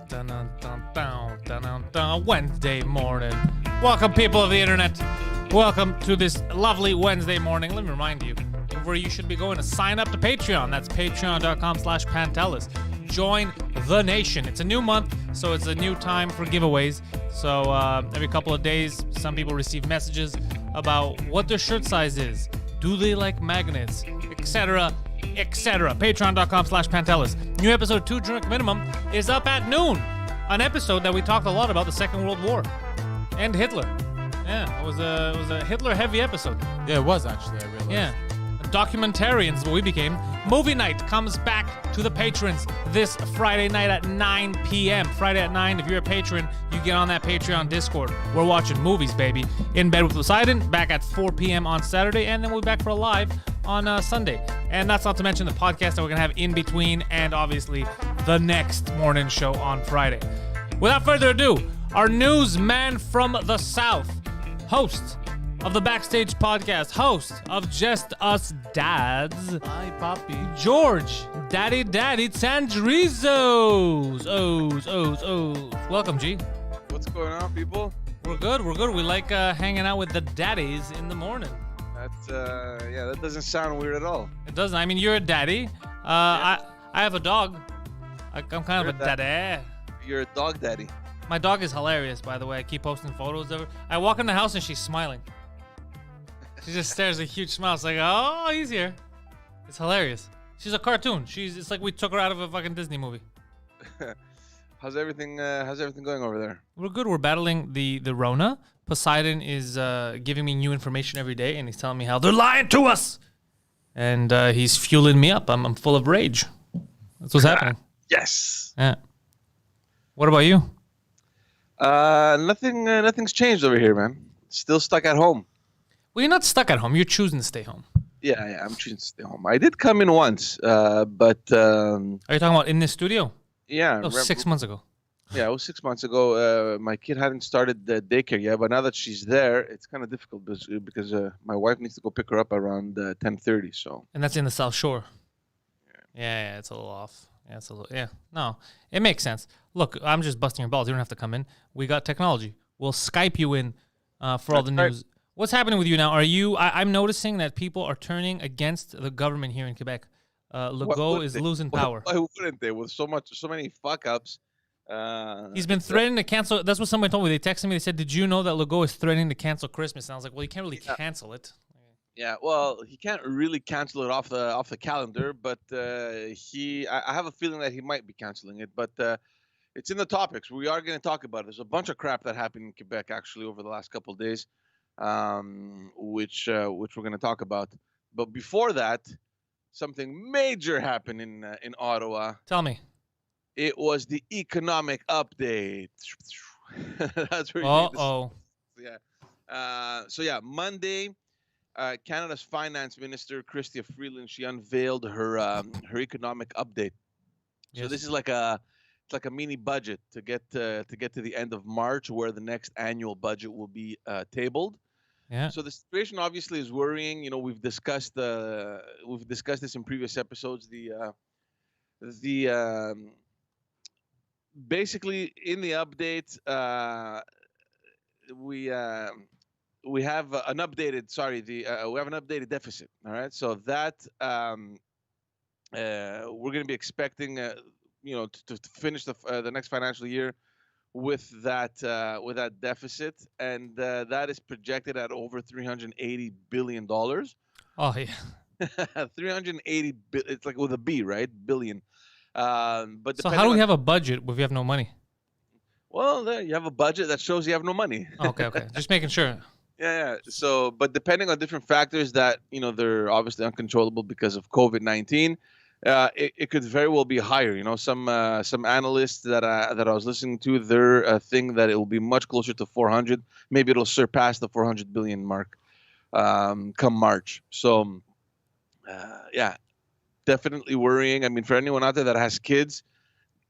Dun, dun, dun, dun, dun, dun, dun. Wednesday morning. Welcome, people of the internet. Welcome to this lovely Wednesday morning. Let me remind you where you should be going to sign up to Patreon. That's patreon.com/Pantelis. Join the nation. It's a new month, so it's a new time for giveaways. So every couple of days, some people receive messages about what their shirt size is. Do they like magnets? Etc. Etc. Patreon.com/Pantelis. New episode 2 Drink Minimum is up at noon. An episode that we talked a lot about the Second World War and Hitler. Yeah, it was a Hitler-heavy episode. Yeah, it was actually, I realized. Yeah. Documentarians is what we became. Movie night comes back to the patrons this Friday night at 9 p.m. Friday at 9, if you're a patron, you get on that Patreon Discord. We're watching movies, baby. In Bed with Poseidon, back at 4 p.m. on Saturday, and then we'll be back for a live on Sunday. And that's not to mention the podcast that we're going to have in between, and obviously the next morning show on Friday. Without further ado, our newsman from the South, host of the Backstage Podcast, host of Just Us Dads, Hi, Poppy. George Daddy Tandrizos. O's. Welcome, G. What's going on, people? We're good. We like hanging out with the daddies in the morning. That's that doesn't sound weird at all. It doesn't. I mean, you're a daddy. I have a dog. I'm kind of a daddy. You're a dog daddy. My dog is hilarious, by the way. I keep posting photos of her. I walk in the house and she's smiling. She just stares a huge smile. It's like, oh, he's here. It's hilarious. She's a cartoon. It's like we took her out of a fucking Disney movie. How's everything going over there? We're good. We're battling the Rona. Poseidon is giving me new information every day, and he's telling me how they're lying to us. And he's fueling me up. I'm full of rage. That's what's happening. Yes. Yeah. What about you? Nothing's changed over here, man. Still stuck at home. Well, you're not stuck at home. You're choosing to stay home. Yeah, I'm choosing to stay home. I did come in once, but Are you talking about in this studio? yeah, That was 6 months ago. Yeah, it was 6 months ago. My kid hadn't started the daycare yet, but now that she's there, it's kind of difficult because my wife needs to go pick her up around 10:30. So. And that's in the South Shore. Yeah, it's a little off. No, it makes sense. Look, I'm just busting your balls. You don't have to come in. We got technology. We'll Skype you in for all the news. Right. What's happening with you now? I'm noticing that people are turning against the government here in Quebec. Legault is losing power. Why wouldn't they? With so many fuck ups. He's been threatening to cancel. That's what somebody told me. They texted me. They said, "Did you know that Legault is threatening to cancel Christmas?" And I was like, "Well, you can't really cancel it." Yeah, well, he can't really cancel it off the calendar, but I have a feeling that he might be canceling it. But it's in the topics. We are going to talk about it. There's a bunch of crap that happened in Quebec actually over the last couple of days, which we're going to talk about. But before that, something major happened in Ottawa. Tell me. It was the economic update. That's where. Yeah. Monday. Canada's finance minister, Chrystia Freeland, she unveiled her economic update. Yes. So this is like a mini budget to get to the end of March, where the next annual budget will be tabled. Yeah. So the situation obviously is worrying. You know, we've discussed this in previous episodes. Basically in the update, we have an updated deficit. All right, so that we're going to be expecting to finish the next financial year with that deficit, and that is projected at over $380 billion. Oh yeah, 380. It's like with a B, right? Billion. But so how do we have a budget if we have no money? Well, there you have a budget that shows you have no money. Okay. Just making sure. Yeah. So, but depending on different factors that, they're obviously uncontrollable because of COVID-19, it could very well be higher. Some analysts that I was listening to, they're think that it will be much closer to 400. Maybe it'll surpass the 400 billion mark come March. So, definitely worrying. I mean, for anyone out there that has kids,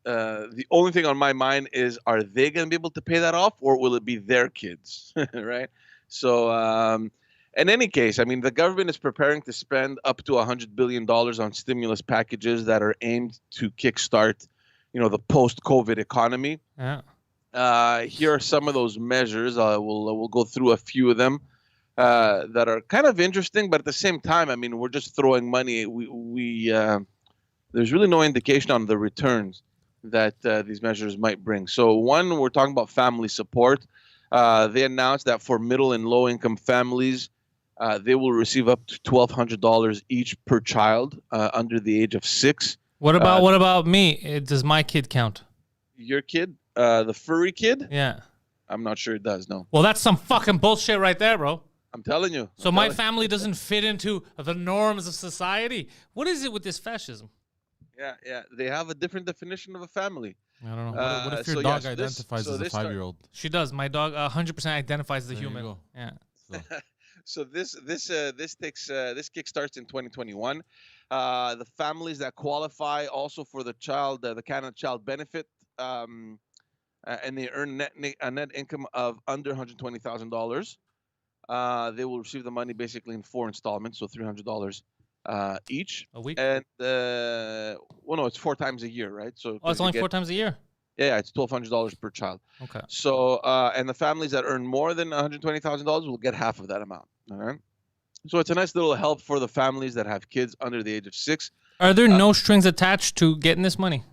the only thing on my mind is, are they going to be able to pay that off, or will it be their kids, right? So, in any case, I mean, the government is preparing to spend up to $100 billion on stimulus packages that are aimed to kickstart the post-COVID economy. Yeah. Here are some of those measures. We'll go through a few of them that are kind of interesting, but at the same time, I mean, we're just throwing money. There's really no indication on the returns that these measures might bring. So one, we're talking about family support. They announced that for middle and low income families, they will receive up to $1,200 each per child under the age of 6. What about me? Does my kid count? Your kid, the furry kid? Yeah. I'm not sure it does. No. Well, that's some fucking bullshit right there, bro. I'm telling you. So my family doesn't fit into the norms of society. What is it with this fascism? Yeah. They have a different definition of a family. I don't know. What if your dog identifies as a 5-year-old? She does. My dog 100% identifies as a human. You go. Yeah. So this kickstarts in 2021. The families that qualify also for the Canada Child Benefit, and they earn a net income of under $120,000. They will receive the money basically in 4 installments, so $300 each. A week? And no, it's 4 times a year, right? So it's only 4 times a year. Yeah, it's $1,200 per child. Okay. So and the families that earn more than $120,000 will get half of that amount. All right. So it's a nice little help for the families that have kids under the age of 6. Are there no strings attached to getting this money?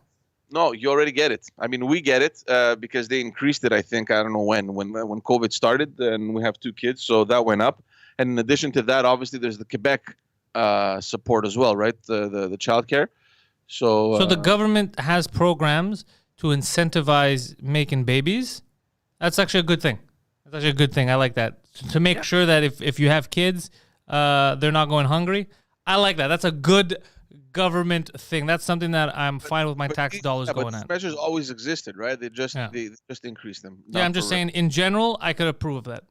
No, you already get it. I mean, we get it because they increased it. I think I don't know when COVID started, and we have 2 kids, so that went up. And in addition to that, obviously, there's the Quebec support as well, right? The childcare. So the government has programs to incentivize making babies. That's actually a good thing. That's actually a good thing. I like that. To make sure that if you have kids, they're not going hungry. I like that. That's a good government thing. That's something that I'm fine with my tax dollars going at. Measures always existed, right? They just increased them. Yeah, I'm just saying in general, I could approve of that.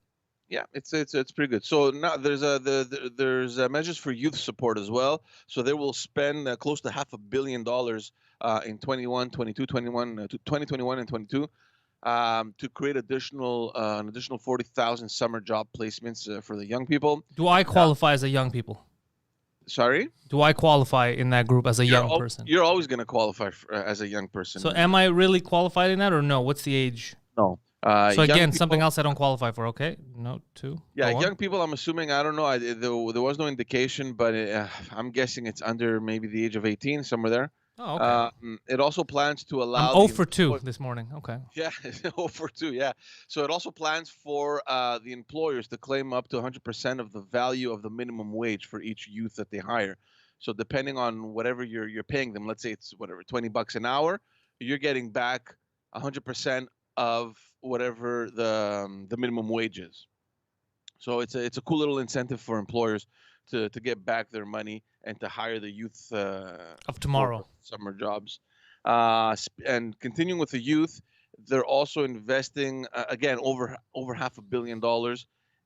Yeah, it's pretty good. So now there's measures for youth support as well. So they will spend close to $500 million in 2021 and 22 to create an additional 40,000 summer job placements for the young people. Do I qualify as a young people? Sorry? Do I qualify in that group as a young person? You're always going to qualify as a young person. So am I really qualified in that or no? What's the age? No. So again, something else I don't qualify for. Okay, no, 2. Yeah, young people. I'm assuming. I don't know. There was no indication, but I'm guessing it's under maybe the age of 18, somewhere there. Oh, okay. It also plans to allow. I'm 0 for 2 this morning. Okay. Yeah, 0 for 2. Yeah. So it also plans for the employers to claim up to 100% of the value of the minimum wage for each youth that they hire. So depending on whatever you're paying them, let's say it's whatever $20 an hour, you're getting back 100% of whatever the minimum wage is. So it's a cool little incentive for employers to get back their money and to hire the youth of tomorrow summer jobs. And continuing with the youth, they're also investing again over $500 million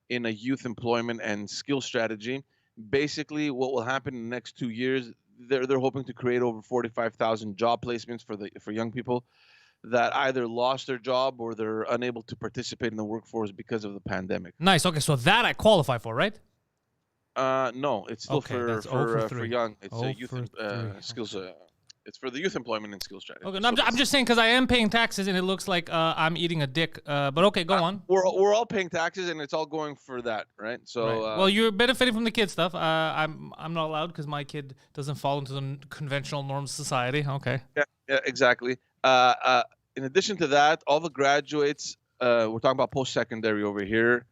in a youth employment and skill strategy. Basically, what will happen in the next 2 years, they're hoping to create over 45,000 job placements for young people that either lost their job or they're unable to participate in the workforce because of the pandemic. Nice. Okay, so that I qualify for, right? No, it's still for young. It's a youth skills. It's for the youth employment and skills strategy. Okay, no, I'm just saying because I am paying taxes and it looks like I'm eating a dick. But okay, go on. We're all paying taxes and it's all going for that, right? So right. Well, you're benefiting from the kid stuff. I'm not allowed because my kid doesn't fall into the conventional norms of society. Okay. Yeah, exactly. In addition to that, all the graduates, we're talking about post-secondary over here,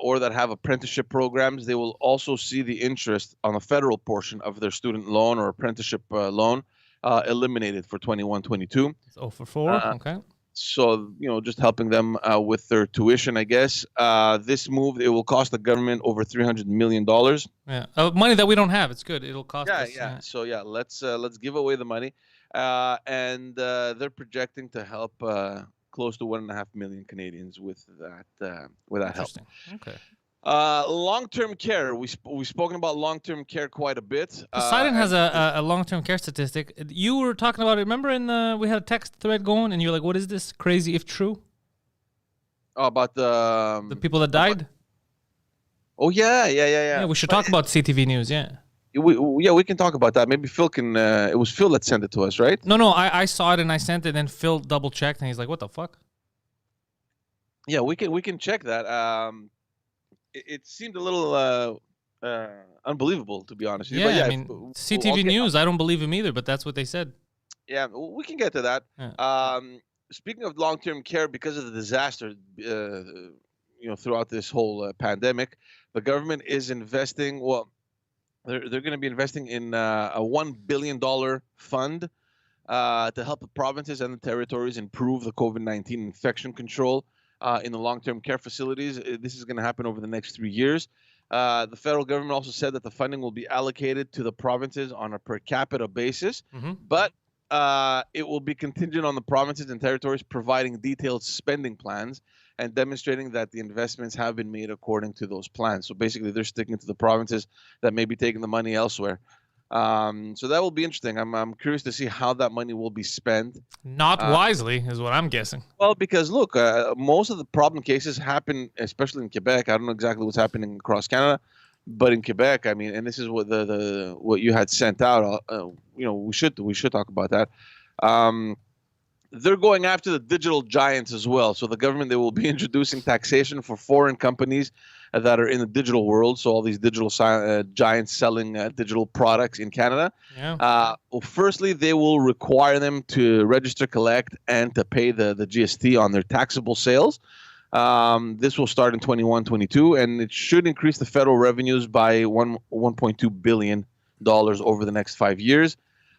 or that have apprenticeship programs, they will also see the interest on the federal portion of their student loan or apprenticeship loan eliminated for 21-22. It's 0 for 4. Okay. So, just helping them with their tuition, I guess. This move, it will cost the government over $300 million. Yeah, money that we don't have. It's good. It'll cost us. Yeah. So, let's give away the money. And they're projecting to help close to 1.5 million Canadians with that help. Okay. Long-term care. We've spoken about long-term care quite a bit. Poseidon has a long-term care statistic. You were talking about it. Remember, we had a text thread going, and you're like, "What is this? Crazy if true?" Oh, about the people that died. Oh yeah. Yeah, we should talk about CTV News. Yeah. We can talk about that. Maybe Phil can. It was Phil that sent it to us, right? No, I saw it and I sent it, and Phil double checked, and he's like, "What the fuck?" Yeah, we can check that. It seemed a little unbelievable, to be honest. Yeah, But I mean, CTV News. I don't believe him either, but that's what they said. Yeah, we can get to that. Yeah. Speaking of long-term care, because of the disaster, throughout this whole pandemic, the government is investing. Well, they're going to be investing in a $1 billion fund to help the provinces and the territories improve the COVID-19 infection control in the long-term care facilities. This is going to happen over the next 3 years. The federal government also said that the funding will be allocated to the provinces on a per capita basis, but it will be contingent on the provinces and territories providing detailed spending plans and demonstrating that the investments have been made according to those plans. So basically, they're sticking to the provinces that may be taking the money elsewhere. So that will be interesting. I'm curious to see how that money will be spent. Not wisely, is what I'm guessing. Well, because look, most of the problem cases happen, especially in Quebec. I don't know exactly what's happening across Canada, but in Quebec, I mean, and this is what what you had sent out. We should talk about that. They're going after the digital giants as well. So the government, they will be introducing taxation for foreign companies that are in the digital world. So all these digital giants selling digital products in Canada. Yeah. Firstly, they will require them to register, collect, and to pay the GST on their taxable sales. This will start in 21-22, and it should increase the federal revenues by $1.2 billion over the next 5 years.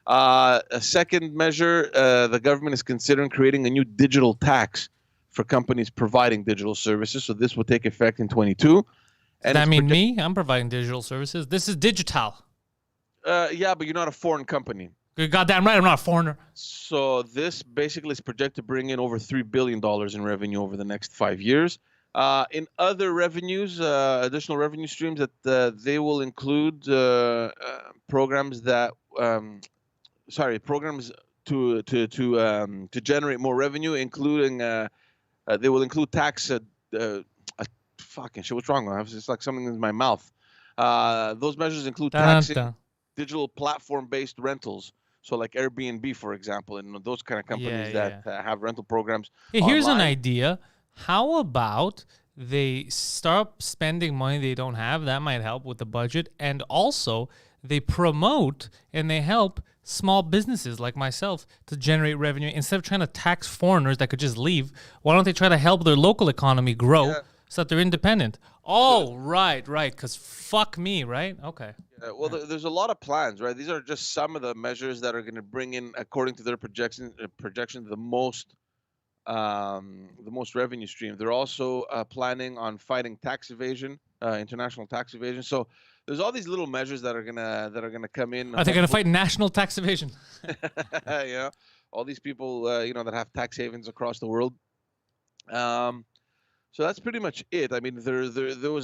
A second measure, the government is considering creating a new digital tax for companies providing digital services. So this will take effect in 22. Does that mean me? I'm providing digital services. This is digital. Yeah, but you're not a foreign company. You're goddamn right, I'm not a foreigner. So this basically is projected to bring in over $3 billion in revenue over the next 5 years. In other revenues, additional revenue streams, that they will include programs that programs to generate more revenue, including they will include tax. Fucking shit! What's wrong? It's like something in my mouth. Those measures include taxing digital platform-based rentals. So like Airbnb, for example, and those kind of companies that have rental programs. Hey, here's an idea. How about they start spending money they don't have? That might help with the budget. And also, they promote and they help small businesses like myself to generate revenue. Instead of trying to tax foreigners that could just leave, why don't they try to help their local economy grow so that they're independent? Oh, right, because fuck me, right? Okay. Well, there's a lot of plans, right? These are just some of the measures that are going to bring in, according to their projection, the most revenue stream. They're also planning on fighting tax evasion, international tax evasion. So there's all these little measures that are gonna come in. Are they gonna fight national tax evasion? All these people, that have tax havens across the world. So that's pretty much it. I mean, there was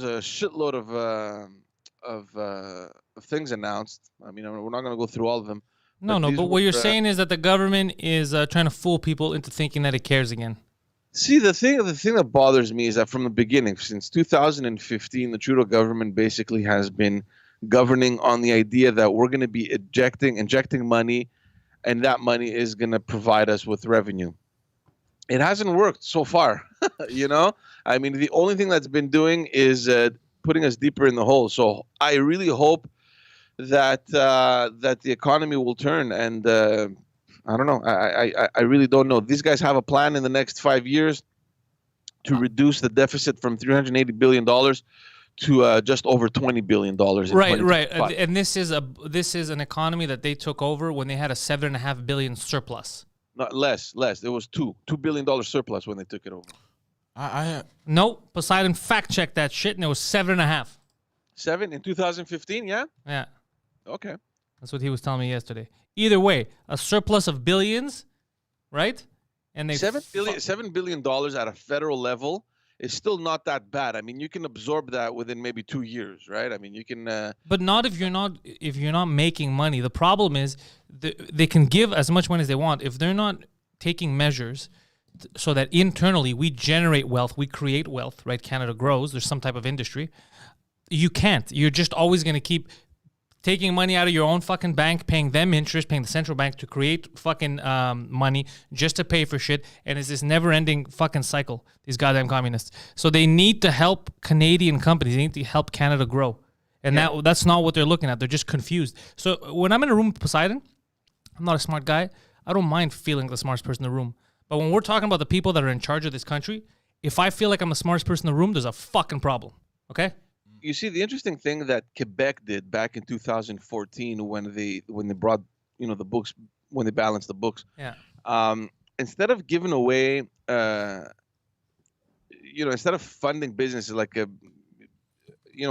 a shitload of things announced. I mean, we're not gonna go through all of them. No, but what you're saying is that the government is trying to fool people into thinking that it cares again. See, the thing that bothers me is that from the beginning, since 2015, the Trudeau government basically has been governing on the idea that we're going to be injecting money, and that money is going to provide us with revenue. It hasn't worked so far, I mean, the only thing that's been doing is putting us deeper in the hole. So I really hope that the economy will turn, and I don't know. I really don't know. These guys have a plan in the next 5 years to reduce the deficit from $380 billion to just over $20 billion. Right. And this is an economy that they took over when they had a $7.5 billion surplus. Not less. It was $2 billion surplus when they took it over. No, Poseidon fact checked that shit, and it was 7.5. 7 in 2015. Yeah. Yeah. Okay. That's what he was telling me yesterday. Either way, a surplus of billions, right? And they $7 billion at a federal level is still not that bad. I mean, you can absorb that within maybe 2 years, right? I mean, you can. But not if you're not making money. The problem is they can give as much money as they want if they're not taking measures so that internally we generate wealth, we create wealth, right? Canada grows. There's some type of industry. You can't. You're just always going to keep taking money out of your own fucking bank, paying them interest, paying the central bank to create fucking money just to pay for shit. And it's this never-ending fucking cycle, these goddamn communists. So they need to help Canadian companies. They need to help Canada grow. And that's not what they're looking at. They're just confused. So when I'm in a room with Poseidon, I'm not a smart guy. I don't mind feeling the smartest person in the room. But when we're talking about the people that are in charge of this country, if I feel like I'm the smartest person in the room, there's a fucking problem. Okay? You see, the interesting thing that Quebec did back in 2014 when they brought, the books, when they balanced the books. Yeah. Instead of giving away, instead of funding businesses like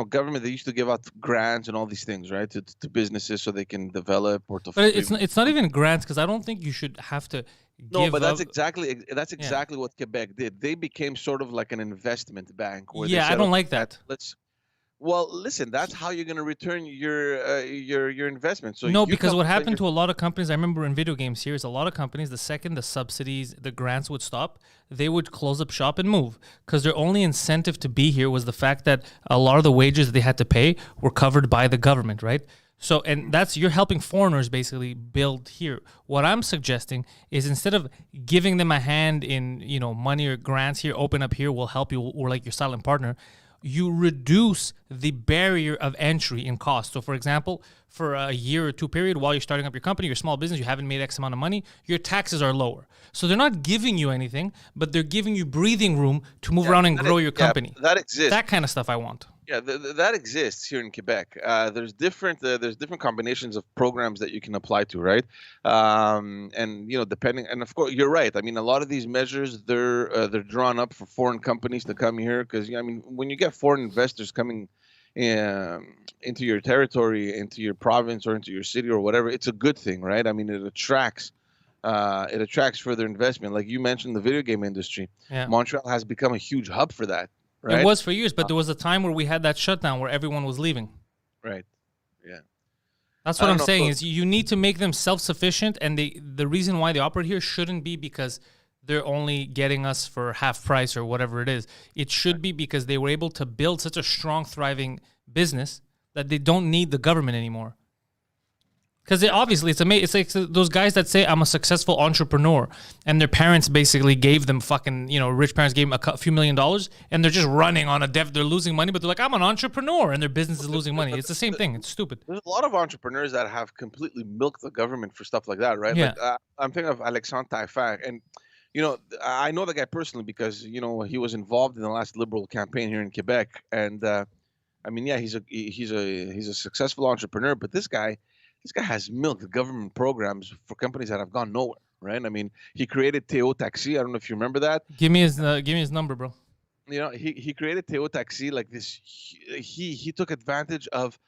government, they used to give out grants and all these things, right, to businesses so they can develop or to. But it's not even grants, because I don't think you should have to. No, but that's exactly what Quebec did. They became sort of like an investment bank. Where I don't like that. Well, listen, that's how you're going to return your investment. So no, because what happened to a lot of companies, I remember in video game series, a lot of companies, the second the subsidies, the grants would stop, they would close up shop and move, because their only incentive to be here was the fact that a lot of the wages that they had to pay were covered by the government, right? So, and you're helping foreigners basically build here. What I'm suggesting is, instead of giving them a hand in, money or grants here, open up here, we'll help you, or like your silent partner, you reduce the barrier of entry in cost. So, for example, for a year or two period, while you're starting up your company, your small business, you haven't made X amount of money, your taxes are lower. So they're not giving you anything, but they're giving you breathing room to move around and grow your company. That exists. That kind of stuff I want. Yeah, that exists here in Quebec. There's different combinations of programs that you can apply to, right? And depending, and of course, you're right. I mean, a lot of these measures they're drawn up for foreign companies to come here, because when you get foreign investors coming into your territory, into your province, or into your city or whatever, it's a good thing, right? I mean, it attracts further investment. Like you mentioned, the video game industry. Yeah. Montreal has become a huge hub for that. Right? It was for years, but there was a time where we had that shutdown where everyone was leaving. Right. Yeah. That's what I'm saying, is you need to make them self-sufficient, and the reason why they operate here shouldn't be because they're only getting us for half price or whatever it is. It should be because they were able to build such a strong, thriving business that they don't need the government anymore. Because obviously, it's amazing. It's like those guys that say, I'm a successful entrepreneur, and their parents basically gave them fucking, rich parents gave them a few $1 million, and they're just running on a they're losing money, but they're like, I'm an entrepreneur, and their business is losing money. It's the same thing. It's stupid. There's a lot of entrepreneurs that have completely milked the government for stuff like that, right? Yeah. Like, I'm thinking of Alexandre Taillefer, and I know the guy personally because he was involved in the last Liberal campaign here in Quebec, and he's a successful entrepreneur, but this guy has milked government programs for companies that have gone nowhere, right? I mean, he created Théo Taxi. I don't know if you remember that. Give me his number, bro. He created Théo Taxi like this. He took advantage of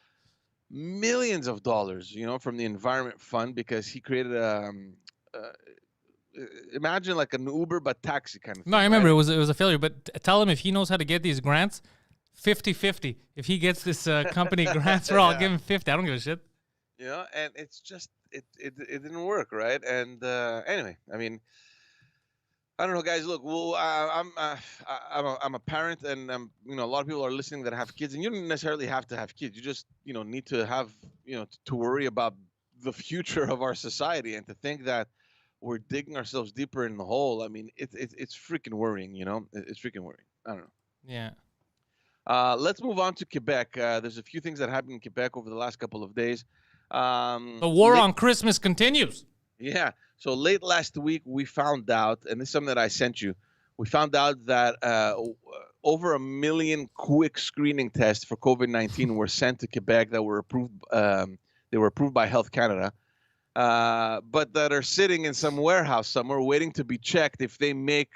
millions of dollars, from the Environment Fund, because he created imagine like an Uber but taxi kind of thing. No, I remember, right? It was a failure. But tell him if he knows how to get these grants, 50-50. If he gets this company grants, I'll give him 50. I don't give a shit. And it's just it didn't work, right? And anyway, I mean, I don't know, guys. Look, well, I'm a parent, and a lot of people are listening that have kids, and you don't necessarily have to have kids. You just need to have to worry about the future of our society, and to think that we're digging ourselves deeper in the hole. I mean, it's freaking worrying. It's freaking worrying. I don't know. Yeah. Let's move on to Quebec. There's a few things that happened in Quebec over the last couple of days. The war on Christmas continues. Yeah. So late last week, we found out, and this is something that I sent you. We found out that over 1 million quick screening tests for COVID-19 were sent to Quebec that were approved. They were approved by Health Canada, but that are sitting in some warehouse somewhere waiting to be checked if they meet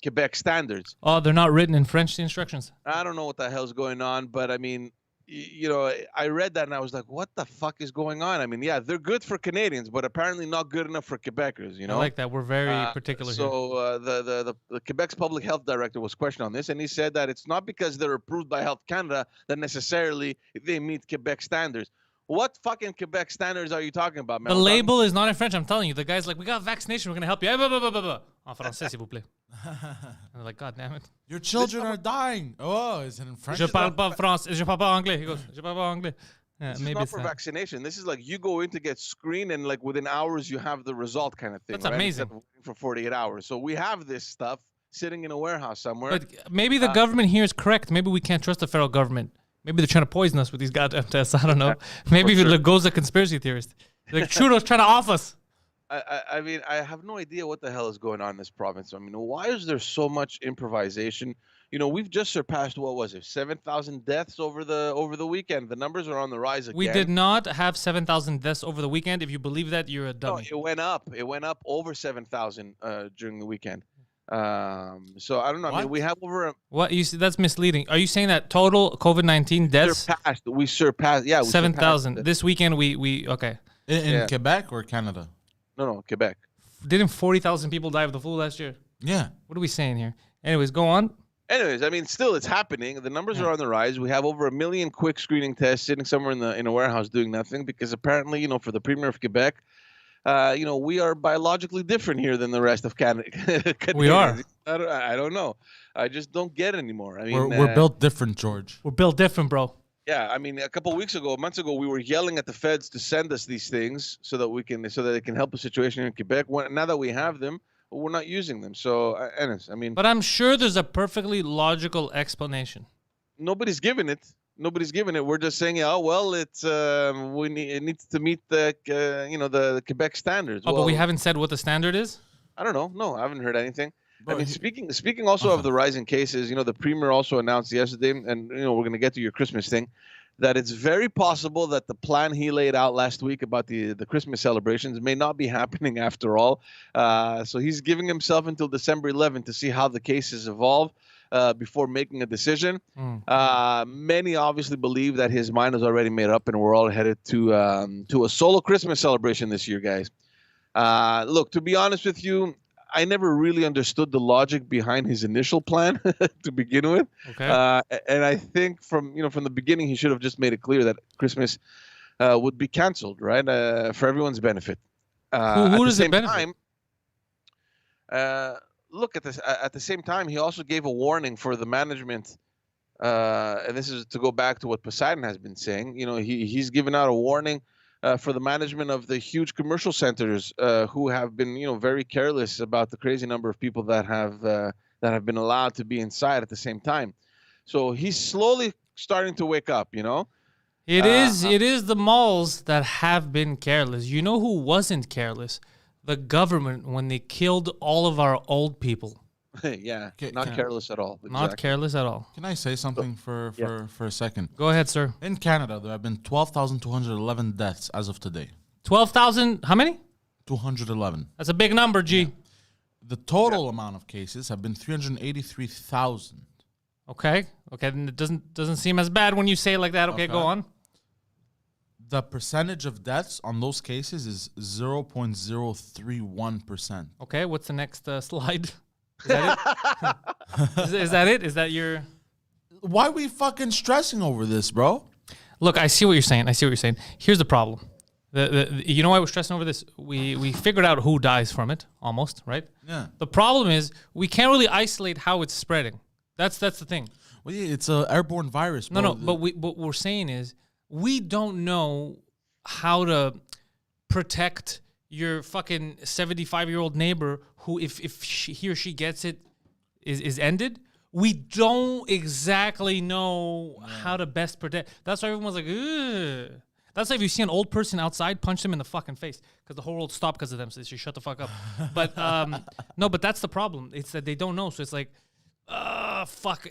Quebec standards. Oh, they're not written in French, the instructions. I don't know what the hell's going on, but I mean, I read that and I was like, what the fuck is going on? I mean, yeah, they're good for Canadians, but apparently not good enough for Quebecers, I like that. We're very particular here. So the Quebec's public health director was questioned on this, and he said that it's not because they're approved by Health Canada that necessarily they meet Quebec standards. What fucking Quebec standards are you talking about, man? The label is not in French. I'm telling you. The guy's like, we got vaccination. We're going to help you. En français, s'il vous plaît. I'm like, God damn it. Your children are dying. Oh, is it in French? Je parle pas français. Je parle pas anglais. He goes, je parle pas anglais. Yeah, This is maybe not it's for that. vaccination. This is like you go in to get screened, and like within hours you have the result, kind of thing. That's right? amazing. Instead of waiting for 48 hours. So we have this stuff sitting in a warehouse somewhere. But maybe the government here is correct. Maybe we can't trust the federal government. Maybe they're trying to poison us with these goddamn tests. I don't know. Maybe it goes a conspiracy theorist. Like Trudeau's trying to off us. I mean, I have no idea what the hell is going on in this province. I mean, why is there so much improvisation? You know, we've just surpassed, what was it, 7,000 deaths over the weekend. The numbers are on the rise again. We did not have 7,000 deaths over the weekend. If you believe that, you're a dummy. No, it went up. It went up over 7,000 during the weekend. So I don't know. I mean, we have over what you see, that's misleading. Are you saying that total COVID-19 deaths? We surpassed. Yeah, 7,000 this weekend. We okay. In Quebec or Canada? No, Quebec. Didn't 40,000 people die of the flu last year? Yeah. What are we saying here? Anyways, go on. Anyways, I mean, still, it's happening. The numbers are on the rise. We have over 1 million quick screening tests sitting somewhere in a warehouse doing nothing because apparently, you know, for the Premier of Quebec, you know, we are biologically different here than the rest of Canada. We are. I don't know. I just don't get it anymore. I mean, we're built different, George. We're built different, bro. Yeah, I mean, a couple of months ago, we were yelling at the feds to send us these things so that they can help the situation in Quebec. Now that we have them, we're not using them. So, I mean, but I'm sure there's a perfectly logical explanation. Nobody's given it. We're just saying, oh well, it's it needs to meet the the Quebec standards. Oh, but we haven't said what the standard is. I don't know. No, I haven't heard anything. But I mean, speaking also of the rising cases, you know, the Premier also announced yesterday, and you know, we're going to get to your Christmas thing, that it's very possible that the plan he laid out last week about the Christmas celebrations may not be happening after all. So he's giving himself until December 11th to see how the cases evolve before making a decision. Many obviously believe that his mind is already made up, and we're all headed to a solo Christmas celebration this year, guys. Look, to be honest with you, I never really understood the logic behind his initial plan to begin with. Okay. And I think from the beginning, he should have just made it clear that Christmas would be canceled, right? For everyone's benefit. Who does it benefit? Look, at the same time, he also gave a warning for the management. And this is to go back to what Poseidon has been saying. You know, he's given out a warning for the management of the huge commercial centers who have been, you know, very careless about the crazy number of people that have been allowed to be inside at the same time. So he's slowly starting to wake up, you know. It is the malls that have been careless. You know who wasn't careless? The government when they killed all of our old people. Yeah, not careless at all. Exactly. Not careless at all. Can I say something for a second? Go ahead, sir. In Canada, there have been 12,211 deaths as of today. 12,000, how many? 211. That's a big number, G. Yeah. The total amount of cases have been 383,000. Okay, then it doesn't seem as bad when you say it like that. Okay, go on. The percentage of deaths on those cases is 0.031%. Okay, what's the next slide? Is that it? Is that it? Is that your... Why are we fucking stressing over this, bro? Look, I see what you're saying. Here's the problem. You know why we're stressing over this? We figured out who dies from it, almost, right? Yeah. The problem is we can't really isolate how it's spreading. That's the thing. Well, yeah, it's an airborne virus, bro. No, but what we're saying is we don't know how to protect your fucking 75-year-old neighbor who, if he or she gets it, is ended. We don't exactly know how to best protect. That's why everyone's like, ugh. That's why if you see an old person outside, punch them in the fucking face because the whole world stopped because of them. So you shut the fuck up. But no, but that's the problem. It's that they don't know. So it's like, fuck.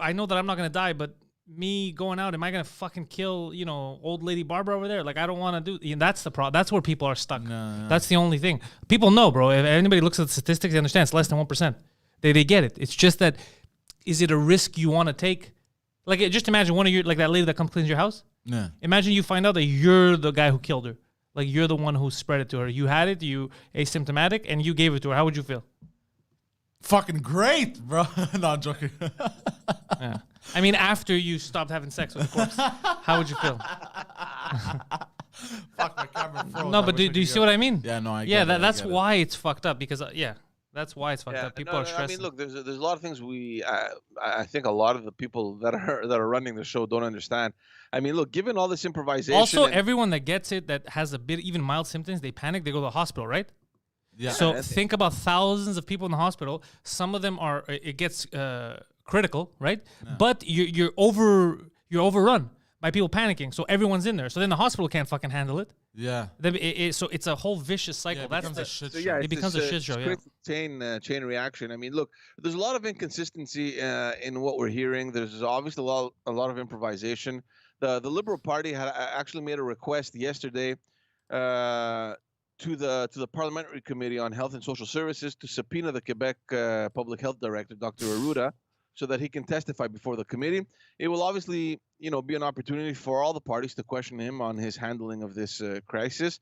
I know that I'm not gonna die, but me going out, am I gonna fucking kill, you know, old lady Barbara over there? Like, I don't want to do. That's the problem. That's where people are stuck. No. That's the only thing. People know, bro. If anybody looks at the statistics, they understand it's less than 1%. They get it. It's just that, is it a risk you want to take? Like, just imagine one of your, like that lady that comes cleans your house. Yeah. Imagine you find out that you're the guy who killed her. Like, you're the one who spread it to her. You had it, you asymptomatic, and you gave it to her. How would you feel? Fucking great, bro. No, I'm joking. Yeah. I mean, after you stopped having sex with the corpse, how would you feel? Fuck, my camera froze. No, but do you see what I mean? Yeah, no, I get yeah, it. That's why it's fucked up because, yeah. That's why it's fucked up. People no, are no, I stressing. mean, look, there's a lot of things I think a lot of the people that are running the show don't understand. I mean, look, given all this improvisation, Also, and, everyone that gets it that has a bit even mild symptoms, they panic, they go to the hospital, right? Yeah. So and- think about thousands of people in the hospital. Some of them are it gets critical, right? But you're overrun by people panicking. So everyone's in there. So then the hospital can't fucking handle it. Yeah. So it's a whole vicious cycle. Yeah, it That's becomes a shit so show. yeah, It becomes a shit show, yeah. Chain reaction. I mean, look, there's a lot of inconsistency in what we're hearing. There's obviously a lot of improvisation. The Liberal Party had actually made a request yesterday to the Parliamentary Committee on Health and Social Services to subpoena the Quebec Public Health Director, Dr. Arruda, so that he can testify before the committee. It will obviously, be an opportunity for all the parties to question him on his handling of this crisis.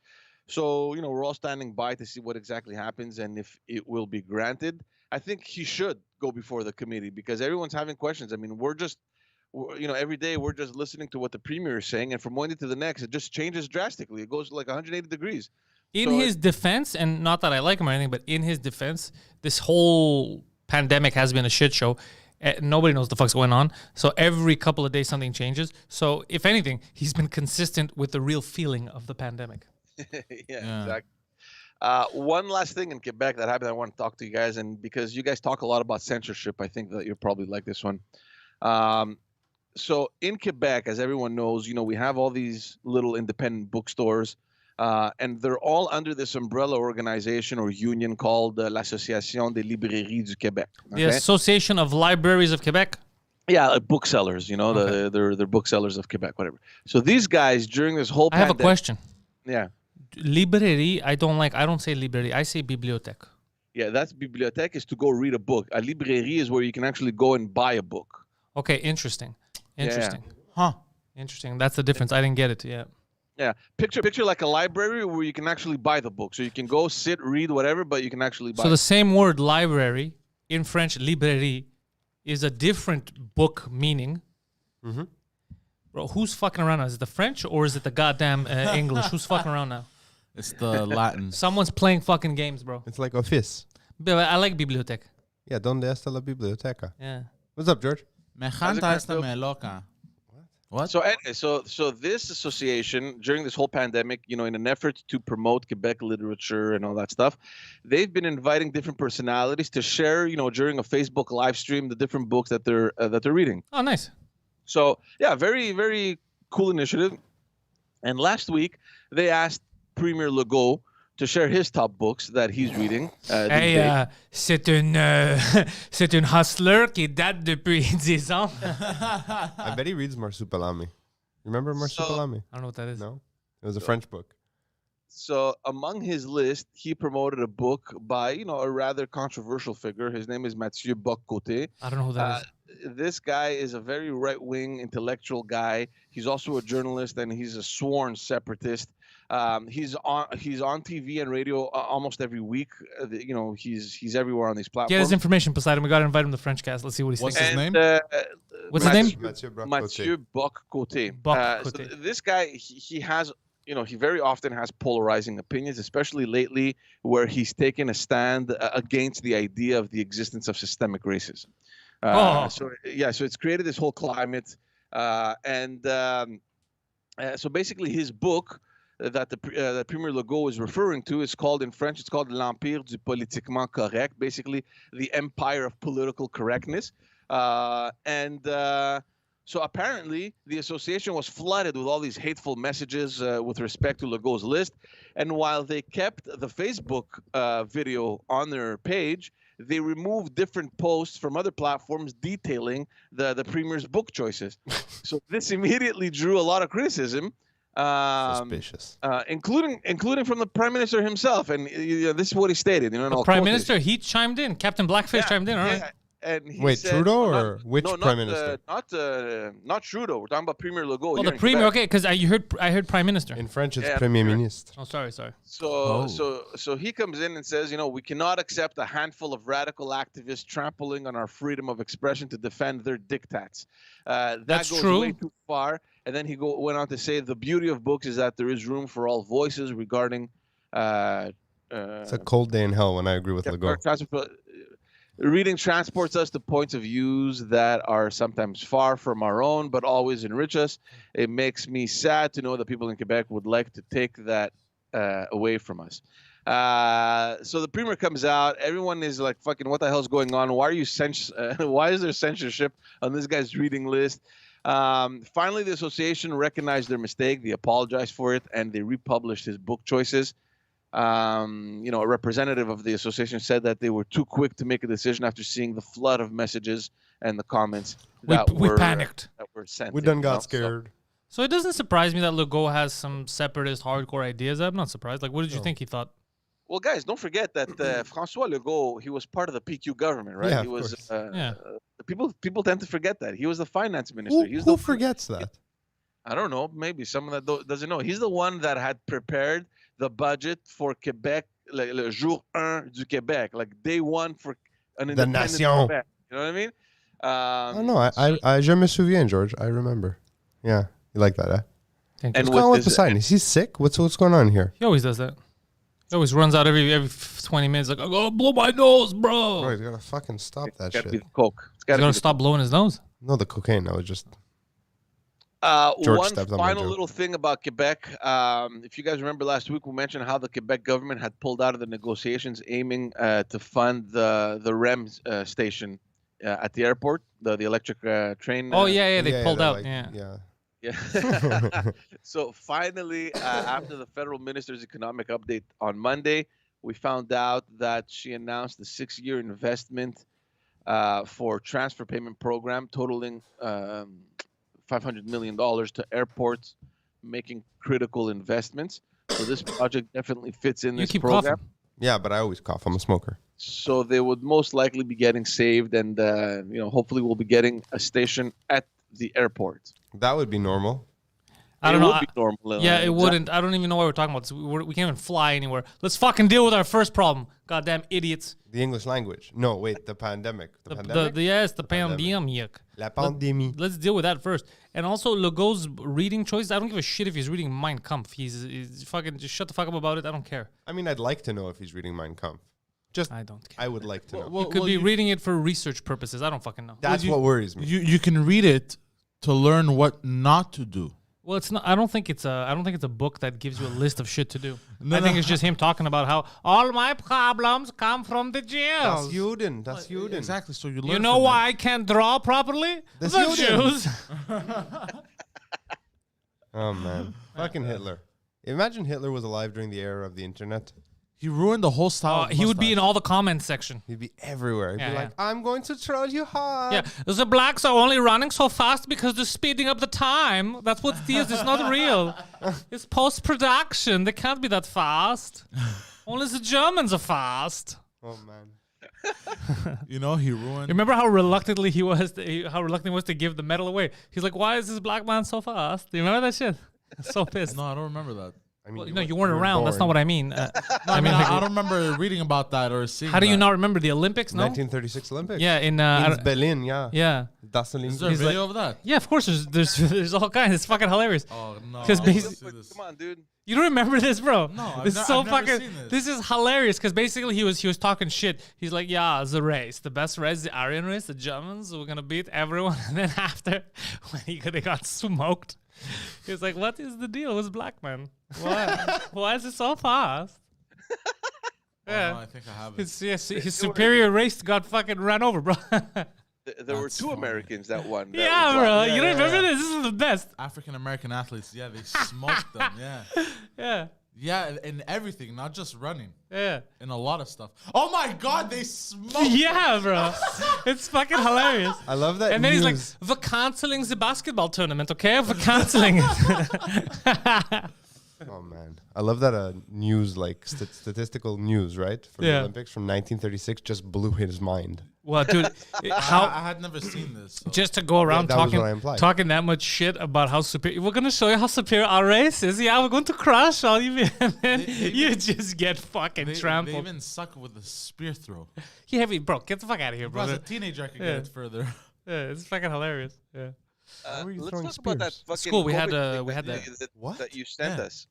So, we're all standing by to see what exactly happens and if it will be granted. I think he should go before the committee because everyone's having questions. I mean, every day we're just listening to what the premier is saying, and from one day to the next, it just changes drastically. It goes like 180 degrees. In So his defense, and not that I like him or anything, but in his defense, this whole pandemic has been a shit show. Nobody knows what the fuck's going on. So every couple of days, something changes. So if anything, he's been consistent with the real feeling of the pandemic. yeah, exactly. One last thing in Quebec that happened, I want to talk to you guys, and because you guys talk a lot about censorship, I think that you'll probably like this one. So in Quebec, as everyone knows, we have all these little independent bookstores. And they're all under this umbrella organization or union called l'Association des librairies du Québec. The Association of Libraries of Quebec. Yeah, booksellers. They're booksellers of Quebec, whatever. So these guys during this whole I have a pandemic, question. Yeah, Librairie, I don't say librairie. I say bibliothèque. yeah, that's bibliothèque is to go read a book. A librairie is where you can actually go and buy a book. Okay, interesting. Interesting. Huh. Interesting. That's the difference. I didn't get it. Yeah. Yeah, picture like a library where you can actually buy the book. So you can go sit, read, whatever, but you can actually buy. So the same word library in French, librairie, is a different book meaning. Mm-hmm. Bro, who's fucking around now? Is it the French or is it the goddamn English? Who's fucking around now? It's the Latin. Someone's playing fucking games, bro. It's like office. But I like bibliothèque. Yeah, donde está la biblioteca? Yeah. What's up, George? Me encanta esta me loca. What? So anyway, so this association during this whole pandemic, in an effort to promote Quebec literature and all that stuff, they've been inviting different personalities to share, during a Facebook live stream, the different books that they're reading. Oh, nice. So yeah, very very cool initiative. And last week they asked Premier Legault to share his top books that he's reading. these days. C'est une hustler qui date depuis 10 ans. I bet he reads Marsupilami. Remember Marsupilami? I don't know what that is. No? It was a French book. So among his list, he promoted a book by, a rather controversial figure. His name is Mathieu Bock-Côté. I don't know who that is. This guy is a very right-wing intellectual guy. He's also a journalist and he's a sworn separatist. He's on TV and radio almost every week. He's everywhere on these platforms. Get his information, Poseidon. We got to invite him to the French cast. Let's see what he's What's thinking. his name? What's his name? Mathieu Bock-Côté. Bock-Côté. This guy, he has, he very often has polarizing opinions, especially lately, where he's taken a stand against the idea of the existence of systemic racism. So it's created this whole climate, so basically his book that that Premier Legault is referring to is called in French. It's called L'Empire du politiquement correct, basically the empire of political correctness. So apparently the association was flooded with all these hateful messages with respect to Legault's list. And while they kept the Facebook video on their page, they removed different posts from other platforms detailing the premier's book choices. So this immediately drew a lot of criticism. Suspicious. Including from the Prime Minister himself. And this is what he stated. The Prime Minister, he chimed in. Captain Blackface chimed in. All right. And he Wait, said, Trudeau or which Prime Minister? Not Trudeau. We're talking about Premier Legault. Oh, the Premier. Okay, because I heard Prime Minister. In French, it's Yeah, Premier Premier. Ministre. Oh, sorry. So he comes in and says, we cannot accept a handful of radical activists trampling on our freedom of expression to defend their diktats. That That's goes true. way too far. And then he went on to say the beauty of books is that there is room for all voices regarding It's a cold day in hell when I agree with Legault. Reading transports us to points of views that are sometimes far from our own, but always enrich us. It makes me sad to know that people in Quebec would like to take that away from us. So the premier comes out. Everyone is like, "Fucking, what the hell's going on? Why are you why is there censorship on this guy's reading list?" Finally, the association recognized their mistake. They apologized for it, and they republished his book choices. A representative of the association said that they were too quick to make a decision after seeing the flood of messages and the comments that we panicked. That were sent. We done got scared. So it doesn't surprise me that Legault has some separatist hardcore ideas. I'm not surprised. Like, what did you think he thought? Well, guys, don't forget that François Legault, he was part of the PQ government, right? Yeah, he was. Yeah. People tend to forget that he was the finance minister. Who forgets that? I don't know. Maybe someone that doesn't know. He's the one that had prepared the budget for Quebec, le jour 1 du Québec, like day one for an independent nation. Quebec. You know what I mean? Oh no, je me souviens, George. I remember. Yeah, you like that, eh? Thank you. What's going on with Poseidon? Is he sick? What's going on here? He always does that. He always runs out every 20 minutes like, "I'm gonna blow my nose, bro." Bro, he's gotta fucking stop that Gotta shit. be the coke. It's He's gotta gonna be the stop blowing his nose. No, the cocaine. I was just. George one stepped on my final joke. little thing about Quebec. If you guys remember last week, we mentioned how the Quebec government had pulled out of the negotiations aiming to fund the REM station at the airport, the electric train. Oh yeah, they pulled out. Like, yeah. Yeah. So finally, after the federal minister's economic update on Monday, we found out that she announced a 6-year investment for transfer payment program totaling $500 million to airports making critical investments. So this project definitely fits in this program. Coughing. Yeah, but I always cough. I'm a smoker. So they would most likely be getting saved, and hopefully we'll be getting a station at the airport. That would be normal. I don't know. Would be normal. Yeah, it wouldn't. I don't even know why we're talking about this. We can't even fly anywhere. Let's fucking deal with our first problem. Goddamn idiots. The English language. No, wait, the pandemic. The pandemic? The pandemic. La pandemie. Let's deal with that first. And also, Legault's reading choices. I don't give a shit if he's reading Mein Kampf. He's fucking just shut the fuck up about it. I don't care. I mean, I'd like to know if he's reading Mein Kampf. I don't care. I would like to know. He could be reading it for research purposes. I don't fucking know. That's what worries me. You can read it to learn what not to do. Well, it's not. I don't think it's a book that gives you a list of shit to do. No, I think it's just him talking about how all my problems come from the That's jails. Juden. That's Juden. Exactly. So you learn. You know from why I can't draw properly? That's The Juden. Jews. Oh, man. Fucking Hitler. Imagine Hitler was alive during the era of the internet. He ruined the whole style. of He would be in mustache. all the comments section. He'd be everywhere. He'd Yeah, be like, I'm going to troll you hard. Yeah, the blacks are only running so fast because they're speeding up the time. That's what it is. It's not real. It's post-production. They can't be that fast. Only the Germans are fast. Oh, man. You know, he ruined. Remember how reluctant he was to give the medal away? He's like, why is this black man so fast? Do you remember that shit? So pissed. No, I don't remember that. I mean, No, you weren't around. That's not what I mean. I mean, I don't remember reading about that or seeing. How do you that. not remember the Olympics? No. 1936 Olympics. Yeah, in Berlin, yeah. yeah. Das Is there a He's video of that? Yeah, of course. There's all kinds. It's fucking hilarious. Oh no! 'Cause I wanna basi- see this. Come on, dude. You don't remember this, bro? No, I've this is so I've never fucking. seen This is hilarious because basically he was talking shit. He's like, yeah, the race, the best race, the Aryan race, the Germans. We're gonna beat everyone. And then after, when they got smoked, he was like, what is the deal with black men? Why is it so fast? Oh, no, I think I have it. His superior race got fucking ran over, bro. There were That's two funny. Americans that won. that Yeah, was bro. black. You don't remember this? This is the best. African American athletes. Yeah, they smoked them. Yeah, Yeah. yeah, in everything, not just running. Yeah. In a lot of stuff. Oh my God, they smoked. Yeah, bro. It's fucking hilarious. I love that. And then he's like, news. we're canceling the basketball tournament, okay? We're canceling it. Oh man, I love that news, like statistical news, right? For the Yeah. Olympics from 1936 just blew his mind. Well, dude, I had never seen this. So. just to go around that was what I implied. talking that much shit about how superior, we're gonna show you how superior our race is. Yeah, we're going to crush all you, and then you just get fucking They trampled. even suck with the spear throw. Yeah, bro, get the fuck out of here, Bro, as bro. a teenager, I could Yeah. get it further. Yeah, it's fucking hilarious. Yeah. were you Let's throwing talk about that spears? fucking School, we had, COVID we thing had that, that. What? that you sent Yeah. us.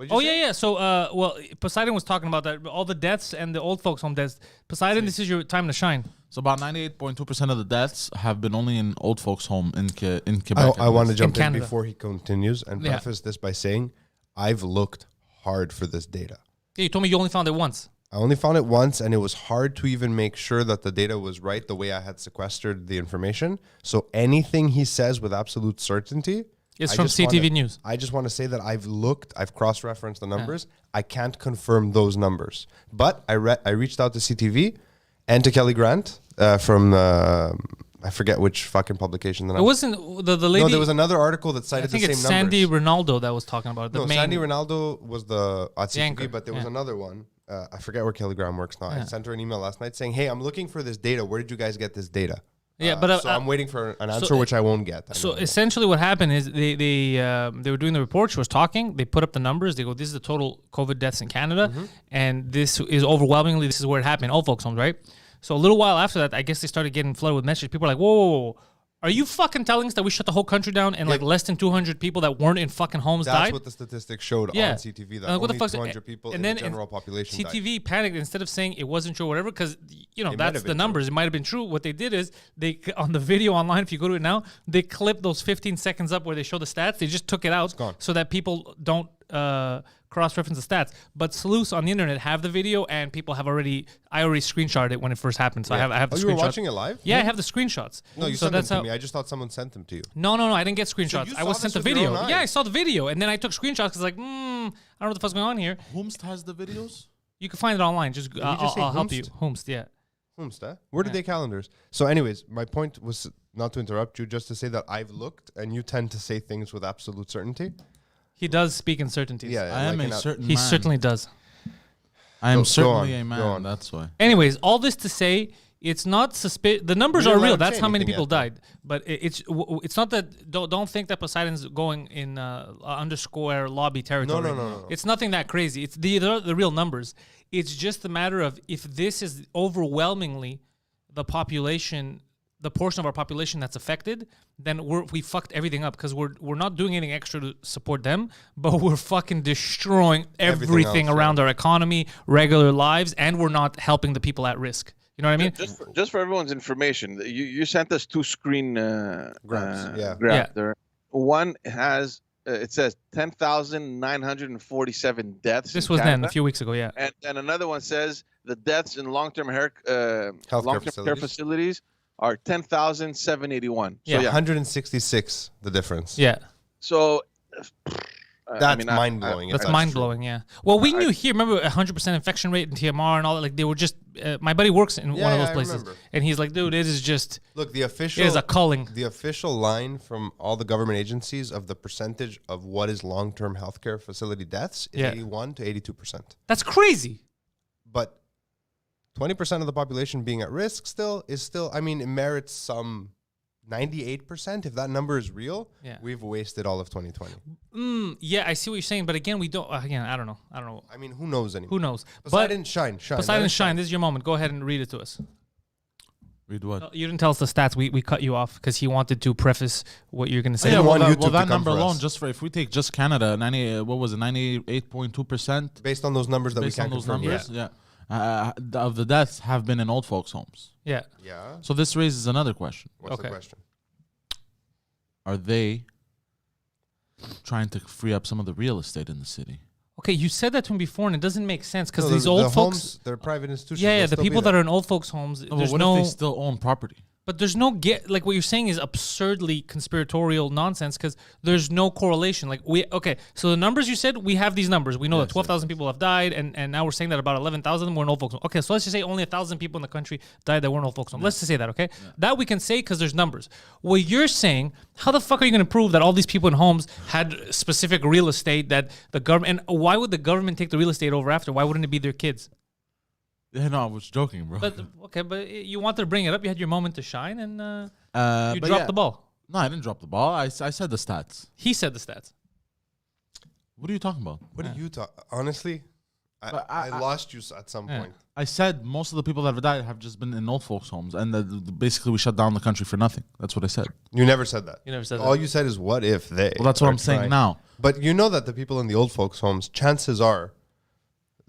Oh yeah. So well, Poseidon was talking about that. All the deaths and the old folks home deaths. Poseidon, this is your time to shine. So about 98.2% of the deaths have been only in old folks' home in Quebec. I want to jump in Canada. before he continues and preface this by saying I've looked hard for this data. Yeah, you told me you only found it once. I only found it once, and it was hard to even make sure that the data was right the way I had sequestered the information. So anything he says with absolute certainty... It's from CTV News. I just want to say that I've cross-referenced the numbers. I can't confirm those numbers. But I reached out to CTV and to Kelly Grant from, I forget which fucking publication. It wasn't the lady. No, there was another article that cited the same numbers. I think it's Sandy Ronaldo that was talking about it. Sandy Ronaldo was the CTV, anchor, but there was another one. I forget where Kelly Grant works now. I sent her an email last night saying, hey, I'm looking for this data. Where did you guys get this data? Yeah, but so I'm waiting for an answer, which I won't get. So essentially, what happened is they were doing the report. She was talking. They put up the numbers. They go, "This is the total COVID deaths in Canada, and this is overwhelmingly this is where it happened, old folks' homes, right?" So a little while after that, I guess they started getting flooded with messages. People are like, "Whoa, are you fucking telling us that we shut the whole country down and like less than 200 people that weren't in fucking homes died?" That's what the statistics showed on CTV. That what only the fuck's 200 people and in then the general population CTV died. panicked instead of saying it wasn't true or whatever, because might that's have the been numbers. It might have been true. What they did is they on the video online, if you go to it now, they clip those 15 seconds up where they show the stats. They just took it out so that people don't cross-reference the stats. But sleuths on the internet have the video, and people have I already screenshotted it when it first happened. So I have the screenshots. You were watching it live? Yeah, I have the screenshots. No, you sent them to me. I just thought someone sent them to you. No, I didn't get screenshots. you I was saw sent this the with your video. own Yeah, I eyes. saw the video, and then I took screenshots because I don't know what the fuck's going on here. Whomst has the videos? You can find it online. Just I'll help you. Whomst, yeah. Whomst, Where did they calendars? So anyways, my point was not to interrupt you, just to say that I've looked, and you tend to say things with absolute certainty. He does speak in certainties. Yeah, I am a certain He man. certainly does. I am Go certainly on, a go man. on. That's why. Anyways, all this to say, it's not the numbers We are didn't let real. him That's say how many anything people yet, died. But it's not that. Don't think that Poseidon's going in underscore lobby territory. No. It's nothing that crazy. It's the real numbers. It's just a matter of if this is overwhelmingly the population, the portion of our population that's affected, then we fucked everything up, because we're not doing anything extra to support them, but we're fucking destroying everything else, around our economy, regular lives, and we're not helping the people at risk. You know what I mean? Just for everyone's information, you sent us two screen Grabs, grabs there. One has it says 10,947 deaths. This in was Canada. then a few weeks ago, yeah. And another one says the deaths in long-term care facilities are 10,781. Yeah. So, 166, the difference. Yeah. So That's mind-blowing. That's mind-blowing, yeah. Well, we knew here, remember 100% infection rate in TMR and all that, like they were just, my buddy works in one of those places. remember. And he's like, dude, it is just, Look, it is a culling. The official line from all the government agencies of the percentage of what is long-term healthcare facility deaths is 81 to 82%. That's crazy. But 20% of the population being at risk is still, I mean, it merits some 98%. If that number is real, we've wasted all of 2020. Yeah, I see what you're saying, but again, I don't know. I mean, who knows anymore? Who knows? Poseidon, shine. Poseidon, shine. This is your moment. Go ahead and read it to us. Read what? No, you didn't tell us the stats. We cut you off because he wanted to preface what you're going to say. Yeah, want well, YouTube to that come number for alone, us. if we take just Canada, 98.2%. Based on those numbers that we Based on can't those confirm. numbers, of the deaths have been in old folks' homes. Yeah. Yeah. So this raises another question. What's the question? Are they trying to free up some of the real estate in the city? Okay, you said that to me before, and it doesn't make sense because No, these the old folks. homes, they're private institutions. Yeah, They'll the still people be that there. are in old folks' homes. But There's what no. if they still own property? But there's no like what you're saying is absurdly conspiratorial nonsense because there's no correlation. Like so the numbers you said, we have these numbers. We know that 12,000 people have died, and now we're saying that about 11,000 were in old folks home. Okay, so let's just say only 1,000 people in the country died that were in old folks home. Let's just say that, okay? That we can say because there's numbers. What you're saying, how the fuck are you going to prove that all these people in homes had specific real estate that the government, and why would the government take the real estate over after? Why wouldn't it be their kids? Yeah, no, I was joking, bro. But you wanted to bring it up. You had your moment to shine, and you but dropped the ball. No, I didn't drop the ball. I said the stats. He said the stats. What are you talking about? What do you talk? Honestly, I lost you at some point. I said most of the people that have died have just been in old folks' homes, and basically we shut down the country for nothing. That's what I said. You never said that. You never said All that. you said is, what if they? Well, that's what are I'm saying trying- now. But you know that the people in the old folks' homes, chances are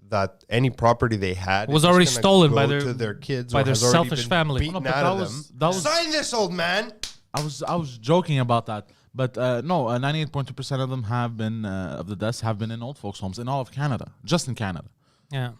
that any property they had Was is already just gonna stolen go by to their kids by or their has already selfish been family. beaten No, but out that of was- them. that was- Sign this, old man. I was joking about that, but no, 98.2% of them have been of the deaths have been in old folks' homes in all of Canada, just in Canada. Yeah.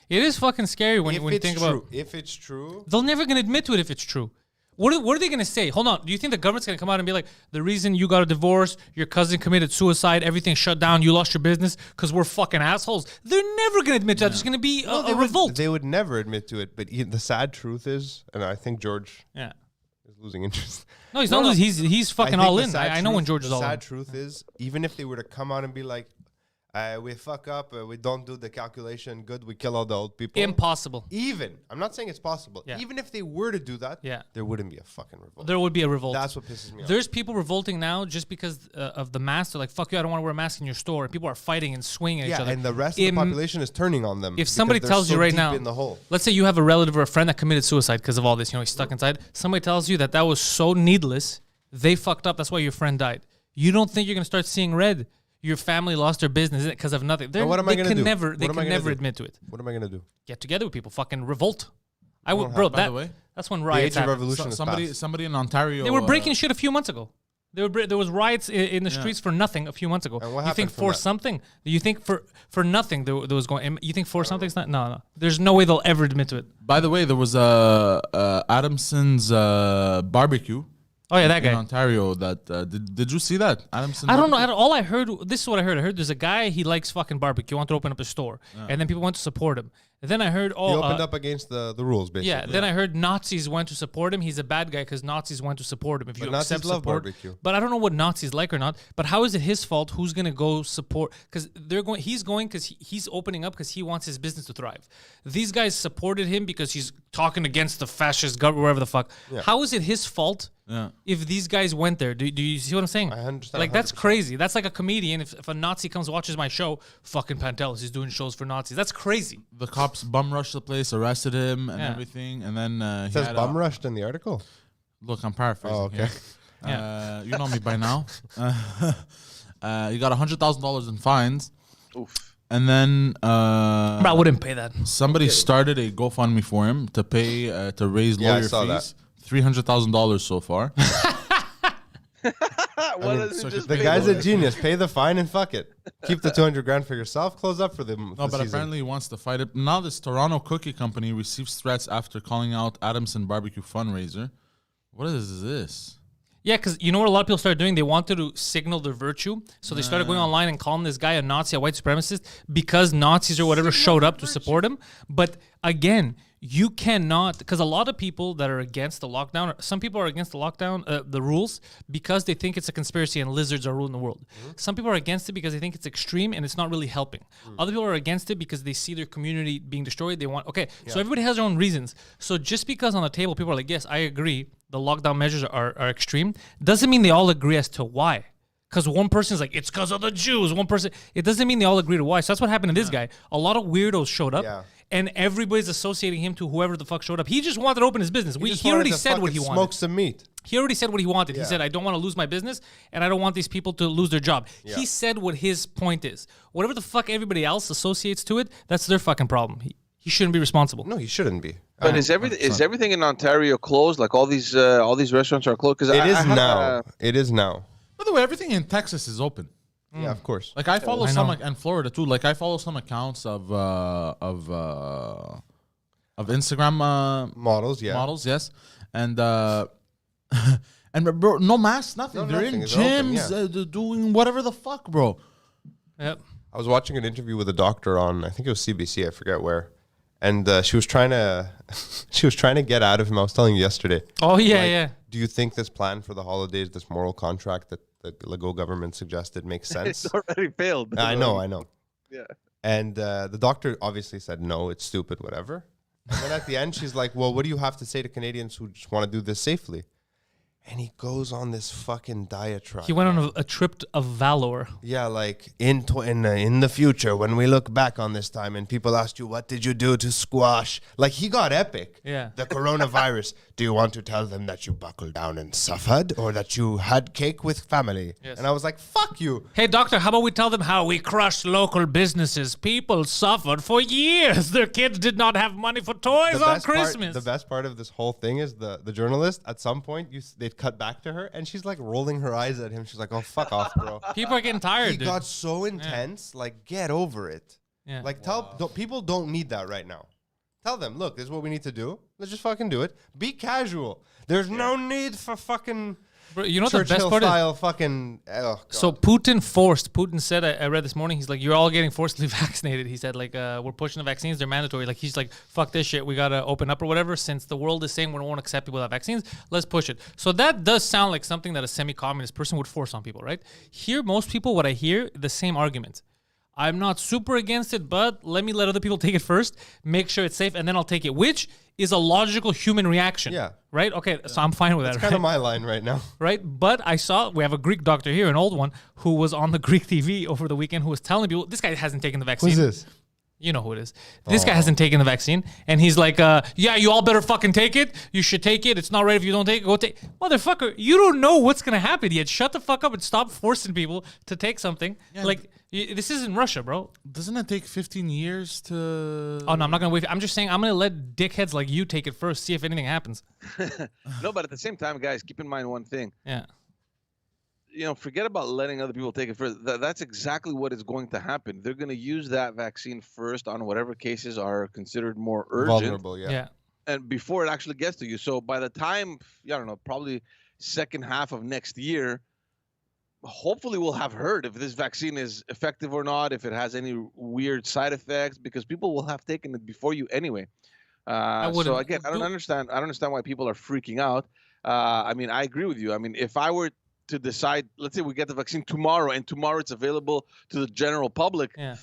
It is fucking scary when you think about. If it's true, They're never gonna admit to it if it's true. What are they gonna say? Hold on. Do you think the government's gonna come out and be like, the reason you got a divorce, your cousin committed suicide, everything shut down, you lost your business because we're fucking assholes? They're never gonna admit to that. There's gonna be a revolt. They would never admit to it. But the sad truth is, and I think George Yeah. is losing interest. No, he's not. He's fucking all in. I know when George is the all in. sad truth is, even if they were to come out and be like, we fuck up, we don't do the calculation good, we kill all the old people. Impossible. I'm not saying it's possible. Yeah. Even if they were to do that, Yeah. there wouldn't be a fucking revolt. There would be a revolt. That's what pisses me off. There's people revolting now just because of the mask. They're like, fuck you, I don't want to wear a mask in your store. And people are fighting and swinging at each other. and the rest of the population is turning on them. If somebody because they're tells you so right deep now, in the hole. let's say you have a relative or a friend that committed suicide because of all this, he's stuck inside. Somebody tells you that was so needless, they fucked up, that's why your friend died. You don't think you're going to start seeing red. Your family lost their business because of nothing. What am I going to do? They can never admit to it. What am I going to do? Get together with people, fucking revolt. By the way, That's when The riots age of happened. revolution is past. somebody in Ontario. They were breaking shit a few months ago. There was riots in the streets for nothing a few months ago. And what You think happened from for that? something? You think for nothing there was going? You think for something's not? No. There's no way they'll ever admit to it. By the way, there was Adamson's barbecue. Oh yeah, that in guy. Ontario. That did you see that? Adamson. I don't know. barbecue? All I heard. This is what I heard. I heard there's a guy. He likes fucking barbecue. Wanted to open up a store, and then people went to support him. And then I heard, He opened up against the rules, basically. yeah. Then I heard Nazis went to support him. He's a bad guy because Nazis went to support him. If you But Nazis accept love support, barbecue. but I don't know what Nazis like or not. But how is it his fault? Who's gonna go support? Because they're going. He's going because he's opening up because he wants his business to thrive. These guys supported him because he's talking against the fascist government, wherever the fuck. How is it his fault? Yeah. If these guys went there, do you see what I'm saying? I understand Like that's 100%. crazy. That's like a comedian. If a Nazi comes watches my show, fucking Pantelis is doing shows for Nazis. That's crazy. The cops bum rushed the place, arrested him, and Yeah. everything, and then It he says had bum rushed in the article. Look, I'm paraphrasing. Oh, okay. here. Yeah. You know me by now. You got $100,000 in fines, Oof. and then Bro, I wouldn't pay that. somebody started a GoFundMe for him to pay to raise Yeah, I lawyer saw fees. $300,000 so far. Why doesn't so he just The pay guy's the a genius. Pay the fine and fuck it. Keep the 200 grand for yourself. Close up for them. No, but apparently he wants to fight it. Now this Toronto cookie company receives threats after calling out Adamson barbecue fundraiser. What is this? Yeah, because you know what a lot of people started doing? They wanted to signal their virtue. So they started going online and calling this guy a Nazi, a white supremacist, because Nazis or whatever showed up to support him. But again, you cannot, because a lot of people that are against the lockdown, some people are against the lockdown, the rules, because they think it's a conspiracy and lizards are ruling the world. Some people are against it because they think it's extreme and it's not really helping. Other people are against it because they see their community being destroyed. They want, so everybody has their own reasons. So just because on the table people are like, yes, I agree, the lockdown measures are extreme, doesn't mean they all agree as to why. Because one person's like, it's because of the Jews. One person, it doesn't mean they all agree to why. So that's what happened to this guy. A lot of weirdos showed up, and everybody's associating him to whoever the fuck showed up. He just wanted to open his business. He already said what he wanted. Smoke some meat. He already said what he wanted. He said, I don't want to lose my business, and I don't want these people to lose their job. He said what his point is. Whatever the fuck everybody else associates to it, that's their fucking problem. He shouldn't be responsible. No, he shouldn't be. But is everything in Ontario closed? Like all these restaurants are closed? Because It is now. It is now. By the way, everything in Texas is open. Yeah, of course. Like I follow I some, know. and Florida too. Like I follow some accounts of Instagram Models, yeah. models, yes, and and bro, no masks, nothing. No, They're in nothing. They're open, gyms, they're doing whatever the fuck, bro. Yep. I was watching an interview with a doctor on, I think it was CBC, I forget where, and she was trying to get out of him. I was telling you yesterday. Oh, yeah, Like, yeah. Do you think this plan for the holidays, this moral contract that the Legault government suggested, makes sense? it's already failed. I know. Yeah. And the doctor obviously said no, it's stupid, whatever. And then at the end, she's like, "Well, what do you have to say to Canadians who just want to do this safely?" And he goes on this fucking diatribe. He went on a trip of valor. Yeah, like in the future, when we look back on this time and people asked you, what did you do to squash? Like, he got epic. Yeah. The coronavirus. Do you want to tell them that you buckled down and suffered, or that you had cake with family? Yes. And I was like, fuck you. Hey, doctor, how about we tell them how we crushed local businesses? People suffered for years. Their kids did not have money for toys on Christmas. The best part of this whole thing is the journalist, at some point, they'd cut back to her, and she's like rolling her eyes at him. She's like, oh, fuck off, bro. People are getting tired, He dude. got so intense. Like, get over it. Yeah. Like, people don't need that right now. Tell them, look, this is what we need to do. Let's just fucking do it. Be casual. There's no need for fucking Bro, you know what the best Churchill part is? style fucking. Oh, God. So Putin said, I read this morning, he's like, you're all getting forcibly vaccinated. He said, like, we're pushing the vaccines. They're mandatory. Like, he's like, fuck this shit. We got to open up or whatever. Since the world is saying we won't accept people without vaccines, let's push it. So that does sound like something that a semi-communist person would force on people, right? Here, most people, what I hear, the same argument. I'm not super against it, but let other people take it first, make sure it's safe, and then I'll take it, which is a logical human reaction. Yeah. Right? Okay, so I'm fine with that, That's right? kind of my line right now. Right? But we have a Greek doctor here, an old one, who was on the Greek TV over the weekend, who was telling people, this guy hasn't taken the vaccine. Who's this? You know who it is. This guy hasn't taken the vaccine. And he's like, yeah, you all better fucking take it. You should take it. It's not right if you don't take it. Go take it. Motherfucker, you don't know what's going to happen yet. Shut the fuck up and stop forcing people to take something. Yeah. Like, this isn't Russia, bro. Doesn't it take 15 years to... Oh, no, I'm not going to wait. I'm just saying I'm going to let dickheads like you take it first, see if anything happens. No, but at the same time, guys, keep in mind one thing. Yeah. You know, forget about letting other people take it first. That's exactly what is going to happen. They're going to use that vaccine first on whatever cases are considered more urgent. Vulnerable, yeah. Yeah. And before it actually gets to you. So by the time, I don't know, probably second half of next year, hopefully we'll have heard if this vaccine is effective or not, if it has any weird side effects, because people will have taken it before you anyway. So again, I don't understand why people are freaking out. I mean, I agree with you. I mean, if I were to decide, let's say we get the vaccine tomorrow and tomorrow it's available to the general public, Yeah.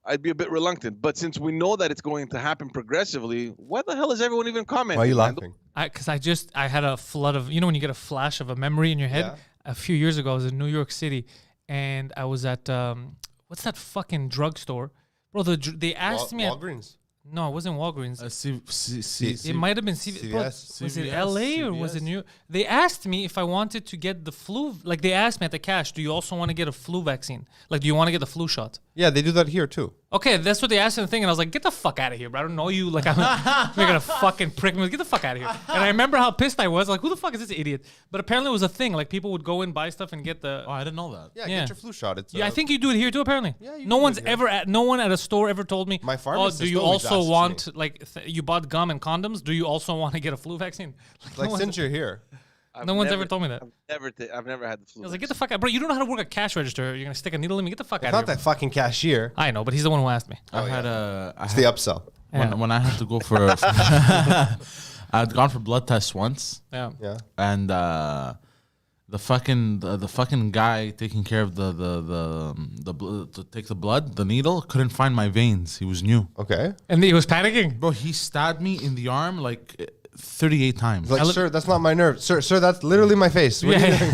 I'd be a bit reluctant. But since we know that it's going to happen progressively, why the hell is everyone even commenting? Why are you man? laughing? Because I had a flood of, when you get a flash of a memory in your head? Yeah. A few years ago, I was in New York City, and I was at, what's that fucking drugstore? Bro, they asked me. Walgreens. No, it wasn't Walgreens. It might have been Bro, CVS. was it LA or was it CVS? New York? They asked me if I wanted to get the flu. Like, they asked me at the cash, do you also want to get a flu vaccine? Like, do you want to get the flu shot? Yeah, they do that here too. Okay, that's what they asked in the thing, and I was like, get the fuck out of here, bro. I don't know you. Like, you're gonna fucking prick me. Get the fuck out of here. And I remember how pissed I was. Like, who the fuck is this idiot? But apparently it was a thing. Like, people would go in, buy stuff, and get the... Oh, I didn't know that. Yeah, Yeah. get your flu shot. It's Yeah, I think you do it here too. Apparently, Yeah, you no can one's do it here. no one at a store ever told me. My oh, pharmacist do you always also asks want you bought gum and condoms? Do you also want to get a flu vaccine? like no since you're here. no one's ever told me that. I've never had the flu. I was like, get the fuck out, bro. You don't know how to work a cash register. You're gonna stick a needle in me. Get the fuck It's out not of here. that fucking cashier. I know, but he's the one who asked me. I had It's the upsell. Yeah. when I had to go for I'd gone for blood tests once, Yeah. Yeah. and the fucking guy taking care of to take the blood, the needle, couldn't find my veins. He was new. Okay. And he was panicking. Bro, he stabbed me in the arm like 38 times. Like, sir, that's not my nerve. Sir, that's literally my face. What are you doing?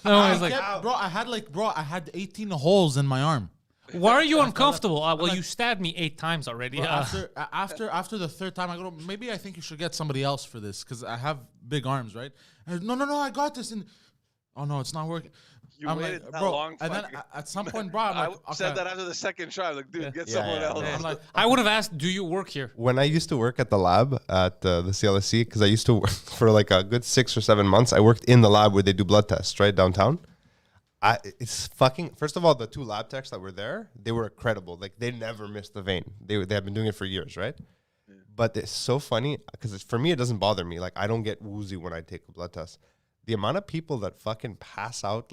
No, he's like, I had 18 holes in my arm. why are you uncomfortable? Well, you stabbed me 8 times already. Bro, after the third time, I go, maybe I think you should get somebody else for this because I have big arms, right? And, no, I got this. And oh no, it's not working. You I'm waited like, that bro, long. and then fucking- at some point, bro, I'm I like, said okay. that after the second shot. Like, dude, get Yeah, someone yeah, else. yeah. I'm like, I would have asked, do you work here? When I used to work at the lab at the CLSC, because I used to work for like a good 6 or 7 months, I worked in the lab where they do blood tests, right, downtown. It's fucking, first of all, the 2 lab techs that were there, they were incredible. Like, they never missed a vein. They have been doing it for years, right? Yeah. But it's so funny, because for me, it doesn't bother me. Like, I don't get woozy when I take a blood test. The amount of people that fucking pass out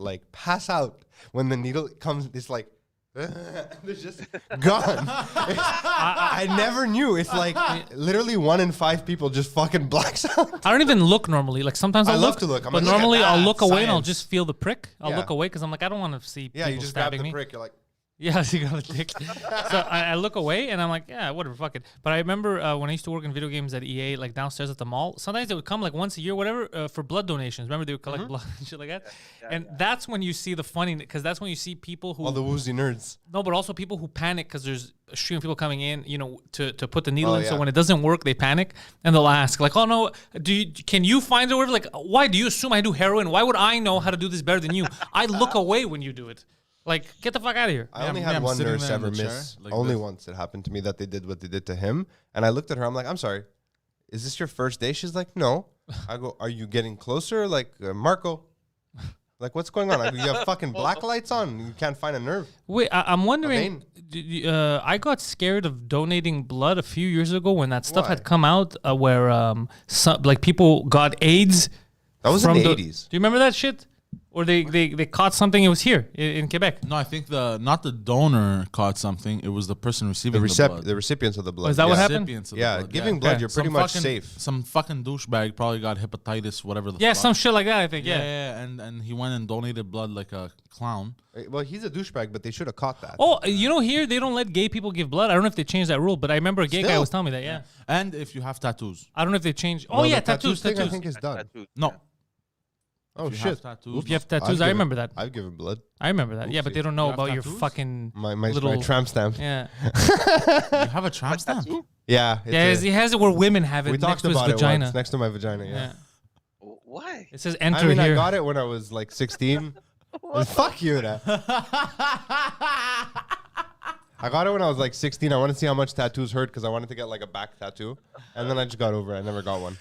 when the needle comes, it's like, they're just gone. I never knew. It's like literally 1 in 5 people just fucking blacks out. I don't even look normally. Like, sometimes I I'll love look, to look. I'm but like, look at normally I'll that, look away and I'll science. just feel the prick. I'll Yeah. look away because I'm like, I don't want to see Yeah, people you just grab stabbing the me. prick. You're like, Yeah, you got a dick. So I look away and I'm like, yeah, whatever, fuck it. But I remember when I used to work in video games at EA, like downstairs at the mall, sometimes they would come like once a year, whatever, for blood donations. Remember they would collect blood and shit like that? And that's when you see the funny, because that's when you see people who... All the woozy nerds. No, but also people who panic because there's a stream of people coming in, you know, to put the needle in. So yeah. when it doesn't work, they panic and they'll ask like, oh no, can you find it or whatever? Like, why do you assume I do heroin? Why would I know how to do this better than you? I look away when you do it. Like, get the fuck out of here. I only had I'm one sitting nurse there in ever the chair, miss. like Only this. once it happened to me that they did what they did to him. And I looked at her. I'm like, I'm sorry. Is this your first day? She's like, no. I go, are you getting closer? Like, Marco. Like, what's going on? I go, you have fucking black lights on. You can't find a nerve. Wait, I'm wondering. I got scared of donating blood a few years ago when that stuff Why? had come out, where like people got AIDS. That was in from the 80s. Do you remember that shit? Or they caught something. It was here in Quebec. No, I think not the donor caught something. It was the person receiving the blood. The recipients of the blood. Was that what happened? Recipients of the Yeah, blood, giving blood, Okay. you're pretty Some much fucking- safe. Some fucking douchebag probably got hepatitis, whatever the Yeah, fuck. some shit like that. I think. Yeah, Yeah. and he went and donated blood like a clown. Well, he's a douchebag, but they should have caught that. Oh, you know, here they don't let gay people give blood. I don't know if they changed that rule, but I remember a gay guy Still? was telling me that. Yeah. And if you have tattoos. I don't know if they changed. No, Oh the yeah, tattoos. thing I Tattoos. think is done. Tattoo. No. Oh If you shit! have tattoos. If you have I've tattoos, I given- remember that. I've given blood. I remember that. Yeah, but they don't know You have about your tattoos? fucking My little tramp stamp. Yeah. You have a tramp stamp? Yeah. Yeah, he has it where women have it we next talked to his about it vagina. once, next to my vagina. Yeah. Yeah. Why? It says enter I mean, here. I got it when I was like 16. Fuck you, da. I got it when I was like 16. I wanted to see how much tattoos hurt because I wanted to get like a back tattoo, and then I just got over it. I never got one.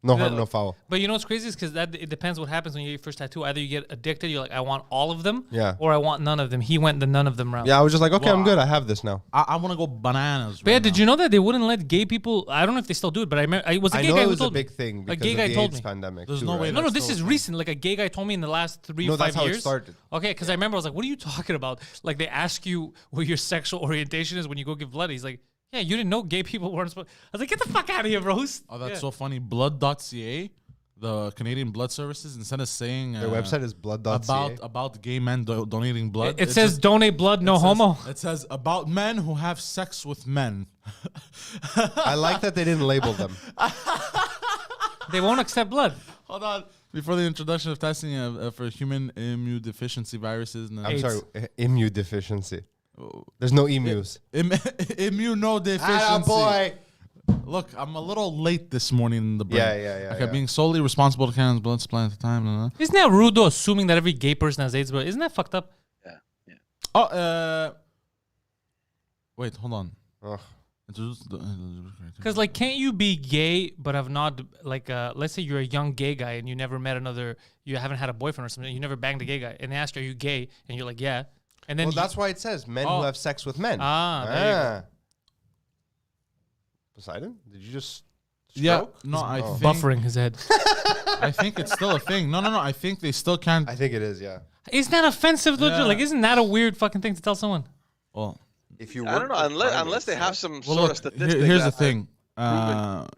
No harm, no foul. But you know what's crazy is because it depends what happens when you get your first tattoo. Either you get addicted, you're like, I want all of them, Yeah. or I want none of them. He went the none of them route. Yeah, I was just like, okay, I'm Wow. good. I have this now. I want to go bananas. But yeah, right did now. you know that they wouldn't let gay people? I don't know if they still do it, but I remember it was a I gay know guy it who was a told me. big thing A because gay of guy the told AIDS me. pandemic. There's too, no way right? No, That's this so is funny. recent. Like a gay guy told me in the last 3 No, or 5 that's how years. it started. Okay, because I remember I was like, "What are you talking about?" Like they ask you what your sexual orientation is when you go give blood. He's like, "Yeah, you didn't know gay people weren't supposed." I was like, "Get the fuck out of here, bros." Oh, that's Yeah. so funny. Blood.ca, the Canadian Blood Services, instead of saying Their website is blood.ca. about gay men donating blood, It says donate blood, no homo. It says about men who have sex with men. I like that they didn't label them. They won't accept blood. Hold on. Before the introduction of testing for human immunodeficiency viruses. And, I'm AIDS. sorry, immunodeficiency. There's no emus. immunodeficiency. Boy. Look, I'm a little late this morning in the brain. Yeah, Okay, yeah. being solely responsible to Canada's blood supply at the time. Isn't that rude though? Assuming that every gay person has AIDS, but isn't that fucked up? Oh, wait, hold on. Ugh. Because like, can't you be gay but have not like? Let's say you're a young gay guy and you never met another. You haven't had a boyfriend or something. You never banged a gay guy, and they ask you, "Are you gay?" And you're like, "Yeah." And then Well, that's why it says men Oh. who have sex with men. There you go. Poseidon? Did you just Yeah, stroke? no, I think buffering his head. I think it's still a thing. No. I think they still can't. I think it is, yeah. Isn't that offensive? Though? Yeah. Like, isn't that a weird fucking thing to tell someone? Well, If you I don't know unless they have some well, sort of look, statistic. here's the that- thing.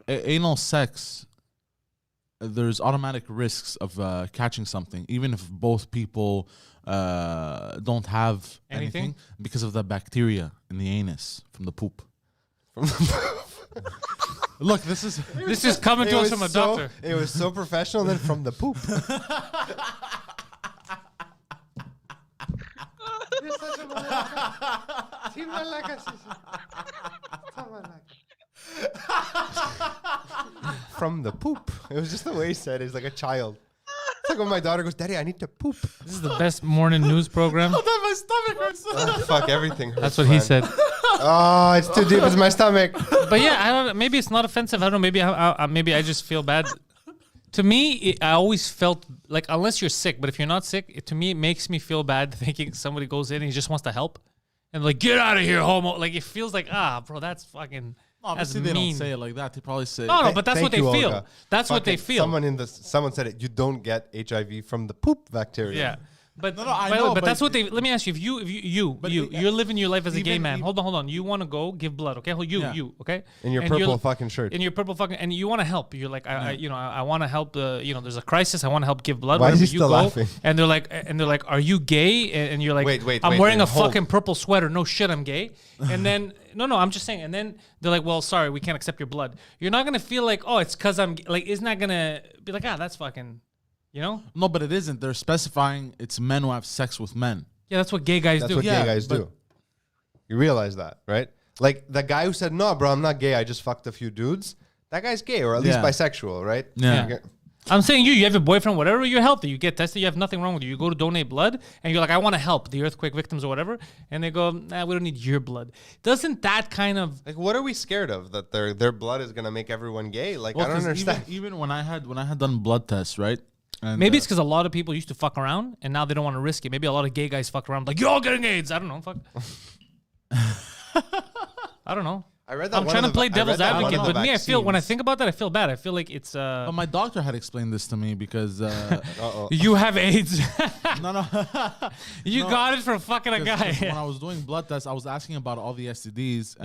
Anal sex, there's automatic risks of catching something, even if both people don't have Anything? anything, because of the bacteria in the anus from the poop. Look, this is This is coming to us from a doctor. It was so professional, then from the poop. From the poop. It was just the way he said it. He's like a child. It's like when my daughter goes, "Daddy, I need to poop." This is the best morning news program. my stomach hurts. Oh, fuck, everything hurts. That's what he man. said. Oh, it's too deep in my stomach. But yeah, I don't. Maybe it's not offensive. I don't know. Maybe I just feel bad. To me, I always felt like unless you're sick, but if you're not sick, to me it makes me feel bad thinking somebody goes in and he just wants to help, and like get out of here, homo. Like it feels like bro, that's fucking. Obviously, that's they mean. don't say it like that. They probably say, No, but that's Thank what they you, feel. Olga. That's what they Fucking feel. Someone said it. You don't get HIV from the poop bacteria. Yeah. But No, I by the know, way, but but that's what they. Let me ask you: if you're living your life as a gay even man. e- Hold on. You want to go give blood, okay? You, okay? In your And purple you're- fucking shirt. In your purple fucking, and you want to help. You're like, I want to help. There's a crisis. I want to help give blood. Why is whatever, he you still go, laughing? And they're like, are you gay? And you're like, I'm wearing a hold. fucking purple sweater. No shit, I'm gay. And then no, I'm just saying. And then they're like, well, sorry, we can't accept your blood. You're not gonna feel like, oh, it's because I'm like, it's not gonna be like, that's fucking, you know? No, but it isn't. They're specifying it's men who have sex with men. Yeah, that's what gay guys That's do. what Yeah, gay guys do. You realize that, right? Like the guy who said, "No, bro, I'm not gay. I just fucked a few dudes." That guy's gay, or at least Yeah. bisexual, right? Yeah. I'm saying you have a boyfriend, whatever, you're healthy. You get tested, you have nothing wrong with you. You go to donate blood, and you're like, I want to help the earthquake victims or whatever. And they go, nah, we don't need your blood. Doesn't that kind of... Like, what are we scared of? That their blood is gonna make everyone gay? Like, I don't 'cause understand. Even when I had done blood tests, right? And, Maybe it's because a lot of people used to fuck around, and now they don't want to risk it. Maybe a lot of gay guys fuck around, like, you're all getting AIDS. I don't know. Fuck. I don't know. I read that I'm one trying of to the- play I read devil's that one advocate, of the but me, I feel when I vaccines. think about that, I feel bad. I feel like it's But my doctor had explained this to me because you have AIDS. no. You No. got it from fucking a 'Cause when guy. I was doing blood tests, I was asking about all the STDs,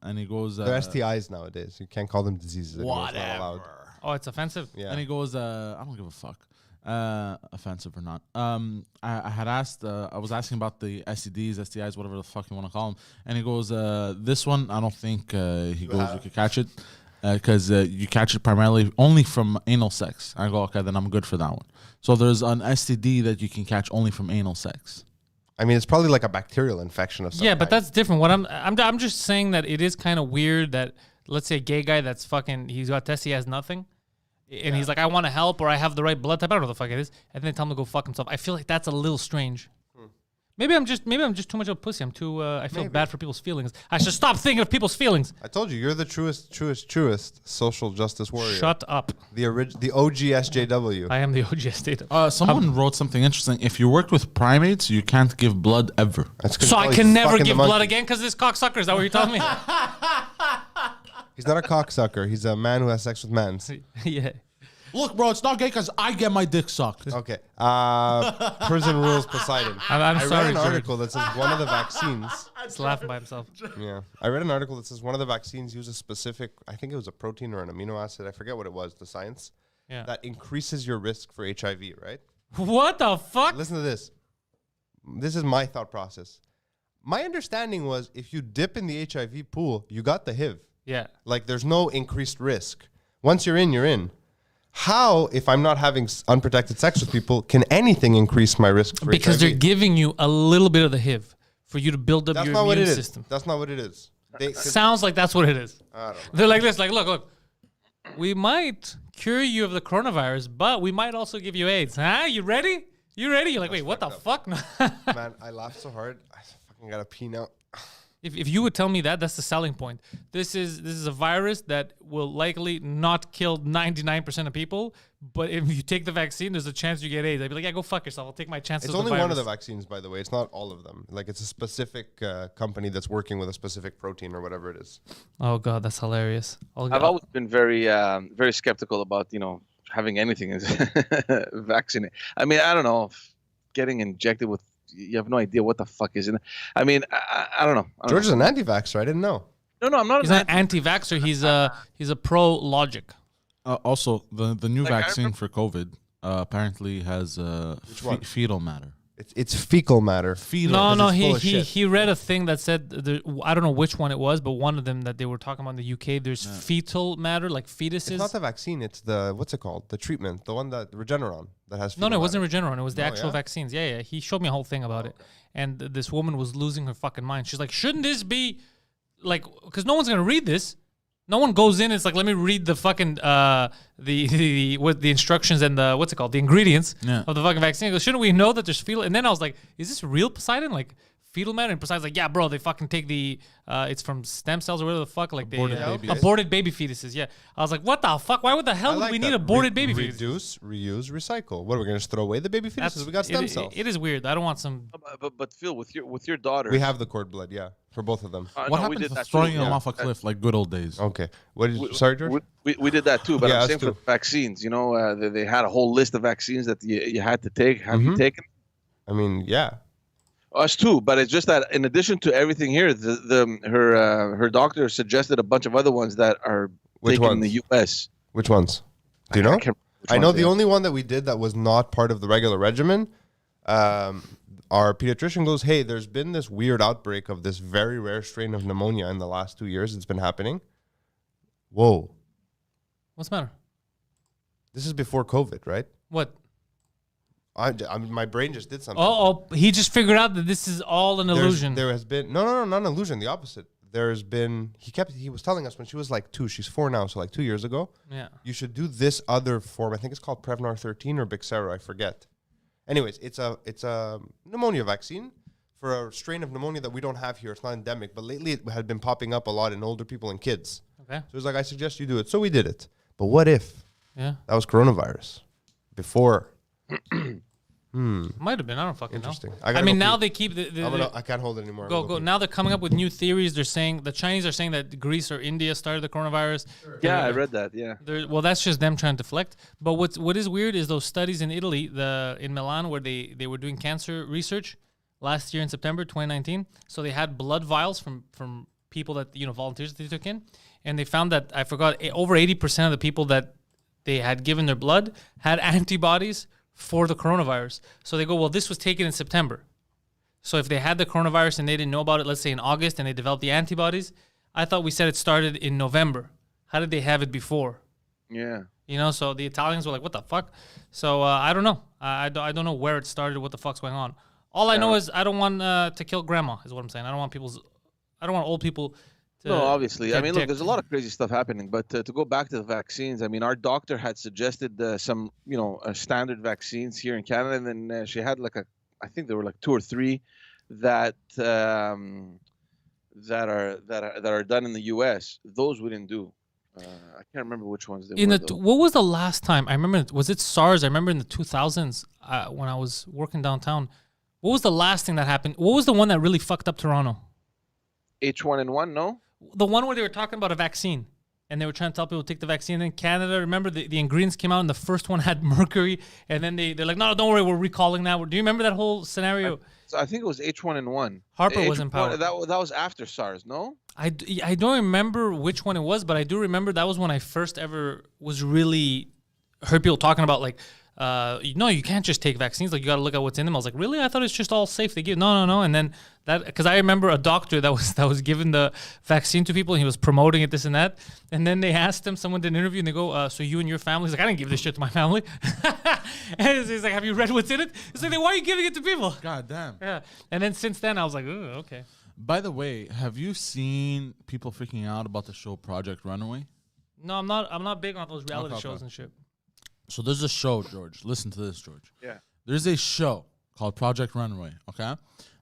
and he goes, They're STIs nowadays. You can't call them diseases anymore. It's not allowed. whatever. Oh, it's offensive. Yeah. And he goes, I don't give a fuck, offensive or not. I had asked, I was asking about the STDs, STIs, whatever the fuck you want to call them, and he goes, this one, I don't think he goes, you could catch it. Because you catch it primarily only from anal sex. I go, okay, then I'm good for that one. So there's an STD that you can catch only from anal sex. I mean, it's probably like a bacterial infection of some Yeah, but kind. that's different. What I'm just saying that it is kind of weird that, let's say a gay guy that's fucking, he's got tested, he has nothing, and he's like, I want to help, or I have the right blood type, I don't know what the fuck it is, and then tell him to go fuck himself. I feel like that's a little strange. Maybe I'm just too much of a pussy. I'm too. I feel bad for people's feelings. I should stop thinking of people's feelings. I told you, you're the truest social justice warrior. Shut up. The OG SJW. I am the OG state. Someone wrote something interesting. If you worked with primates, you can't give blood ever. That's 'cause So I probably can never fucking give the blood monkey. again because this cocksucker. Is that what you're telling me? He's not a cocksucker. He's a man who has sex with mans. Yeah. Look, bro, it's not gay because I get my dick sucked. Okay. Prison rules Poseidon. I'm I sorry, read an George. article that says one of the vaccines. He's laughing by himself. Yeah. I read an article that says one of the vaccines uses specific, I think it was a protein or an amino acid. I forget what it was, the science, Yeah. that increases your risk for HIV, right? What the fuck? Listen to this. This is my thought process. My understanding was if you dip in the HIV pool, you got the HIV. Yeah. Like there's no increased risk. Once you're in, you're in. How, if I'm not having unprotected sex with people, can anything increase my risk for Because HIV? they're giving you a little bit of the HIV for you to build up That's your not what immune it is. system. That's not what it is. Sounds like that's what it is. I don't know. They're like this, like, look, we might cure you of the coronavirus, but we might also give you AIDS. Huh? You ready? You ready? You're like, wait, what the fuck? Man, I laughed so hard. I fucking gotta pee now. If you would tell me that, that's the selling point. This is a virus that will likely not kill 99% of people, but if you take the vaccine, there's a chance you get AIDS. I'd be like, yeah, go fuck yourself. I'll take my chances. It's with only one of the virus. vaccines, by the way. It's not all of them. Like it's a specific company that's working with a specific protein or whatever it is. Oh god, that's hilarious. I've always been very, very skeptical about having anything as vaccinated. I mean, I don't know, getting injected with. You have no idea what the fuck is in it. I mean, I don't know. George is an anti-vaxxer. I didn't know. No, I'm not. He's not anti-vaxxer. He's a pro-logic. Also, the new Like, I vaccine for COVID apparently has one? fetal matter. It's fecal matter. Fetal. No, it's full of he shit. he read a thing that said I don't know which one it was, but one of them that they were talking about in the UK. There's fetal matter, like fetuses. It's not the vaccine. It's the what's it called? The treatment, the one that Regeneron that has. No, fecal it wasn't matter. Regeneron. It was the Oh, actual yeah? vaccines. Yeah. He showed me a whole thing about it. And this woman was losing her fucking mind. She's like, shouldn't this be like, because no one's going to read this. No one goes in. It's like, let me read the fucking, the instructions and the, what's it called? The ingredients Yeah. of the fucking vaccine. He goes, shouldn't we know that there's fetal? And then I was like, is this real, Poseidon? Like, fetal matter? And Poseidon's like, yeah, bro, they fucking take the, it's from stem cells or whatever the fuck, like Aborted they, babies. aborted baby fetuses. Yeah. I was like, what the fuck? Why would the hell I would like we that. need aborted baby fetuses? Reduce, reuse, recycle. What are we gonna just throw away the baby fetuses? We got stem cells. It is weird. I don't want some. But Phil, with your daughter, We have the cord blood, yeah, for both of them. What no, we happened did to that too, throwing them yeah. off a cliff like good old days? Okay. What did you, sorry, George? We did that too, but Yeah, I'm us saying too. for vaccines, you know, they had a whole list of vaccines that you had to take. Have you taken? I mean, yeah. Us too, but it's just that in addition to everything here, her doctor suggested a bunch of other ones that are Which taken in ones? the U.S. Which ones? Do you know? can't remember which I know ones the they are. only one that we did that was not part of the regular regimen. Our pediatrician goes, "Hey, there's been this weird outbreak of this very rare strain of pneumonia in the last 2 years. It's been happening." Whoa, What's the matter? this is before COVID, right? What? My brain just did something. Oh, he just figured out that this is all an illusion. There has been no, not an illusion. The opposite. There's been he was telling us when she was like 2. She's 4 now, so like 2 years ago. Yeah. You should do this other form. I think it's called Prevnar 13 or Bixera. I forget. Anyways, it's a pneumonia vaccine for a strain of pneumonia that we don't have here. It's not endemic, but lately it had been popping up a lot in older people and kids. Okay. So it's like, I suggest you do it. So we did it. But what if Yeah. that was coronavirus before? Might have been. I don't fucking Interesting. know. I I gotta mean, go now pee. they keep the I can't hold it anymore. go. Now they're coming up with new theories. They're saying the Chinese are saying that Greece or India started the coronavirus. Yeah, I read that. Yeah. Well, that's just them trying to deflect. But what is weird is those studies in Italy, in Milan, where they were doing cancer research last year in September 2019. So they had blood vials from people that volunteers that they took in, and they found that over 80% of the people that they had given their blood had antibodies for the coronavirus. So they go, well, this was taken in September. So if they had the coronavirus and they didn't know about it, let's say in August, and they developed the antibodies, I thought we said it started in November. How did they have it before? Yeah. So the Italians were like, what the fuck? So I don't know. I don't know where it started, what the fuck's going on. All I know is I don't want to kill grandma, is what I'm saying. I don't want old people to No, obviously. I get mean, look, dicked. there's a lot of crazy stuff happening. But to go back to the vaccines, I mean, our doctor had suggested some, standard vaccines here in Canada, and then she had I think there were like 2 or 3 that that are done in the U.S. Those we didn't do. I can't remember which ones they were. What was the last time? I remember, was it SARS? I remember in the 2000s when I was working downtown. What was the last thing that happened? What was the one that really fucked up Toronto? H1N1, no? The one where they were talking about a vaccine and they were trying to tell people to take the vaccine. And then Canada, remember the ingredients came out and the first one had mercury. And then they're like, no, don't worry, we're recalling that. Do you remember that whole scenario? So I think it was H1N1. Harper was in power. That was after SARS, no? I don't remember which one it was, but I do remember that was when I first ever was really heard people talking about no, you can't just take vaccines. Like, you got to look at what's in them. I was like, really? I thought it's just all safe. They give no. And then because I remember a doctor that was giving the vaccine to people and he was promoting it, this and that. And then they asked him, someone did an interview and they go, so you and your family? He's like, I didn't give this shit to my family. And he's like, have you read what's in it? He's like, then why are you giving it to people? God damn. Yeah. And then since then I was like, ooh, okay. By the way, have you seen people freaking out about the show Project Runaway? No, I'm not big on those reality Okay. shows and shit. So there's a show, George. Listen to this, George. Yeah. There's a show called Project Runaway, okay?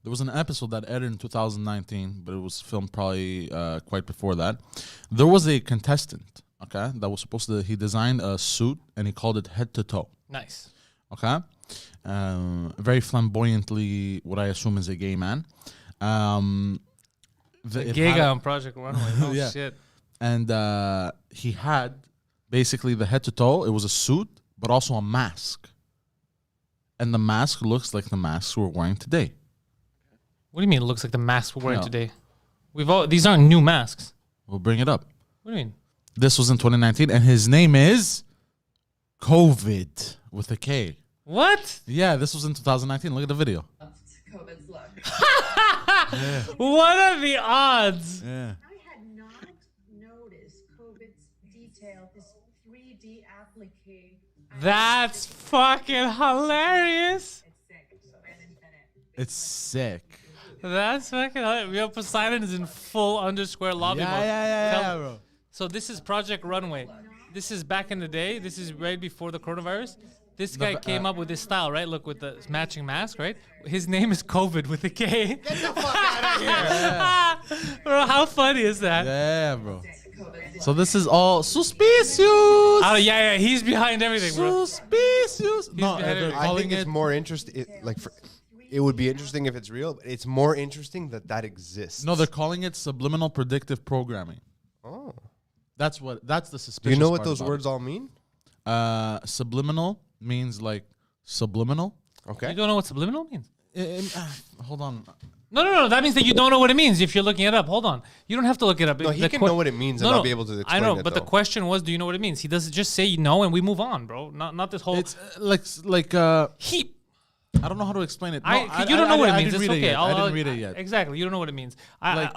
There was an episode that aired in 2019, but it was filmed probably quite before that. There was a contestant, okay, that was he designed a suit and he called it head to toe, Nice. okay? Very flamboyantly, what I assume is a gay man. Gay guy on Project Runway. Oh, Yeah. shit. And he had basically the head to toe. It was a suit, but also a mask. And the mask looks like the masks we're wearing today. What do you mean it looks like the masks we're wearing No. today? These aren't new masks. We'll bring it up. What do you mean? This was in 2019, and his name is COVID with a K. What? Yeah, this was in 2019. Look at the video. COVID's look. What are the odds? Yeah. I had not noticed COVID's detail, this 3D applique. That's fucking hilarious. It's sick. Brandon said it. It's sick. That's fucking hilarious. Yo, Poseidon is in full underscore lobby mode. Tell- bro. So this is Project Runway. This is back in the day. This is right before the coronavirus. This guy came up with this style, right? Look, with the matching mask, right? His name is COVID with a K. Get the fuck out of here. Bro, how funny is that? Yeah, bro. So this is all suspicious. Oh, yeah, he's behind everything, bro. Suspicious. No, behind they're everything. I calling think it's it. more interesting. It would be interesting if it's real, but it's more interesting that exists. No, they're calling it subliminal predictive programming. Oh. That's the Do suspicious. you know what part those about words all mean? it. Subliminal means like subliminal. Okay. You don't know what subliminal means? Hold on. No. That means that you don't know what it means if you're looking it up. Hold on. You don't have to look it up. No, he can know what it means and not be able to explain I know, it, but though. the question was, do you know what it means? He doesn't just say no and we move on, bro. Not this whole. It's like He. I don't know how to explain it. You don't know what it means. It's okay. I didn't read it yet. Exactly. You don't know what it means.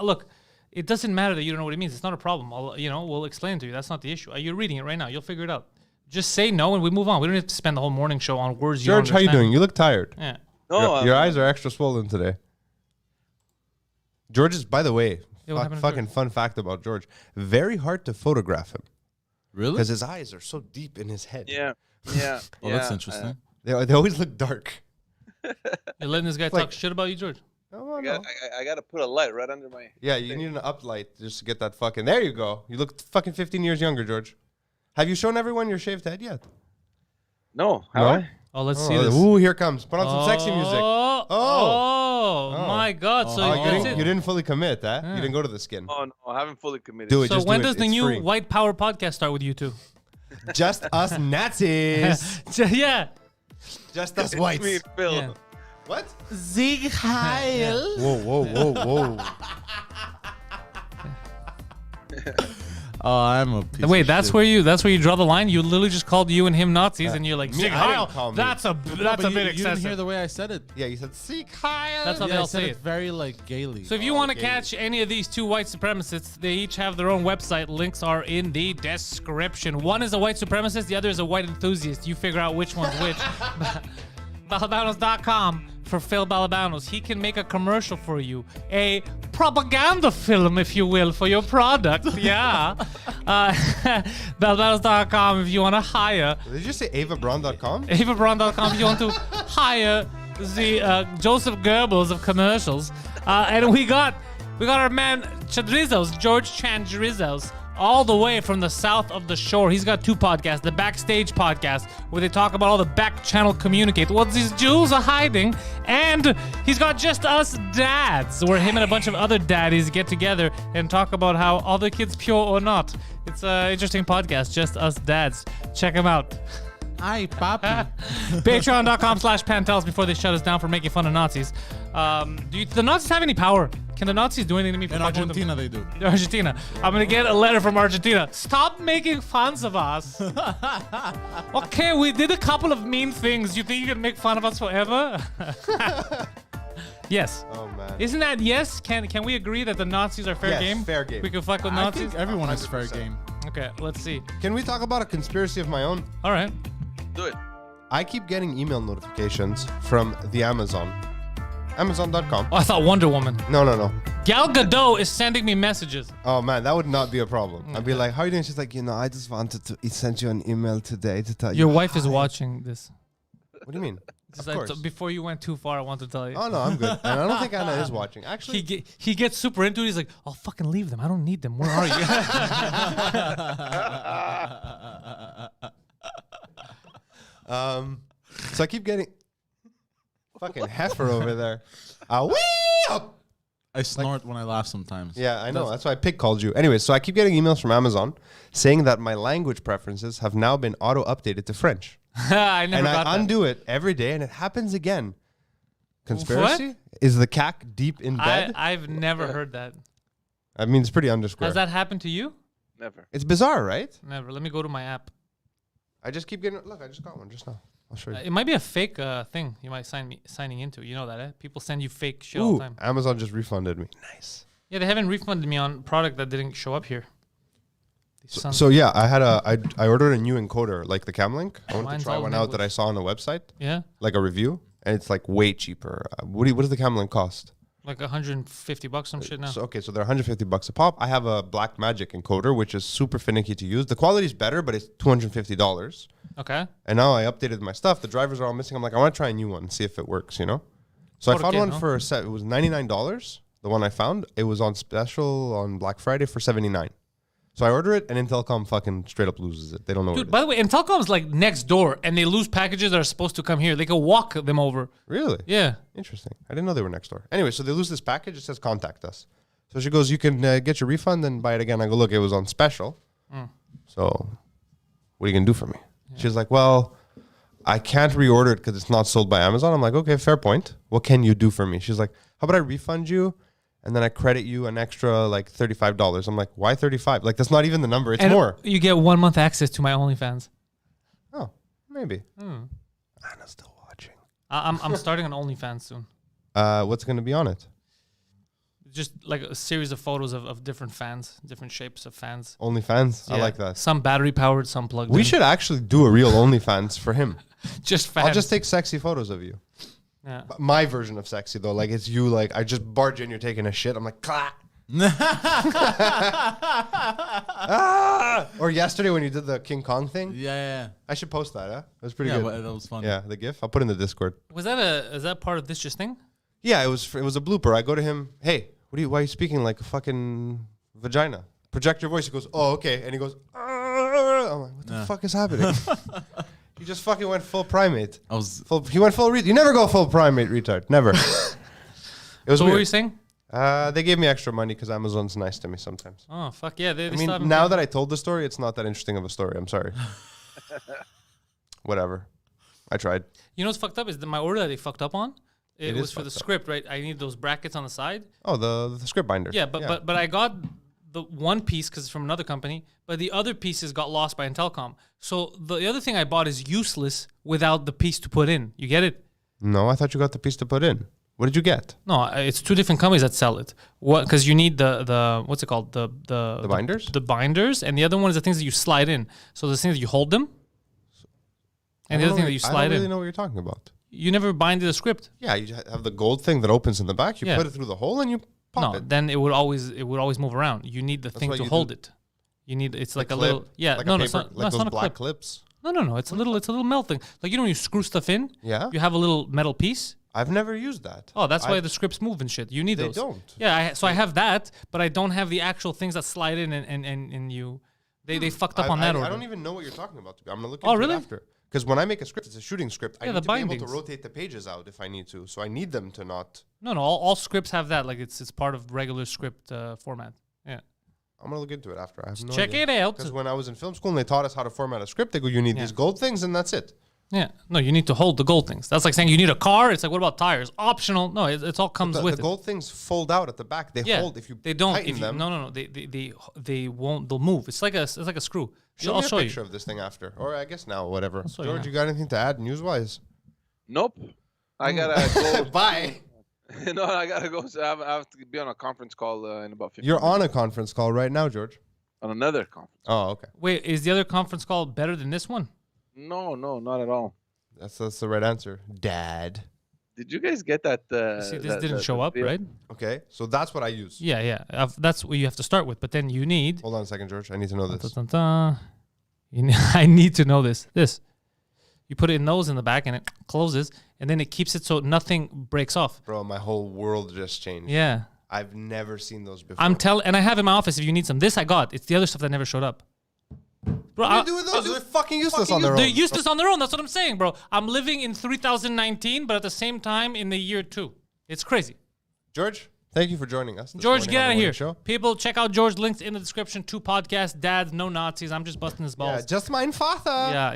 Look, it doesn't matter that you don't know what it means. It's not a problem. We'll explain it to you. That's not the issue. You're reading it right now. You'll figure it out. Just say no and we move on. We don't have to spend the whole morning show on words you don't George, how you understand. doing? You look tired. Yeah. No, Your eyes are extra swollen today. George is, by the way, Yeah, what happened to fucking fun fact about George. Very hard to photograph him Really? because his eyes are so deep in his head. Yeah. Oh, that's interesting. They always look dark. You're letting this guy Like- talk shit about you, George. Oh, I no. got to put a light right under my. Yeah, you need an uplight just to get that fucking. There you go. You look fucking 15 years younger, George. Have you shown everyone your shaved head yet? No. Have I? Oh, let's see Oh, this. ooh, here comes. Put on some sexy music. Oh, my God. So Oh, that's it. you didn't fully commit, huh? You didn't go to the skin. Oh no, I haven't fully committed. Do it. So just when do it. does the It's new free. White Power podcast start with you two? Just us Nazis. Yeah. Just us It's whites. me, Phil. Yeah. What? Zig Heil. Whoa. Oh, I'm a piece Wait, of that's shit. where you draw the line. You literally just called you and him Nazis, and you're like, Me, Sig I didn't Heil. call me. That's a But bit you didn't excessive. hear the way I said it. Yeah, you said Seek Heil. That's how Yeah, I they'll said say it it. very like gaily. So if you want to Okay. catch any of these two white supremacists, they each have their own website. Links are in the description. One is a white supremacist, the other is a white enthusiast. You figure out which one's which. Balabanos.com for Phil Balabanos. He can make a commercial for you, a propaganda film, if you will, for your product. Yeah. Balabanos.com if you want to hire. Did you say avabraun.com? AvaBraun.com if you want to hire the Joseph Goebbels of commercials. And we got our man Chadrizos, George Chandrizos, all the way from the south of the shore. He's got two podcasts, the Backstage podcast, where they talk about all the back channel communicate, what these Jews are hiding, and he's got Just Us Dads, where him and a bunch of other daddies get together and talk about how all the kids pure or not. It's an interesting podcast, Just Us Dads. Check him out. Hi, papi. Patreon.com/Pantelis before they shut us down for making fun of Nazis. Do the Nazis have any power? Can the Nazis do anything to me for In fucking with them? Argentina, they do. Argentina. I'm gonna get a letter from Argentina. Stop making fun of us. Okay, we did a couple of mean things. You think you can make fun of us forever? Yes. Oh, man. Isn't that yes? Can we agree that the Nazis are fair Yes, game? fair game. We can fuck with I Nazis? think everyone is fair 100%. game. Okay, let's see. Can we talk about a conspiracy of my own? All right. Do it. I keep getting email notifications from the Amazon. Amazon.com. Oh, I thought Wonder Woman. No. Gal Gadot is sending me messages. Oh, man, that would not be a problem. I'd be like, how are you doing? She's like, I just wanted to send you an email today to tell you. Your wife is watching this. What do you mean? Just Of course. before you went too far, I want to tell you. Oh, no, I'm good. And I don't think Anna is watching. Actually, He gets super into it. He's like, I'll fucking leave them. I don't need them. Where are you? so I keep getting fucking heifer over there. Wee! Oh. I snort when I laugh sometimes. Yeah, I know. That's why Pig called you. Anyways, so I keep getting emails from Amazon saying that my language preferences have now been auto-updated to French. I never And got I that. undo it every day, and it happens again. Conspiracy? Is the cack deep in bed? I've never heard that. I mean, it's pretty underscore. Has that happened to you? Never. It's bizarre, right? Never. Let me go to my app. I just keep getting. Look, I just got one just now. I'll show you. It might be a fake thing you might signing into. You know that, eh? People send you fake shit all Ooh, the time. Amazon just refunded me. Nice. Yeah, they haven't refunded me on product that didn't show up here. These sons- So yeah, I ordered a new encoder, like the Camlink. I wanted Mine's to try all one out that I English. saw on the website, yeah. like a review, and it's like way cheaper. What does the Camlink cost? Like $150, some shit now. So so they're $150 a pop. I have a Black Magic encoder, which is super finicky to use. The quality's better, but it's $250. Okay. And now I updated my stuff. The drivers are all missing. I'm like, I want to try a new one, see if it works, you know? So I found one for a set. It was $99. The one I found, it was on special on Black Friday for $79. So I order it, and Intelcom fucking straight up loses it. They don't know. Dude, by the way, Intelcom's like next door, and they lose packages that are supposed to come here. They can walk them over. Really? Yeah. Interesting. I didn't know they were next door. Anyway, so they lose this package. It says contact us. So she goes, you can get your refund and buy it again. I go, look, it was on special. So what are you going to do for me? Yeah. She's like, well, I can't reorder it because it's not sold by Amazon. I'm like, okay, fair point. What can you do for me? She's like, how about I refund you? And then I credit you an extra like $35. I'm like, why 35? Like, that's not even the number. It's more. You get 1 month access to my OnlyFans. Oh, maybe. Anna's still watching. I'm starting an OnlyFans soon. What's going to be on it? Just like a series of photos of different fans, different shapes of fans. OnlyFans? Yeah. I like that. Some battery powered, some plugged in. We should actually do a real OnlyFans for him. Just fans. I'll just take sexy photos of you. Yeah. My version of sexy though, like it's you, like I just barge in, you're taking a shit. I'm like, clap. Or yesterday when you did the King Kong thing. Yeah. I should post that. It was pretty Yeah, good. but that was fun. Yeah, the GIF. I'll put it in the Discord. Is that part of this just thing? Yeah, it was a blooper. I go to him. Hey, why are you speaking like a fucking vagina? Project your voice. He goes, oh okay, and he goes, I'm like, what the fuck is happening? He just fucking went full primate. He went full. You never go full primate, retard. Never. It was So weird. what were you saying? They gave me extra money because Amazon's nice to me sometimes. Oh fuck yeah! They I mean, now that I told the story, it's not that interesting of a story. I'm sorry. Whatever. I tried. You know what's fucked up is my order that they fucked up on. It is was for the fucked up. script, right? I need those brackets on the side. Oh, the script binder. Yeah, but I got the one piece because it's from another company, but the other pieces got lost by Intelcom. So the other thing I bought is useless without the piece to put in. You get it? No, I thought you got the piece to put in. What did you get? No, it's two different companies that sell it. What? Because you need the what's it called? The binders? The binders, and the other one is the things that you slide in. So the things that you hold them, and the other thing that you I slide don't really in. know what you're talking about. You never binded a script. Yeah, you have the gold thing that opens in the back. You Yeah. put it through the hole and you pop No, it. then it would always move around. You need the thing what to you hold do. it. You need it's like a clip, little like no a no paper, it's not, like no, it's those not a black clip. clips. No it's a little melt thing. Like you know when you screw stuff in. Yeah. You have a little metal piece. I've never used that. Oh, that's why the scripts move and shit. You need They those. don't. Yeah, so I have that, but I don't have the actual things that slide in and you. They fucked up on that order. I don't even know what you're talking about. I'm gonna look Oh, into really? it after. Because when I make a script, it's a shooting script. I Yeah, need the to be able bindings. to rotate the pages out if I need to. So I need them to not. No, all scripts have that. Like it's part of regular script format. Yeah. I'm gonna look into it after. I have no Check idea. it out. Because when I was in film school and they taught us how to format a script, they go, you need these gold things and that's it. Yeah. No, you need to hold the gold things. That's like saying you need a car. It's like, what about tires? Optional. No, it all comes with The it. gold things fold out at the back. They hold if you they don't. tighten If you, them. no. They won't. They'll move. It's like a screw. I'll me show a you. picture of this thing after. Or I guess now, whatever. show you George, now. you got anything to add news-wise? Nope. I gotta go. Bye. No, I gotta go. So I have to be on a conference call in about 15 You're minutes. on a conference call right now, George. On another conference. Oh, okay. Wait, is the other conference call better than this one? No, not at all. That's the right answer. Dad. Did you guys get that? See, this didn't show up, right? Okay, so that's what I use. Yeah. That's what you have to start with. But then you need. Hold on a second, George. I need to know this. I need to know this. You put it in those in the back and it closes, and then it keeps it so nothing breaks off. Bro, my whole world just changed. Yeah. I've never seen those before. And I have in my office if you need some. This I got. It's the other stuff that never showed up. Bro, What do you do with those? They're fucking useless on their own. They're useless on their own. That's what I'm saying, bro. I'm living in 3019, but at the same time in the year 2. It's crazy. George, thank you for joining us. this George, morning get on out the of here. morning show. People, check out George. Links in the description. 2 podcasts. Dads, no Nazis. I'm just busting his balls. Yeah, just mein Vater.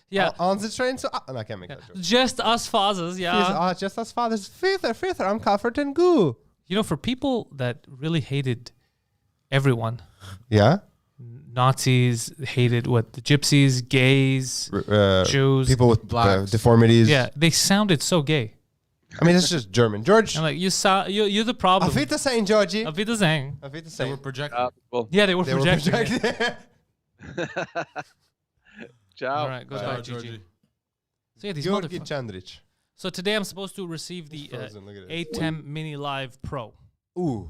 Yeah. On the train to... no, I can't make that joke. Just us fathers, yeah. Just as father's Vater, I'm comfort and goo. You know, for people that really hated everyone, Yeah? Nazis hated the gypsies, gays, Jews, People with blacks. deformities. yeah, they sounded so gay. I mean, it's just German. George, I'm like, you're the problem. auf Wiedersehen, Georgie. Auf Wiedersehen. Auf They were Wiedersehen. projecting. Well, Yeah, they were They were projecting. it. ciao. All right, goodbye, Bye, Gigi. Georgie. So yeah, these Georgi motherfuckers. Chandrich. So today I'm supposed to receive the frozen, look at it. A10 Mini Live Pro. Ooh.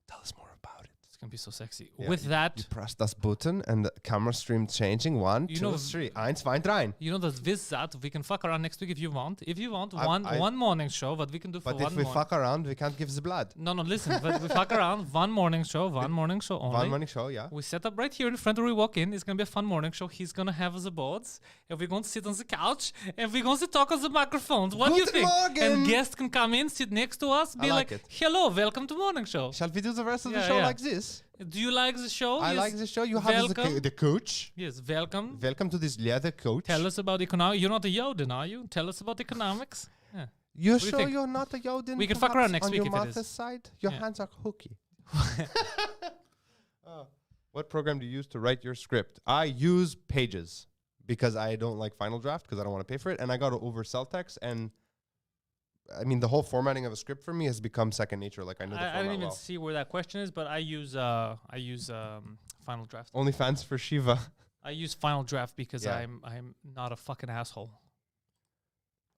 Tell us more about it. It's gonna be so sexy. Yeah, With that, you press das button and the camera stream changing. 1, You 2, know- 3. 1, 2, 3. you know that with that we can fuck around next week if you want. If you want, I- one morning show, what we can do for But one if we morning. fuck around, we can't give the blood. No, listen. But we fuck around. One morning show only. One money show, yeah. We set up right here in front where we walk in. It's gonna be a fun morning show. He's gonna have the boards, and we're going to sit on the couch, and we're going to talk on the microphones. What do you Guten think? Morgen. And guests can come in, sit next to us, be I like, like it. "Hello, welcome to morning show. Shall we do the rest of the Yeah, show yeah. like this? Do you like the show? I Yes. like the show. You have Welcome. the coach. Yes, welcome. Welcome to this leather coach. Tell us about economics. You're not a Yoden, are you? Tell us about economics. Yeah. You do you sure think? you're not a Yodin? We can fuck around next on week your if it mother's is. side? Your Yeah. hands are hooky. What program do you use to write your script? I use Pages because I don't like Final Draft because I don't want to pay for it, and I got to oversell text. And I mean, the whole formatting of a script for me has become second nature. Like I know the I format didn't even well. see where that question is, but I use Final Draft. Only fans for Shiva. I use Final Draft because Yeah. I'm not a fucking asshole.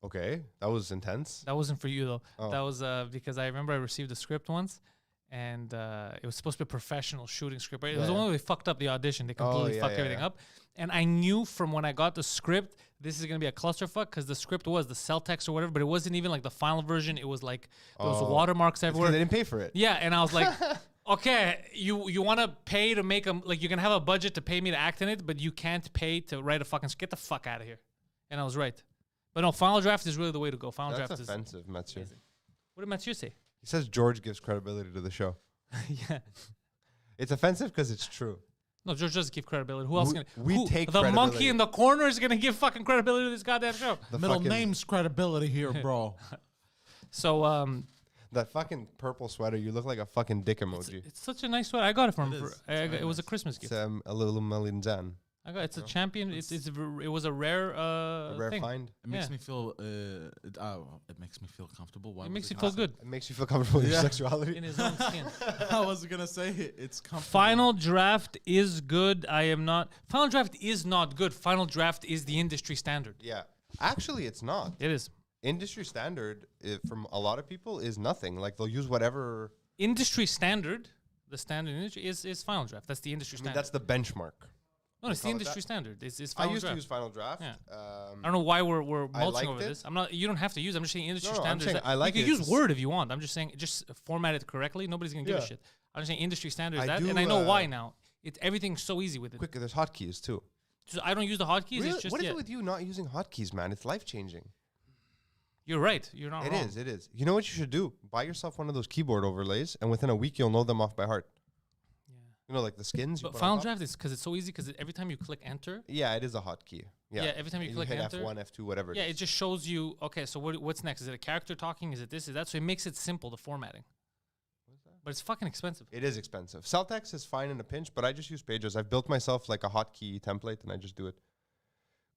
Okay, that was intense. That wasn't for you though. Oh. That was because I remember I received a script once, and it was supposed to be a professional shooting script. Right? It was the Yeah. one where they fucked up the audition. They completely yeah, fucked yeah, everything yeah. up. And I knew from when I got the script, this is gonna be a clusterfuck because the script was the cell text or whatever, but it wasn't even like the final version. It was like there was Oh. watermarks It's 'cause everywhere. they didn't pay for it. Yeah, and I was like, okay, you want to pay to make them, like you can have a budget to pay me to act in it, but you can't pay to write a fucking, get the fuck out of here. And I was right. But no, Final Draft is really the way to go. Final That's Draft is. offensive, Mathieu. amazing. What did Mathieu say? He says George gives credibility to the show. Yeah. It's offensive because it's true. No, George doesn't give credibility. Who else We- gonna? we who- take the monkey credibility. in the corner is gonna give fucking credibility to this goddamn show. The Middle fucking- name's credibility here, bro. So That fucking purple sweater, you look like a fucking dick emoji. it's such a nice sweater. I got it from. It for- is. It's I got- very it was a nice. Christmas It's gift. a little Melinzan. I got. It's a champion. It was a rare. A rare thing. find. It makes Yeah. me feel. It makes me feel comfortable. Why It was makes you gonna feel good It makes you feel comfortable with your Yeah. sexuality. in his own skin. say- I was gonna say it's comfortable. Final Draft is good. I am not. Final Draft is not good. Final Draft is the industry standard. Yeah. Actually, it's not. It is. Industry standard from a lot of people is nothing. Like they'll use whatever. Industry standard, the standard industry is Final Draft. That's the industry I mean, standard. that's the benchmark. No, it's the call it industry that. standard. It's I Final used Draft. to use Final Draft. Yeah. I don't know why we're I mulching liked over it. this. I'm not. You don't have to use. I'm just saying industry No, I'm standards. saying that- I like you it. can use It's- Word if you want. I'm just saying just format it correctly. Nobody's gonna give a Yeah. shit. I'm just saying industry standards I that, do, and I know why now. Everything's so easy with it. Quick, there's hotkeys too. So I don't use the hotkeys. Really? It's just What is yeah. it with you not using hotkeys, man? It's life changing. You're right. You're not It wrong. is. It is. You know what you should do? Buy yourself one of those keyboard overlays, and within a week you'll know them off by heart. Yeah. You know, like the skins. You But put on Final top? Draft is because it's so easy. Because every time you click enter, Yeah, it is a hotkey. Yeah. Yeah, every time you click hit enter- F1, F2, whatever. yeah, it just shows you. Okay, so what's next? Is it a character talking? Is it this? Is that? So it makes it simple. The formatting. But it's fucking expensive. It is expensive. Celtex is fine in a pinch, but I just use Pages. I've built myself like a hotkey template, and I just do it.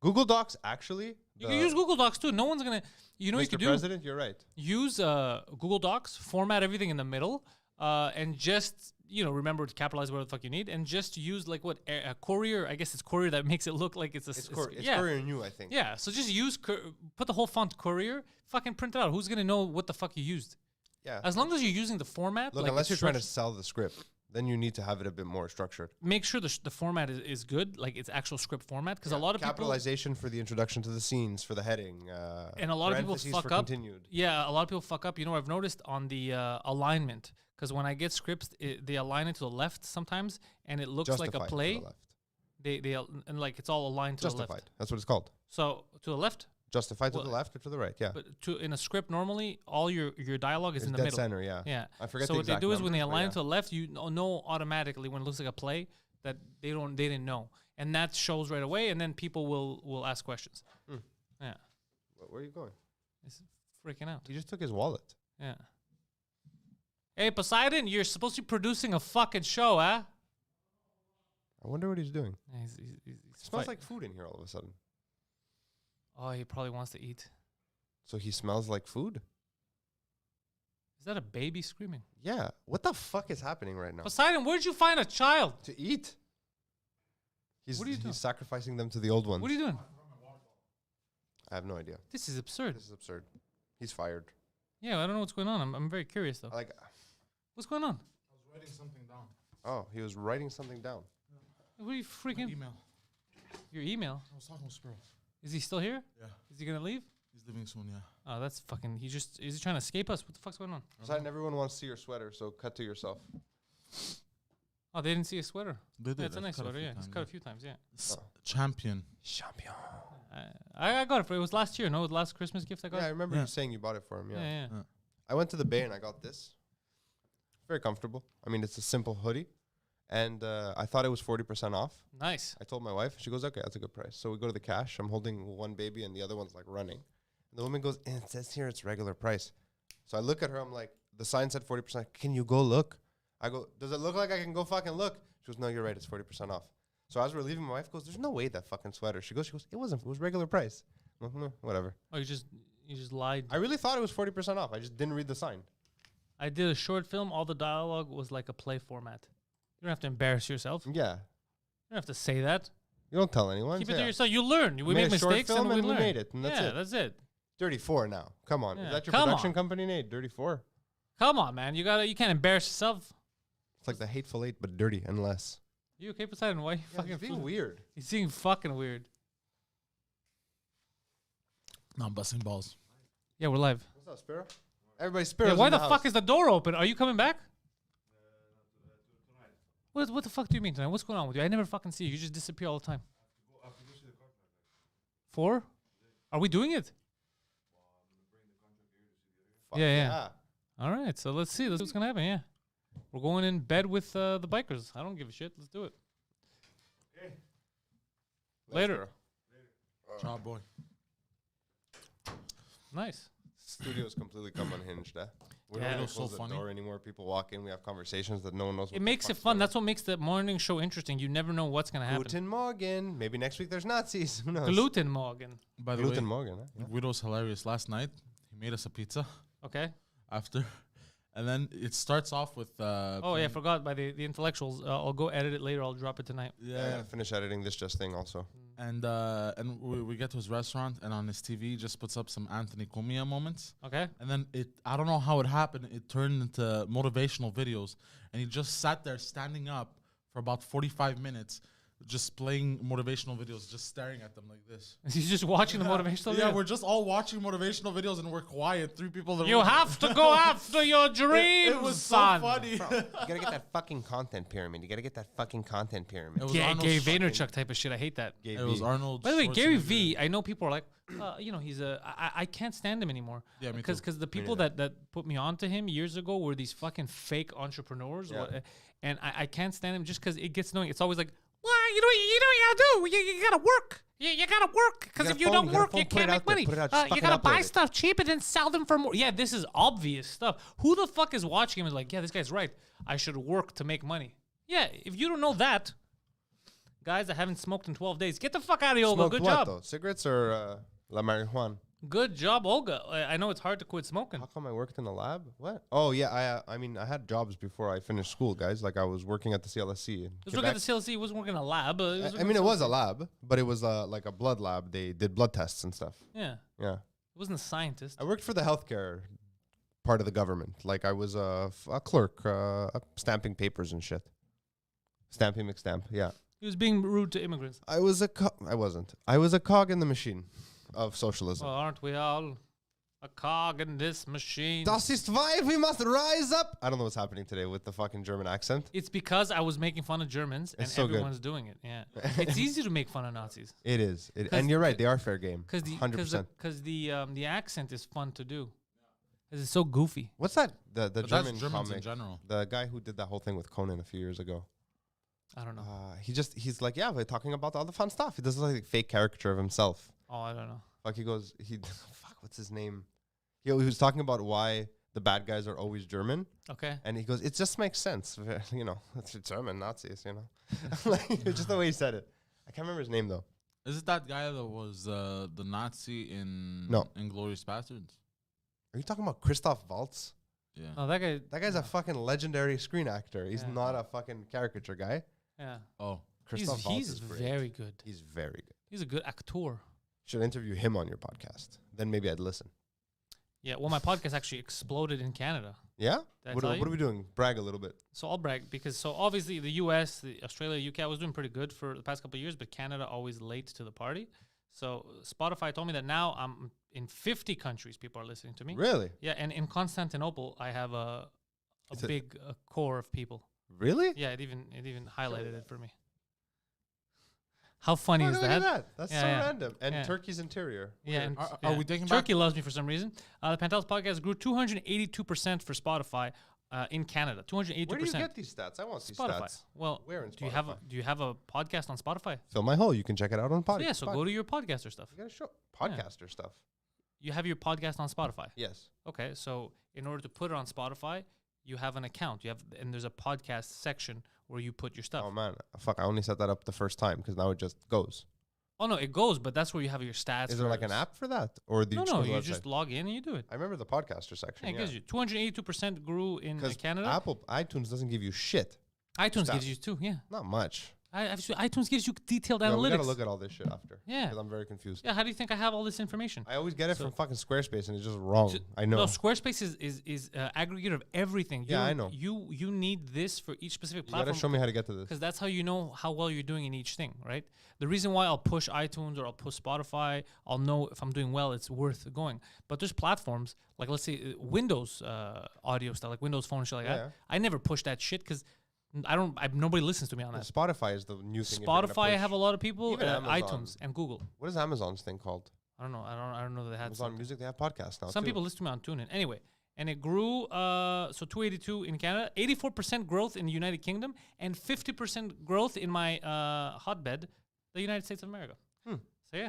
Google Docs, actually. You can use Google Docs too. No one's gonna. You know what you Mr. could do? President, you're right. Use Google Docs, format everything in the middle, and just remember to capitalize whatever the fuck you need, and just use like what Courier. I guess it's Courier that makes it look like it's a. It's yeah. Courier New, I think. Yeah. So just use put the whole font Courier. Fucking print it out. Who's gonna know what the fuck you used? Yeah. As long as you're using the format. Look, like unless it's you're trying to structured- sell the script, then you need to have it a bit more structured. make sure the format is good, like it's actual script format, because a lot of people. Capitalization for the introduction to the scenes, for the heading. And a lot of people parentheses fuck for up. Continued. Yeah, a lot of people fuck up. You know, I've noticed on the alignment, because when I get scripts, they align it to the left sometimes, and it looks Justified like a to play. the left. And like it's all aligned to the Justified. left. That's what it's called. So to the left, Justified to Well, the left or to the right? Yeah. but in a script normally all your dialogue is It's in the dead middle. center, yeah. Yeah. I forget So the what they exact do is when they numbers, but align yeah. to the left, you know automatically when it looks like a play that they didn't know, and that shows right away, and then people will ask questions. Yeah, Where are you going? it's freaking out. He just took his wallet. Yeah. Hey Poseidon, you're supposed to be producing a fucking show, huh? I wonder what he's doing. Yeah, he's Smells fight- like food in here all of a sudden. Oh, he probably wants to eat. So he smells like food? Is that a baby screaming? Yeah. What the fuck is happening right now? Poseidon, where'd you find a child? To eat? He's, What are you doing? He's sacrificing them to the old ones. What are you doing? I have no idea. This is absurd. This is absurd. He's fired. Yeah, I don't know what's going on. I'm very curious though. Like, What's going on? I was writing something down. oh, he was writing something down. What are you freaking? Email. Your email? I was talking with Spiro. Is he still here? Yeah. Is he gonna leave? He's leaving soon, yeah. Oh, that's fucking. Is he trying to escape us? What the fuck's going on? Poseidon, everyone wants to see your sweater, so cut to yourself. Oh, they didn't see a sweater. They did. Yeah, it's a I've nice cut sweater. few Yeah, it's times, cut a few times. Yeah. Champion. Champion. I got it for. It was last year. No, it was last Christmas gift I got. Yeah, I remember Yeah. you saying you bought it for him. yeah, Yeah. yeah. I went to the Bay and I got this. Very comfortable. I mean, it's a simple hoodie. And I thought it was 40% off. Nice. I told my wife. She goes, okay, that's a good price. So we go to the cash. I'm holding one baby and the other one's like running. And the woman goes, it says here it's regular price. So I look at her. I'm like, the sign said 40%. Can you go look? I go, does it look like I can go fucking look? She goes, no, you're right. It's 40% off. So as we're leaving, my wife goes, there's no way that fucking sweater. She goes, it wasn't. It was regular price. I'm like, whatever. Oh, you just lied. I really thought it was 40% off. I just didn't read the sign. I did a short film. All the dialogue was like a play format. You don't have to embarrass yourself. You Yeah. don't have to say that. You don't tell anyone. Keep so it to yeah. yourself. You learn. We made make a short mistakes film and we and we learn. made it, and that's yeah, it. that's it. Dirty 4 now. Come on. Yeah. Is that your Come production on. company name? Dirty 4? Come on, man. You can't embarrass yourself. It's like the Hateful Eight, but dirty and less. You okay, Poseidon? Why you Yeah, fucking it's being weird. He's being fucking weird. No, I'm busting balls. Yeah, we're live. What's up, Sparrow? Everybody, Sparrow. Yeah, why the fuck is the door open? Are you coming back? What the fuck do you mean tonight? What's going on with you? I never fucking see you. You just disappear all the time. 4? Are we doing it? Yeah. All right, so let's see. Let's see what's gonna happen. Yeah, we're going in bed with the bikers. I don't give a shit. Let's do it. Later. Ciao, boy. Nice. Studio's completely come unhinged, eh? We Yeah. don't It's so close the funny. door anymore. People walk in. We have conversations that no one knows. It makes it fun. That's what makes the morning show interesting. You never know what's gonna happen. Guten Morgen. Maybe next week there's Nazis. Who knows? Gluten Morgan. By the Guten way, Morgen. Eh? Guido's hilarious. Last night, he made us a pizza Okay. after. And then it starts off with... Oh yeah, I forgot by the intellectuals. I'll go edit it later. I'll drop it tonight. Yeah. I gotta finish editing this just thing also. And we get to his restaurant, and on his TV, he just puts up some Anthony Cumia moments. Okay. And then I don't know how it happened. It turned into motivational videos. And he just sat there standing up for about 45 minutes, just playing motivational videos, just staring at them like this. He's just watching the motivational. Yeah, video? we're just all watching motivational videos and we're quiet. 3 people. In the You room. have to go after your dreams, It was so son. funny. You gotta get that fucking content pyramid. You gotta get that fucking content pyramid. It was Yeah, Arnold Gary fucking- Vaynerchuk type of shit. I hate that. It was Arnold. By the way, Gary Schwarzenegger. V, I know people are like, he's I can't stand him anymore. Yeah, me because too. the people that put me onto him years ago were these fucking fake entrepreneurs, Yeah. and I can't stand him just because it gets annoying. It's always like, well, you know what you gotta do. You gotta work. You gotta work because if you don't work, you can't make money. Put it out, just You fucking gotta buy upload it. stuff cheap and then sell them for more. Yeah, this is obvious stuff. Who the fuck is watching him and like, yeah, this guy's right. I should work to make money. Yeah, if you don't know that, guys that haven't smoked in 12 days, get the fuck out of Olga. Smoked Good what, job. though? Cigarettes or la marijuana? Good job, Olga. I know it's hard to quit smoking. How come I worked in a lab? What? Oh yeah, I mean I had jobs before I finished school, guys. Like I was working at the CLSC in He was Quebec. working at the CLC. He wasn't working in a lab. I mean it was a lab, but it was like a blood lab. They did blood tests and stuff. Yeah. Yeah, He wasn't a scientist. I worked for the healthcare part of the government. Like I was a clerk, stamping papers and shit. Stamping McStamp. Yeah, He was being rude to immigrants. I was I wasn't. I was a cog in the machine of socialism. Well, aren't we all a cog in this machine? Das ist why we must rise up. I don't know what's happening today with the fucking German accent. It's because I was making fun of Germans and It's so good. everyone's doing it. Yeah. It's easy to make fun of Nazis. It is. 'Cause And you're right. They are fair game. Because 100%. the accent is fun to do. 'Cause it's so goofy. What's that? The But German that's Germans in comic. general. The guy who did that whole thing with Conan a few years ago. I don't know. He's like, yeah, we're talking about all the fun stuff. He does like a fake caricature of himself. Oh, I don't know. Like he goes, fuck, what's his name? He was talking about why the bad guys are always German. Okay. And he goes, it just makes sense. You know, it's German Nazis, you know. Like, just the way he said it. I can't remember his name though. Is it that guy that was the Nazi in No. Inglourious Bastards? Are you talking about Christoph Waltz? Yeah. Oh, that guy. That guy's a fucking legendary screen actor. He's Yeah. not a fucking caricature guy. Yeah. Oh. Christoph Waltz He's is great. very good. He's very good. He's a good actor. Should interview him on your podcast. Then maybe I'd listen. Yeah, well, my podcast actually exploded in Canada. Yeah? Did I What tell are you? we doing? Brag a little bit. So I'll brag because obviously the US, the Australia, UK, I was doing pretty good for the past couple of years, but Canada always late to the party. So Spotify told me that now I'm in 50 countries. People are listening to me. Really? Yeah, and in Constantinople, I have a big core of people. Really? Yeah, it even highlighted it for me. How funny is Look at that? That's Yeah, so yeah. random. And Yeah. Turkey's interior. Yeah, Weird. and Are we taking back? Turkey loves me for some reason. The Pantelis podcast grew 282% for Spotify in Canada. 282%. Where do you get these stats? I want these Spotify? stats. Well, Where in do you have Spotify? a podcast on Spotify? Fill my hole. You can check it out on So podcast. yeah, so go to your podcaster stuff. You gotta show podcaster stuff. You have your podcast on Spotify. Yes. Okay, so in order to put it on Spotify, you have an account. And there's a podcast section where you put your stuff. Oh man, fuck! I only set that up the first time because now it just goes. Oh no, it goes, but that's where you have your stats. Is there like an app for that, or do you No, just no, go to the you website? just log in and you do it. I remember the podcaster section. Yeah, it gives you 282% grew in because Canada. Apple iTunes doesn't give you shit. iTunes stats. gives you too. Yeah, Not much. iTunes gives you detailed Yeah, we analytics. gotta look at all this shit after. Yeah. because I'm very confused. Yeah, how do you think I have all this information? I always get it So- from fucking Squarespace, and it's just wrong. So- I know. No, Squarespace is aggregator of everything. Yeah, I know. You need this for each specific You gotta platform. show me how to get to this. Because that's how you know how well you're doing in each thing, right? The reason why I'll push iTunes or I'll push Spotify, I'll know if I'm doing well, it's worth going. But there's platforms, like let's say Windows audio stuff, like Windows Phone and shit like Yeah. that. I never push that shit because nobody listens to me on that. Spotify is the new thing. if you're gonna Spotify, I push. have a lot of people, Even Amazon. iTunes and Google. What is Amazon's thing called? I don't know. I don't know that they had Amazon something. Music. They have podcasts now. Some too. people listen to me on TuneIn. Anyway, and it grew, so 282 in Canada, 84% growth in the United Kingdom, and 50% growth in my hotbed, the United States of America. Hmm. So yeah,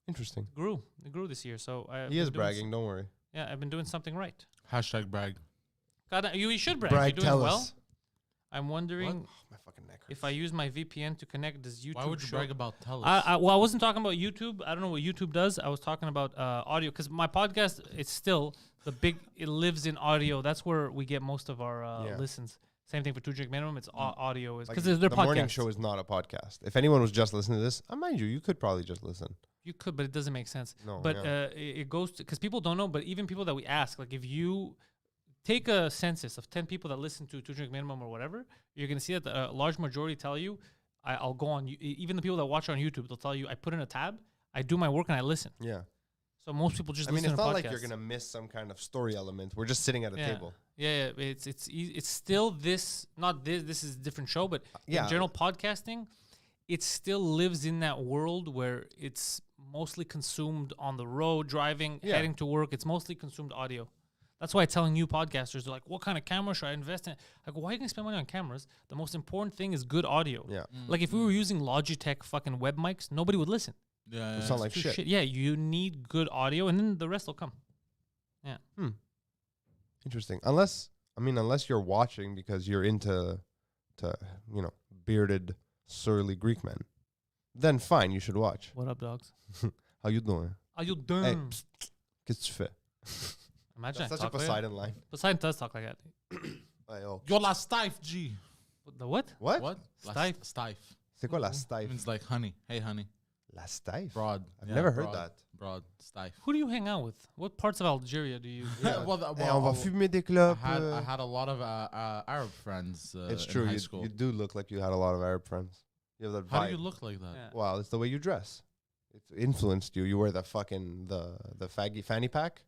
Interesting. it grew this year. So He is bragging. Don't worry. Yeah, I've been doing something right. Hashtag brag. God, you should brag. Brag, You're doing tell well. us. I'm wondering Oh, my fucking neck. if I use my VPN to connect, does YouTube Why would you show? brag about Telus? Well, I wasn't talking about YouTube. I don't know what YouTube does. I was talking about audio because my podcast, it's still it lives in audio. That's where we get most of our Yeah. listens. Same thing for Two Drink Minimum. It's audio Like, because they're the morning podcasts. show is not a podcast. If anyone was just listening to this, mind you could probably just listen. You could, but it doesn't make sense. No, But yeah. it goes to because people don't know. But even people that we ask, like if you take a census of 10 people that listen to Two Drink Minimum or whatever, you're gonna see that a large majority tell you, "I'll go on." Even the people that watch on YouTube, they'll tell you, "I put in a tab, I do my work, and I listen." Yeah. So most people just I mean, listen it's to not like podcasts. you're gonna miss some kind of story element. We're just sitting at a table. Yeah, it's still this, not this. This is a different show, but Yeah. in general podcasting, it still lives in that world where it's mostly consumed on the road, driving, Yeah. heading to work. It's mostly consumed audio. That's why telling new podcasters, they're like, "What kind of camera should I invest in?" I go, "Why are you gonna spend money on cameras? The most important thing is good audio." Yeah. Like if we were using Logitech fucking web mics, nobody would listen. Yeah, It's not like Too shit. Yeah, you need good audio, and then the rest will come. Yeah. Interesting. Unless you're watching because you're into bearded, surly Greek men, then fine, you should watch. What up, dogs? How you doing? Are you Hey, done? qu'est-ce que tu fais? Imagine That's I such a talk like that. Poseidon line. Poseidon does talk like that. Hey, oh. You're la stife, G. The what? What? What? Stife? Stife. C'est quoi la stife? Means like honey. Hey, honey. La stife? Broad. I've Yeah, never heard broad. that. Broad. Stife. Who do you hang out with? What parts of Algeria do you? Well, Hey, on va fumer des clopes. I had a lot of Arab friends It's in true. high You, school. you do look like you had a lot of Arab friends. You have that vibe. How do you look like that? Yeah. Well, it's the way you dress. It's influenced you. You wear the fucking the faggy fanny pack.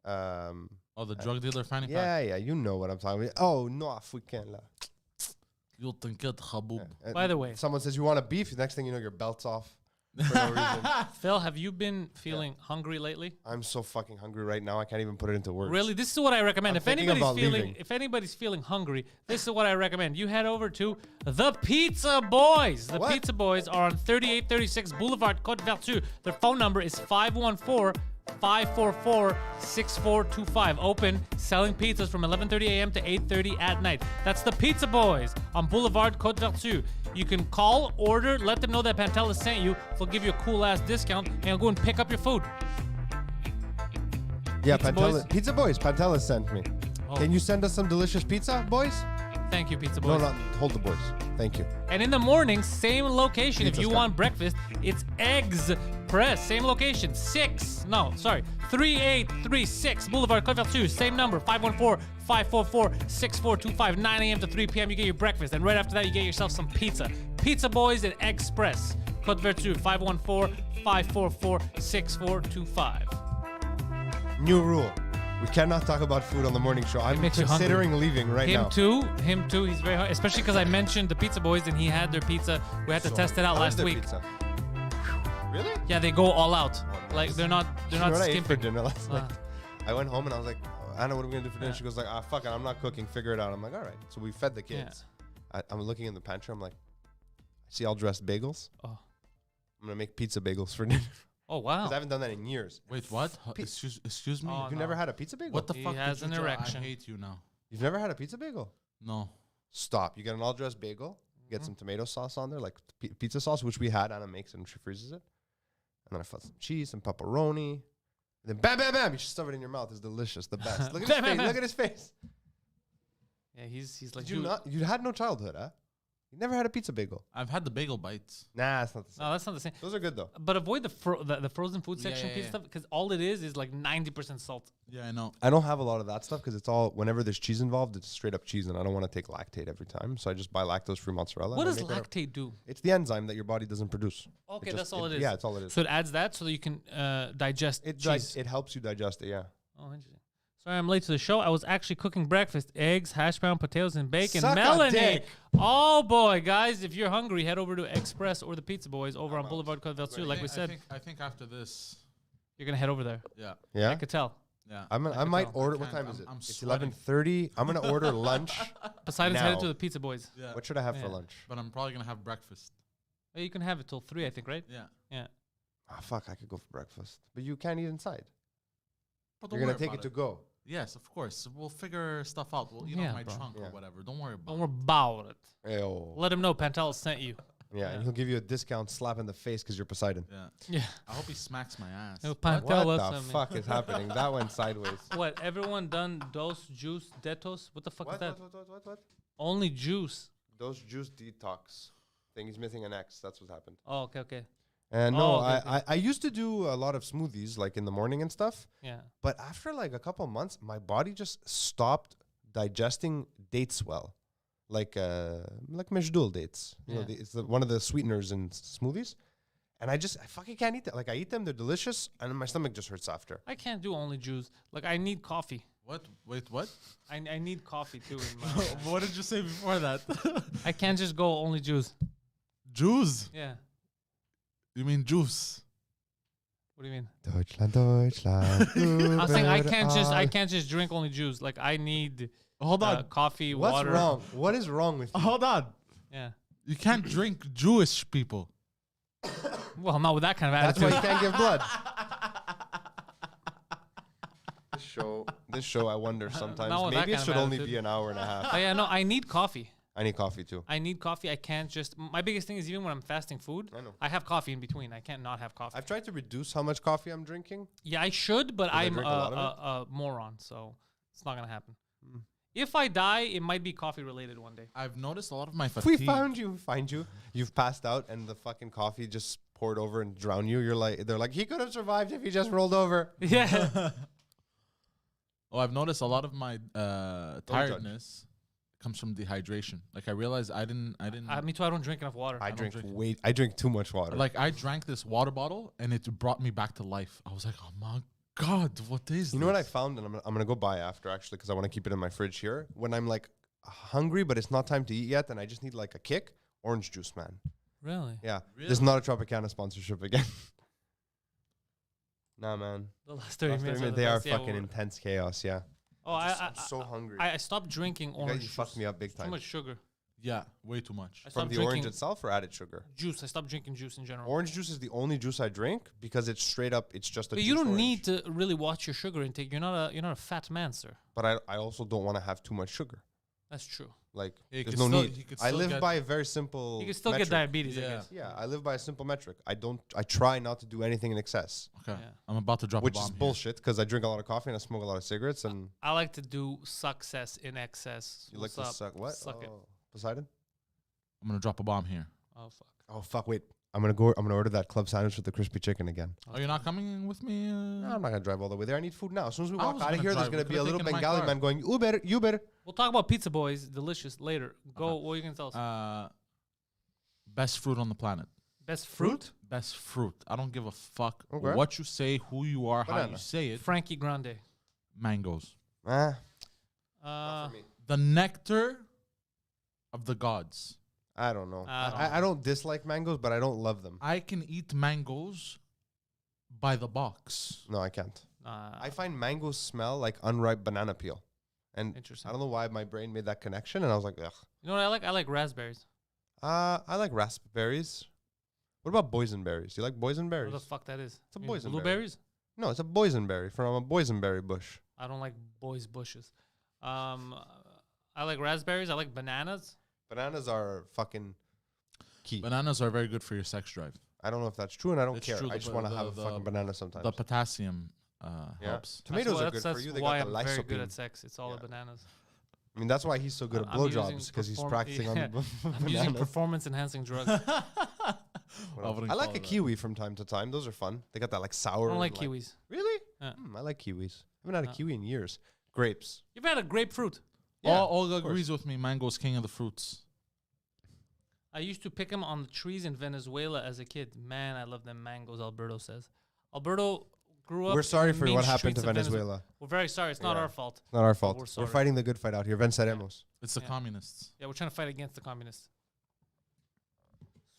Oh, the drug dealer fanny pack. Yeah, you know what I'm talking about. Oh no, africain là. You'll think it, Khaboub. By the way, Someone says you want a beef. Next thing you know, your belt's off for no reason. Phil, have you been feeling hungry lately? I'm so fucking hungry right now. I can't even put it into words. Really, this is what I recommend. I'm thinking about leaving. If anybody's feeling hungry, this is what I recommend. You head over to the Pizza Boys. The What? Pizza Boys are on 3836 Boulevard Côte Vertu. Their phone number is 514-544-6425. Open, selling pizzas from 11:30 a.m. to 8:30 at night. That's the Pizza Boys on Boulevard Côte Vertu. You can call, order, let them know that Pantelis sent you. They'll give you a cool ass discount, and you'll go and pick up your food. Yeah, Pizza Boys? Pizza Boys. Pantelis sent me. Oh. Can you send us some delicious pizza, boys? Thank you, Pizza No, Boys. not hold the boys. Thank you. And in the morning, same location. Pizza If you stuff. want breakfast, it's eggs Press, same location, 3836 Boulevard Côte-Vertu, same number, 514-544-6425, 9 a.m. to 3 p.m. You get your breakfast, and right after that, you get yourself some pizza. Pizza Boys and Express, Côte-Vertu, 514-544-6425. New rule. We cannot talk about food on the morning show. I'm makes you considering leaving right now. Him too. He's very hungry, especially because I mentioned the Pizza Boys and he had their pizza. We had to test it out How is last their week. pizza? Really? Yeah, they go all out. nice. Like they're not You know what I ate for skimping. dinner last night? Uh. I went home and I was like, Anna, what are we gonna do for dinner? She goes like, fuck it, I'm not cooking. Figure it out. I'm like, all right. So we fed the kids. I'm looking in the pantry. I'm like, I see all dressed bagels. Oh. I'm gonna make pizza bagels for dinner Oh wow. because I haven't done that in years. Wait, what? Excuse me. Oh, You've no. never had a pizza bagel? What the He fuck? has did an you try? erection. I hate you now. You've never had a pizza bagel? No. Stop. You get an all dressed bagel. Get some tomato sauce on there, like pizza sauce, which we had. Anna makes it and she freezes it. And then I put some cheese, some pepperoni. And then bam, bam, bam. You just stuff it in your mouth. It's delicious. The best. Look at his face. Look at his face. Yeah, he's like Did you not? You had no childhood, huh? You never had a pizza bagel? I've had the bagel bites. Nah, it's not the same. No, that's not the same. Those are good though. But avoid the frozen food Yeah, section yeah, pizza yeah. stuff because all it is like 90% salt. Yeah, I know. I don't have a lot of that stuff because it's all, whenever there's cheese involved, it's straight up cheese and I don't want to take lactate every time. So I just buy lactose free mozzarella. What and I does make whatever. lactate do? It's the enzyme that your body doesn't produce. Okay, that's all it is. Yeah, it's all it is. So it adds that so that you can digest cheese. It helps you digest it, yeah. Oh, interesting. Sorry, I'm late to the show. I was actually cooking breakfast: eggs, hash brown, potatoes, and bacon. Suck a Melanie, dick. oh boy, guys! If you're hungry, head over to Express or the Pizza Boys over on Boulevard Côte-Vertu. Like we said, I think after this. you're gonna head over there. Yeah. I Yeah? could tell. Yeah. I can might tell. order, I what can't. time is it? I'm It's sweating. 11:30. I'm going to order lunch. Poseidon's headed Now. to the Pizza Boys. Yeah. What should I have for Yeah. lunch? But I'm probably gonna have breakfast. Oh, you can have it till 3, I think, right? Yeah. Yeah. Ah, fuck, I could go for breakfast. But you can't eat inside. But You're don't going to worry take it about to go. Yes, of course. We'll figure stuff out. We'll eat Yeah, on my bro. trunk Yeah. or whatever. Don't worry about Don't it. worry about it. Ew. Let him know Pantelis sent you. Yeah, and he'll give you a discount slap in the face because you're Poseidon. Yeah. Yeah. I hope he smacks my ass. No, What? Pantelis What sent the me. fuck is happening? That went sideways. What? Everyone done dose juice detos? What the fuck is that? What? Only juice. Those juice detox thing. He's missing an X. That's what happened. Oh, okay. And no, Oh, okay. I used to do a lot of smoothies like in the morning and stuff. Yeah. But after like a couple months, my body just stopped digesting dates well, like meshdul dates. You know, Yeah. it's one of the sweeteners in smoothies, and I fucking can't eat that. Like I eat them, they're delicious, and my stomach just hurts after. I can't do only juice. Like I need coffee. What? Wait, what? I need coffee too. In my, What did you say before that? I can't just go only juice. Juice? Yeah. You mean juice? What do you mean? Deutschland, Deutschland. I'm saying I can't just drink only juice. Like I need Hold on. coffee, What's water. wrong? What is wrong with you? Hold on. Yeah. You can't drink Jewish people. Well, not with that kind of That's why attitude. you can't give blood. This show, I wonder sometimes. Not with that Maybe it kind of should only attitude. be an hour and a half. Oh, yeah, no, I need coffee. I need coffee too. I need coffee. I can't just. My biggest thing is even when I'm fasting food, I know. I have coffee in between. I can't not have coffee. I've tried to reduce how much coffee I'm drinking. Yeah, I should, but I I'm drink a lot of a moron, so it's not gonna happen. If I die, it might be coffee related one day. I've noticed a lot of my If we fatigue. find you, you've passed out and the fucking coffee just poured over and drowned you. They're like, he could have survived if he just rolled over. Yeah. Oh, I've noticed a lot of my tiredness comes from dehydration. Like I realized I didn't. Me too. I don't drink enough water. I don't drink drink. too much water. Like I drank this water bottle and it brought me back to life. I was like, oh my god, what is? you know what I found, and I'm gonna go buy after actually because I want to keep it in my fridge here. When I'm like hungry, but it's not time to eat yet, and I just need like a kick. Orange juice, man. Really? Yeah, this is not a Tropicana sponsorship again. Nah, man. The last 30 Last 30 minutes. minutes, the they are best. Yeah, fucking intense chaos. Yeah. Oh, I'm so hungry. I stopped drinking You orange guys juice. fucked me up big Too time. much sugar. Yeah, way too much. I From stopped the drinking orange itself or added sugar? juice. I stopped drinking juice in general. Orange juice is the only juice I drink because it's straight up. It's just a. But you juice don't orange. need to really watch your sugar intake. You're not a fat man, sir. But I also don't want to have too much sugar. That's true. Like Yeah, you there's could no still- need. you could I still live get- by a very simple. You can still metric. get diabetes, I Yeah. guess. Yeah, I live by a simple metric. I try not to do anything in excess, Okay, Yeah. I'm about to drop which a bomb is here. bullshit because I drink a lot of coffee and I smoke a lot of cigarettes and I like to do success in excess. you like What's to up? suck what? Suck it. Oh, Poseidon? I'm gonna drop a bomb here. Oh fuck. Oh fuck! Wait, I'm gonna order that club sandwich with the crispy chicken again. Are you not coming with me? No, I'm not gonna drive all the way there. I need food now. As soon as we I walk was out of gonna here, there's drive. gonna We be a could've little taken my Bengali car. man going, Uber, Uber. We'll talk about Pizza Boys, delicious, later. Go, what are you going to tell us? Best fruit on the planet. Best fruit? Best fruit. I don't give a fuck Okay. what you say, who you are, how Banana. you say it. Frankie Grande. Mangoes. Not Uh, for me. The nectar of the gods. I don't know. I don't I don't dislike mangoes, but I don't love them. I can eat mangoes by the box. No, I can't. uh, I find mangoes smell like unripe banana peel. And Interesting. I don't know why my brain made that connection, and I was like, ugh. you know what I like? I like raspberries. I like raspberries. What about boysenberries? Do you like What boysenberries? the fuck that is? It's a You mean boysenberry. Blueberries? No, it's a boysenberry from a boysenberry bush. I don't like boys' bushes. I like raspberries. I like bananas. Bananas are fucking key. Bananas are very good for your sex drive. I don't know if that's true, and I don't It's care. true, I the just ba- want to the- have a the- fucking banana sometimes. The potassium Yeah. helps. Tomatoes are that's good for you. They why got the I'm very good lycopene. at sex. It's all the Yeah. bananas. I mean, that's why he's so good at I'm using blowjobs, because he's perform- practicing yeah. on the I'm using bananas. performance-enhancing drugs. What else? wouldn't I like call a it that. kiwi from time to time. Those are fun. They got that like sour. I don't like like- kiwis. Really? Yeah. I like kiwis. I haven't had a Yeah. kiwi in years. Grapes. You've had a grapefruit. Yeah, Olga of course. agrees with me. Mango's king of the fruits. I used to pick them on the trees in Venezuela as a kid. Man, I love them mangoes, Alberto says. Alberto grew up. We're sorry in the for mean what happened to streets of Venezuela. We're very sorry. It's not Yeah. our fault. It's not our fault. we're We're sorry. fighting the good fight out here. Venceremos. It's the Yeah. communists. Yeah, we're trying to fight against the communists.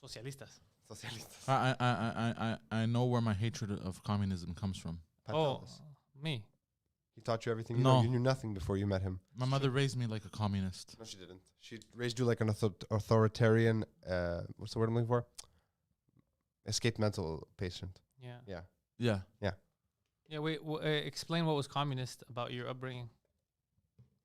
Socialistas. Socialistas. I know where my hatred of communism comes from. Oh, Pantelis. me. He taught you everything you No. know. You knew nothing before you met him. My mother raised me like a communist. No, she didn't. She raised you like an authoritarian, what's the word I'm looking for? Escaped mental patient. Yeah. Yeah. Yeah. Yeah, wait, explain what was communist about your upbringing.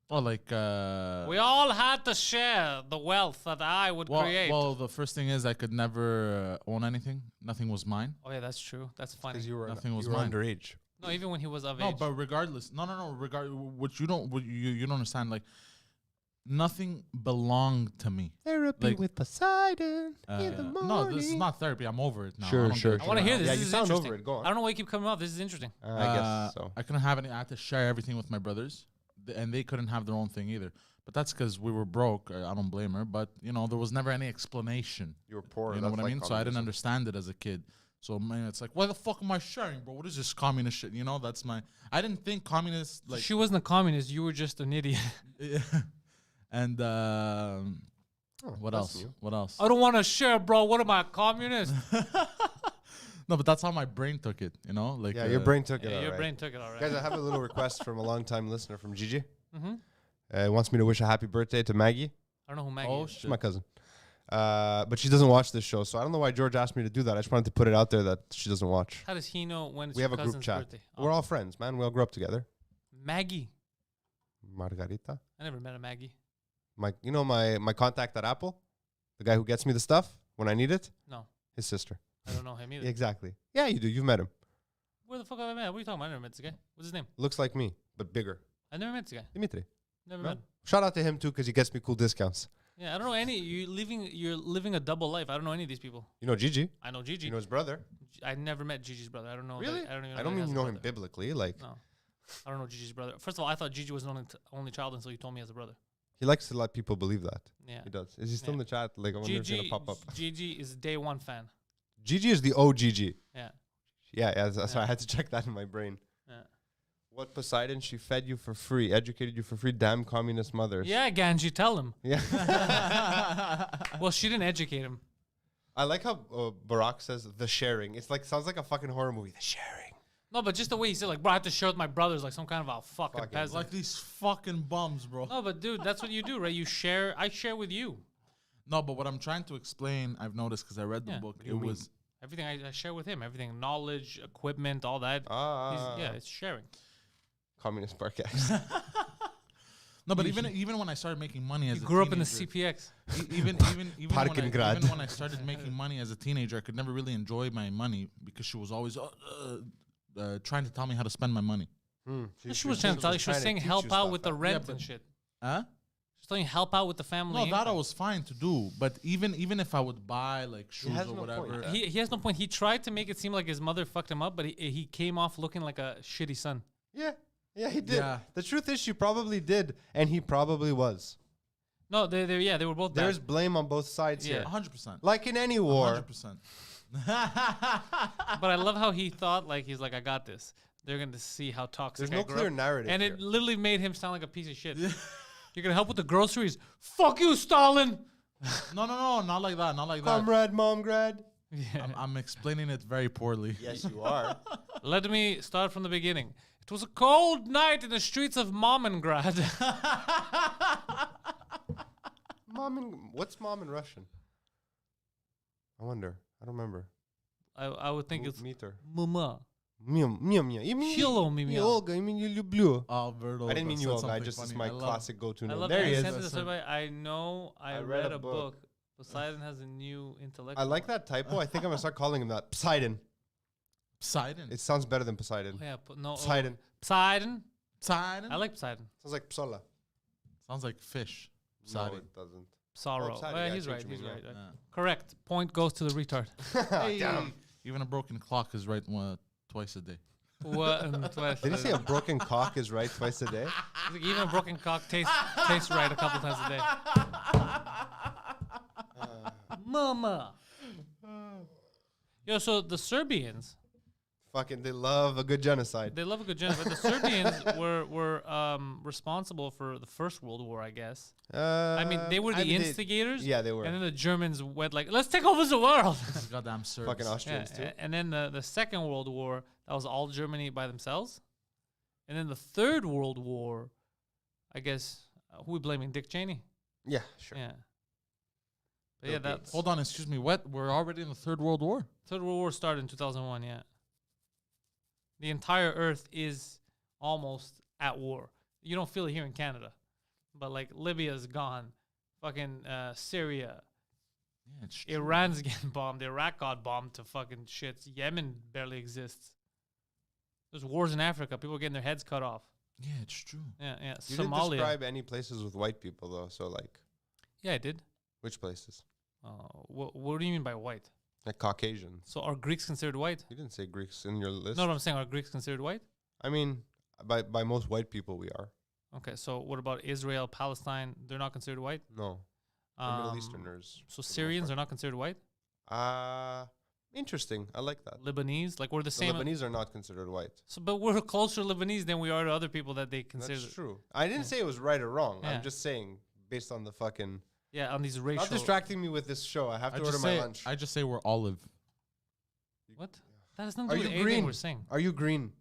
Well, like We all had to share the wealth that I would create. well, the first thing is I could never own anything. Nothing was mine. Oh, yeah, that's true. That's funny. Because you were, Nothing was you were mine. underage. No, even when he was of No, age. but regardless, no. What you don't understand. Like nothing belonged to me. Therapy Like, with Poseidon in the morning. No, this is not therapy. I'm over it now. Sure, I don't sure, give a I want to shit hear about this. Yeah, This you is sound interesting. over it. Go on. I don't know why you keep coming off. This is interesting. I guess so. I couldn't have any. I had to share everything with my brothers, and they couldn't have their own thing either. But that's because we were broke. I don't blame her. But there was never any explanation. You were poor. You know that's what I like mean? So I didn't communism. understand it as a kid. So man, it's like, why the fuck am I sharing, bro? What is this communist shit? That's my. I didn't think communist like. She wasn't a communist. You were just an idiot. And what that's else? new. What else? I don't want to share, bro. What am I, a communist? No, but that's how my brain took it. Like Yeah, your brain took it. Yeah, your alright. brain took it all right. Guys, I have a little request from a long-time listener from Gigi. Mm-hmm. Wants me to wish a happy birthday to Maggie. I don't know who Maggie Oh is. shit! She's my cousin. But she doesn't watch this show, so I don't know why George asked me to do that. I just wanted to put it out there that she doesn't watch. How does he know when it's We your have a group cousin's chat. birthday? We're all friends, man. We all grew up together. Maggie. Margarita. I never met a Maggie. My contact at Apple, the guy who gets me the stuff when I need it, No, his sister. I don't know him either. Exactly. Yeah, you do. You've met him. Where the fuck have I met? What are you talking about? I never met this guy. What's his name? Looks like me, but bigger. I never met this guy. Dimitri. Never No? met him. Shout out to him too, because he gets me cool discounts. Yeah, I don't know any. You're living a double life. I don't know any of these people. You know Gigi. I know Gigi. You know his brother. I never met Gigi's brother. I don't know. Really? I don't even. I don't that he mean has you a know him brother. biblically. Like No, I don't know Gigi's brother. First of all, I thought Gigi was an only child until you told me he has a brother. he likes to let people believe that. Yeah. He does. Is he still Yeah. in the chat? Like I wonder if he's Gigi, gonna pop up. Gigi is a day one fan. Gigi is the OGG. Yeah. Yeah. Sorry, Yeah. I had to check that in my brain. Yeah. What Poseidon? She fed you for free, educated you for free. Damn communist mothers. Yeah, Ganji, tell him. Yeah. Well, she didn't educate him. I like how Barack says the sharing. It's like sounds like a fucking horror movie. The sharing. No, but just the way he said, like, bro, I have to share with my brothers, like some kind of a fucking Fucking peasant. Like these fucking bums, bro. No, but dude, that's what you do, right? You share. I share with you. No, but what I'm trying to explain, I've noticed because I read the Yeah. book. What do you It mean? was Everything I share with him. Everything, knowledge, equipment, all that. Yeah, it's sharing. Communist podcast. no, but even when I started making money as You a grew up in the teenager, CPX. even Parkengrad. even when I started making money as a teenager, I could never really enjoy my money because she was always trying to tell me how to spend my money. She was trying to tell you. She was saying help out with the rent but- and shit. Huh? Just don't you help out with the family. No, that I income. was fine to do, but even if I would buy like shoes has or no whatever, point. He has no point. He tried to make it seem like his mother fucked him up, but he came off looking like a shitty son. Yeah, he did. Yeah. The truth is, she probably did, and he probably was. No, they were both bad. There's blame on both sides Yeah. here. 100%. Like in any war. 100%. But I love how he thought like he's like, I got this. They're gonna see how toxic. There's I no grew clear up. narrative and here. it literally made him sound like a piece of shit. You're gonna help with the groceries? Fuck you, Stalin. No, not like that. Not like that. Comrade, momgrad. Yeah. I'm explaining it very poorly. Yes, you are. Let me start from the beginning. It was a cold night in the streets of Momengrad. What's mom in Russian? I wonder. I don't remember. I would think it's Meter. mama. Hello, Mimia. Olga, you люблю. Alberto, I didn't mean said you, Olga. something Just is funny. my I love- classic go-to I name. love There how he you is. sent it to everybody. I know I read a book. Poseidon has a new intellectual. I like that typo. I think I'm gonna start calling him that. Poseidon. Poseidon. It sounds better than Poseidon. Oh, yeah, no. Poseidon. Poseidon. Poseidon. I like Poseidon. Sounds like psola. Sounds like fish. No, Poseidon. it doesn't. Sorrow. Poseidon, Well, yeah, I he's see what right. you He's mean, right. yeah. Yeah. Correct. Point goes to the retard. Hey, even a broken clock is right twice a day. Did he say a broken cock is right twice a day? Even a broken cock tastes right a couple times a day. Mama. Yo, so the Serbians, Fucking, they love a good genocide. they love a good genocide. The Serbians were responsible for the First World War, I guess. I mean, they were the instigators. Yeah, they were. And then the Germans went like, let's take over the world. These goddamn Serbs. Fucking Yeah, Austrians too. and then the Second World War, that was all Germany by themselves. And then the Third World War, I guess, who we blaming? Dick Cheney? Yeah, sure. Yeah. But yeah, Bill that Gates. Hold on, excuse me. What? We're already in the Third World War? Third World War started in 2001, yeah. The entire Earth is almost at war. You don't feel it here in Canada. But like Libya's gone. Fucking Syria. Yeah, it's true. Iran's getting bombed. Iraq got bombed to fucking shits. Yemen barely exists. There's wars in Africa. People are getting their heads cut off. Yeah, it's true. Yeah, yeah. You didn't Somalia. describe any places with white people though. So like, Yeah, I did. which places? What do you mean by white? Like Caucasians. So are Greeks considered white? You didn't say Greeks in your list. No, I'm saying are Greeks considered white? I mean, by most white people we are. Okay, so what about Israel, Palestine? They're not considered white? No, they're Middle Easterners. So Syrians are not considered white? Interesting. I like that. Lebanese? Like we're the The same. Lebanese are not considered white. So, but we're closer to Lebanese than we are to other people that they consider. That's true. I didn't say it was right or wrong. Yeah. I'm just saying based on the fucking. Yeah, on these racial. Not distracting me with this show. I have to order my lunch. I just say we're olive. What? That has nothing Are to do you with anything green? we're saying. Are you green?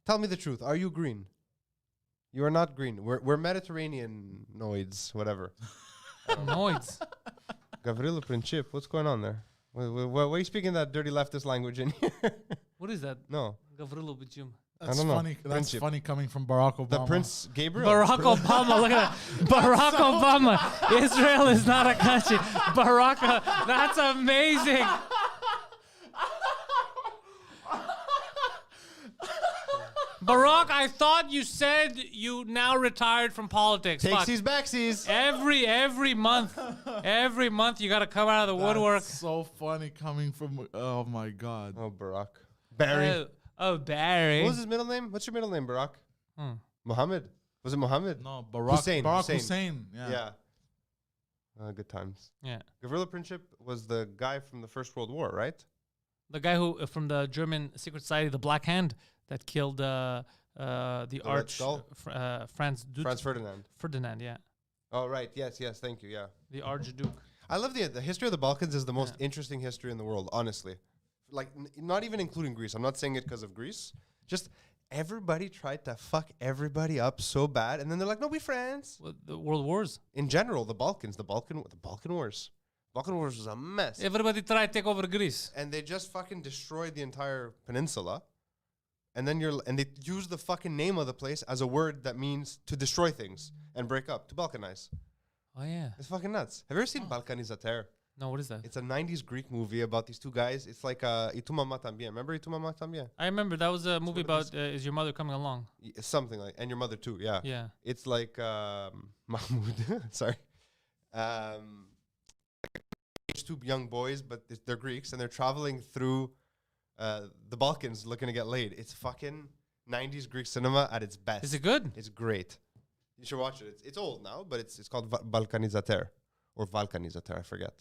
Tell me the truth. Are you green? You are not green. We're Mediterranean-noids, whatever. Noids. Gavrilo Princip, what's going on there? Why are you speaking that dirty leftist language in here? What is that? No. Gavrilo Bijum. That's don't know. funny. That's Friendship. funny coming from Barack Obama. The Prince Gabriel. Barack Obama. Look at that. Barack Obama. Israel is not a country. Barack. That's amazing. Barack, I thought you said you now retired from politics. Fuck. Takesies backsies. Every month you got to come out of the woodwork. That's so funny coming from. Oh my God. Oh, Barack. Barry. Oh, Barry. What was his middle name? What's your middle name, Barack? Hmm. Mohammed. Was it Mohammed? No, Barack Hussein, Barack Hussein. Hussein. Yeah. Yeah. Good times. Yeah. Gavrilo Princip was the guy from the First World War, right? The guy who from the German secret society, the Black Hand, that killed the Red Arch Skull? Franz Franz Ferdinand. Ferdinand, yeah, Oh, right. Yes, thank you. Yeah. the Archduke. I love the history of the Balkans is the most interesting history in the world, honestly. Like, not even including Greece. I'm not saying it because of Greece. Just everybody tried to fuck everybody up so bad, and then they're like, "No, we friends." Well, the World Wars. In general, the Balkan Wars. Balkan Wars was a mess, Everybody tried to take over Greece. and they just fucking destroyed the entire peninsula. And then they use the fucking name of the place as a word that means to destroy things and break up, to balkanize. Oh yeah. It's fucking nuts. Have you ever seen Balkanizateur? No, what is that? It's a 90s Greek movie about these two guys. It's like Y tu mamá también. Remember Y tu mamá también? I remember that was a movie one of about is your mother coming along? Something like, and your mother too, yeah. Yeah. It's like Mahmoud, sorry. It's two young boys, but they're Greeks, and they're traveling through the Balkans looking to get laid. It's fucking 90s Greek cinema at its best. Is it good? It's great. You should watch it. It's old now, but it's called Balkanizater or Valkanizater, I forget.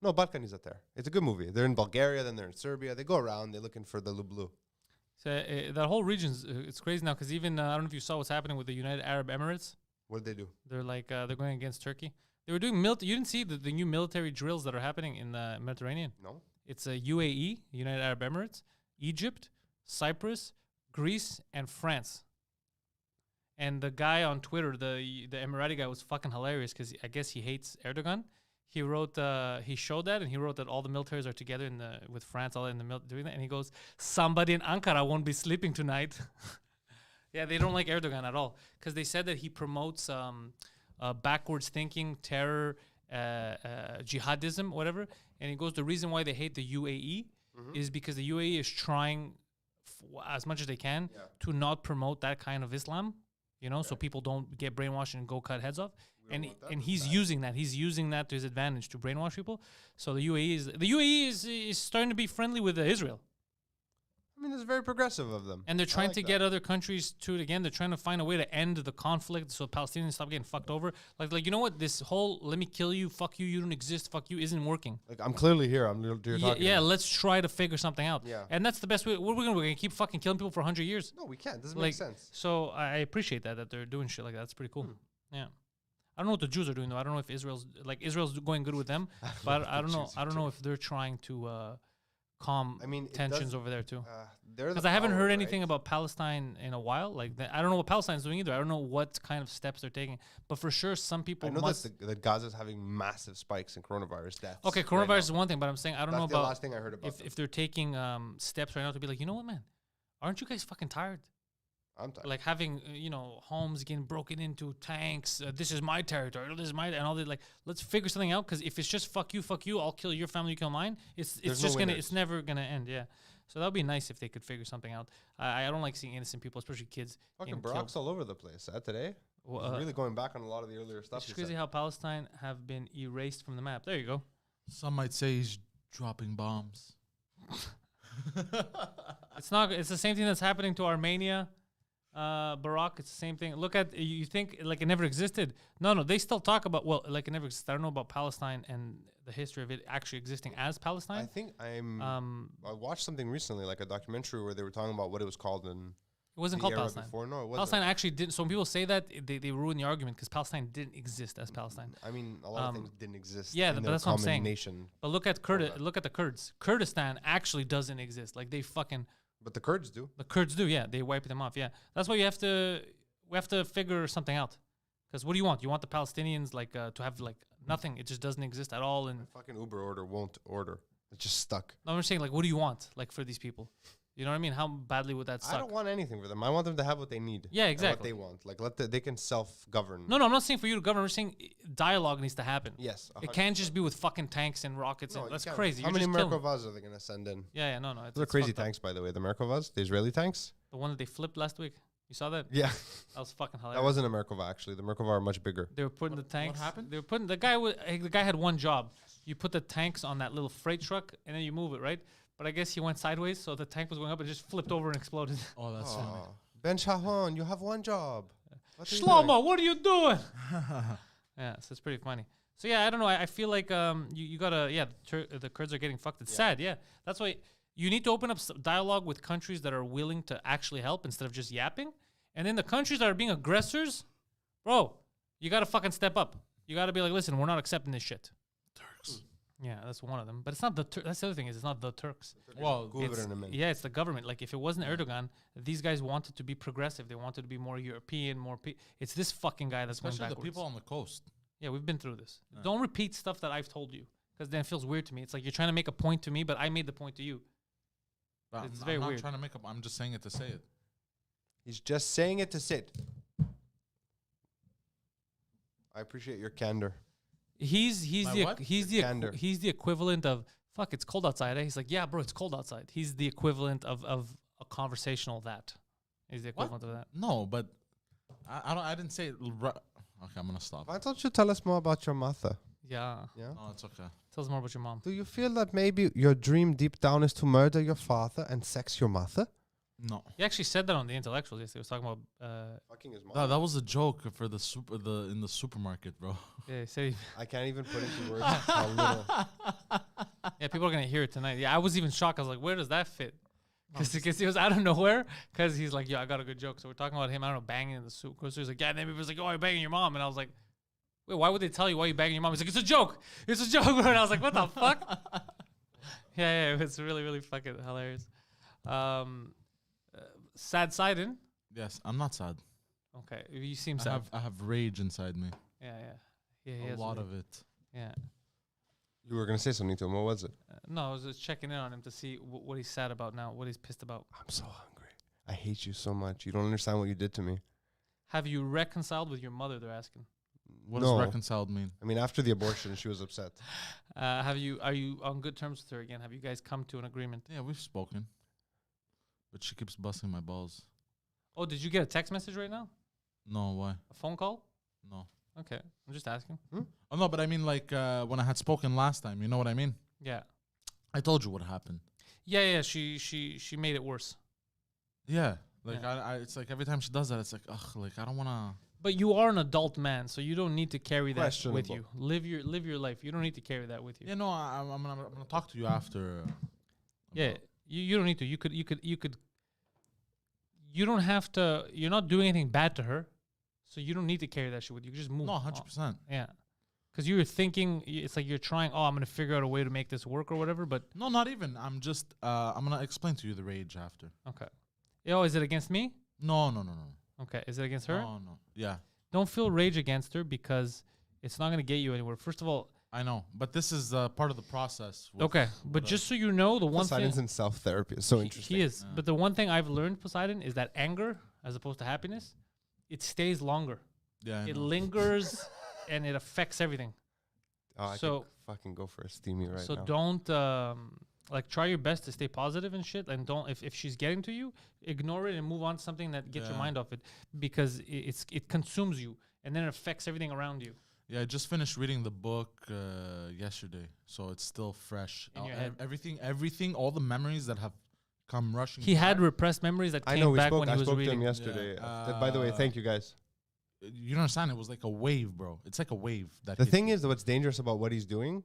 No, Balkanizater. It's a good movie. They're in Bulgaria, then they're in Serbia. They go around. They're looking for the Lublu. So that whole region's it's crazy now because even I don't know if you saw what's happening with the United Arab Emirates. What did they do? They're like they're going against Turkey. They were doing you didn't see the new military drills that are happening in the Mediterranean. No. It's UAE, United Arab Emirates, Egypt, Cyprus, Greece, and France. And the guy on Twitter, the Emirati guy, was fucking hilarious because I guess he hates Erdogan. He wrote, he showed that, and he wrote that all the militaries are together with France, all in the doing that. And he goes, somebody in Ankara won't be sleeping tonight. Yeah, they don't like Erdogan at all because they said that he promotes backwards thinking, terror, jihadism, whatever. And he goes, the reason why they hate the UAE is because the UAE is trying as much as they can to not promote that kind of Islam, so people don't get brainwashed and go cut heads off. And he's using that. He's using that to his advantage to brainwash people. So the UAE is starting to be friendly with Israel. I mean, it's very progressive of them. And they're trying to get other countries to it again. They're trying to find a way to end the conflict so Palestinians stop getting fucked over. Like you know what? This whole let me kill you, fuck you don't exist, fuck you isn't working. Like, I'm clearly here. You're talking about. Let's try to figure something out. Yeah. And that's the best way. We're gonna keep fucking killing people for 100 years. No, we can't. Doesn't make sense. So I appreciate that they're doing shit like that. That's pretty cool. Yeah. I don't know what the Jews are doing though. I don't know if Israel's going good with them, but I don't know. I don't know if they're trying to calm tensions over there too. Because I haven't heard anything about Palestine in a while. Like I don't know what Palestine's doing either. I don't know what kind of steps they're taking. But for sure, some people I know that Gaza's having massive spikes in coronavirus deaths. Okay, coronavirus is one thing, but I'm saying I don't know about the last thing I heard about if they're taking steps right now to be like, you know what, man, aren't you guys fucking tired? I'm tired. Like having homes getting broken into, tanks. This is my territory. This is my and all that. Like, let's figure something out. Because if it's just fuck you, I'll kill your family, you kill mine. It's just it's never gonna end. Yeah. So that would be nice if they could figure something out. I don't like seeing innocent people, especially kids. Fucking Barack's all over the place. Today, he's really going back on a lot of the earlier stuff. It's crazy how Palestine have been erased from the map. There you go. Some might say he's dropping bombs. It's not. It's the same thing that's happening to Armenia. Barack, it's the same thing. Look at you think like it never existed. No, they still talk about like it never existed. I don't know about Palestine and the history of it actually existing as Palestine. I think I watched something recently, like a documentary where they were talking about what it was called in. It wasn't called Palestine. Before. No, it wasn't. Palestine actually didn't. So when people say that, they ruin the argument because Palestine didn't exist as Palestine. I mean, a lot of things didn't exist. Yeah, in but their that's what I'm common saying. Nation. But look at the Kurds. Kurdistan actually doesn't exist. Like they fucking. But the Kurds do. The Kurds do, yeah. They wipe them off, yeah. That's why we have to figure something out. Because what do you want? You want the Palestinians to have like nothing. It just doesn't exist at all. And my fucking Uber order won't order. It's just stuck. No, I'm just saying, like, what do you want, like, for these people? You know what I mean? How badly would that suck? I don't want anything for them. I want them to have what they need. Yeah, exactly. What they want. Like, they can self-govern. No, I'm not saying for you to govern. I'm just saying dialogue needs to happen. Yes. 100%. It can't just be with fucking tanks and rockets. No, that's crazy. How many Merkovas are they going to send in? Yeah, no. Those are crazy tanks, by the way. The Merkovas, the Israeli tanks. The one that they flipped last week. You saw that? Yeah. That was fucking hilarious. That wasn't a Merkava, actually. The Merkava are much bigger. They were putting the tanks. What happened? They were putting the guy had one job. You put the tanks on that little freight truck and then you move it, right? But I guess he went sideways, so the tank was going up and just flipped over and exploded. Oh, that's funny. Ben Shahon, you have one job. Shlomo, what are you doing? Yeah, so it's pretty funny. So yeah, I don't know. I feel like you gotta the Kurds are getting fucked. It's sad. Yeah, that's why you need to open up dialogue with countries that are willing to actually help instead of just yapping. And then the countries that are being aggressors, bro, you gotta fucking step up. You gotta be like, listen, we're not accepting this shit. Turks. Yeah, that's one of them. But it's not the that's the other thing is it's not the Turks. Well, it's the government. Like if it wasn't Erdogan, these guys wanted to be progressive. They wanted to be more European, it's this fucking guy that's especially going the backwards. people on the coast. Yeah, we've been through this. Don't repeat stuff that I've told you because then it feels weird to me. It's like you're trying to make a point to me, but I made the point to you. It's very weird. I'm not trying to make up. I'm just saying it to say it. He's just saying it to sit. I appreciate your candor. He's My the what? Candor. he's the equivalent of fuck. It's cold outside. Eh? He's like, yeah, bro, it's cold outside. He's the equivalent of a conversational that. He's the equivalent of that. No, but I didn't say. Okay, I'm gonna stop. Why don't you tell us more about your mother? Yeah. Yeah. No, it's okay. Tell us more about your mom. Do you feel that maybe your dream deep down is to murder your father and sex your mother? No, He actually said that on the Intellectuals yesterday. He was talking about. Fucking his mom. that was a joke for in the supermarket, bbro. Yeah, he said. I can't even put into words how little. Yeah, people are gonna hear it tonight. Yeah, I was even shocked. I was like, where does that fit? Because he was out of nowhere. Because he's like, yeah, I got a good joke. So we're talking about him. I don't know, banging in the soup. Grocery. He's like, yeah. And then he was like, oh, you're banging your mom. And I was like, wait, why would they tell you why you banging your mom? He's like, it's a joke. It's a joke. And I was like, what the fuck? Yeah, it was really, really fucking hilarious. Sad Poseidon. Yes, I'm not sad. Okay, you seem sad. I have rage inside me. Yeah. He A has lot really- of it. Yeah. You were gonna say something to him. What was it? No, I was just checking in on him to see what he's sad about now, what he's pissed about. I'm so hungry. I hate you so much. You don't understand what you did to me. Have you reconciled with your mother? They're asking. What No. does reconciled mean? I mean, after the abortion, she was upset. Are you on good terms with her again? Have you guys come to an agreement? Yeah, we've spoken, but she keeps busting my balls. Oh, did you get a text message right now? No, why? A phone call? No. Okay, I'm just asking. Oh no, but I mean like when I had spoken last time. You know what I mean? Yeah. I told you what happened. Yeah. She made it worse. Yeah, like Yeah. I it's like every time she does that, it's like ugh, like I don't wanna. But you are an adult man, so you don't need to carry that with Questionable. you. Live your life. You don't need to carry that with you. Yeah, no, I'm gonna talk to you after. Yeah, you don't need to. You could. You don't have to. You're not doing anything bad to her, so you don't need to carry that shit with you. You can just move. No, on. 100%. Yeah, because you were thinking it's like you're trying. Oh, I'm gonna figure out a way to make this work or whatever. But No, not even. I'm just. I'm gonna explain to you the rage after. okay. Oh, is it against me? No. Okay, is it against her? No. Yeah, Don't feel rage against her because it's not gonna get you anywhere. First of all, I know, but this is part of the process. with okay, but what just so you know, the one Poseidon's thing in self-therapy. It's so interesting. he is. But the one thing I've learned, Poseidon, is that anger, as opposed to happiness, it stays longer. Yeah, I It know. lingers and it affects everything. Oh, I So- could fucking go for a steamy right So now. don't like try your best to stay positive and shit, and don't if she's getting to you, ignore it and move on to something that gets your Yeah. mind off it because it consumes you and then it affects everything around you. Yeah, I just finished reading the book yesterday, so it's still fresh. In your head. Everything, all the memories that have come rushing. He had back. repressed memories that I came know we back spoke. when I he was spoke to reading. him yesterday. Yeah. By the way, thank you guys. You don't understand? It was like a wave, bro. It's like a wave. That The hit thing you. is that what's dangerous about what he's doing,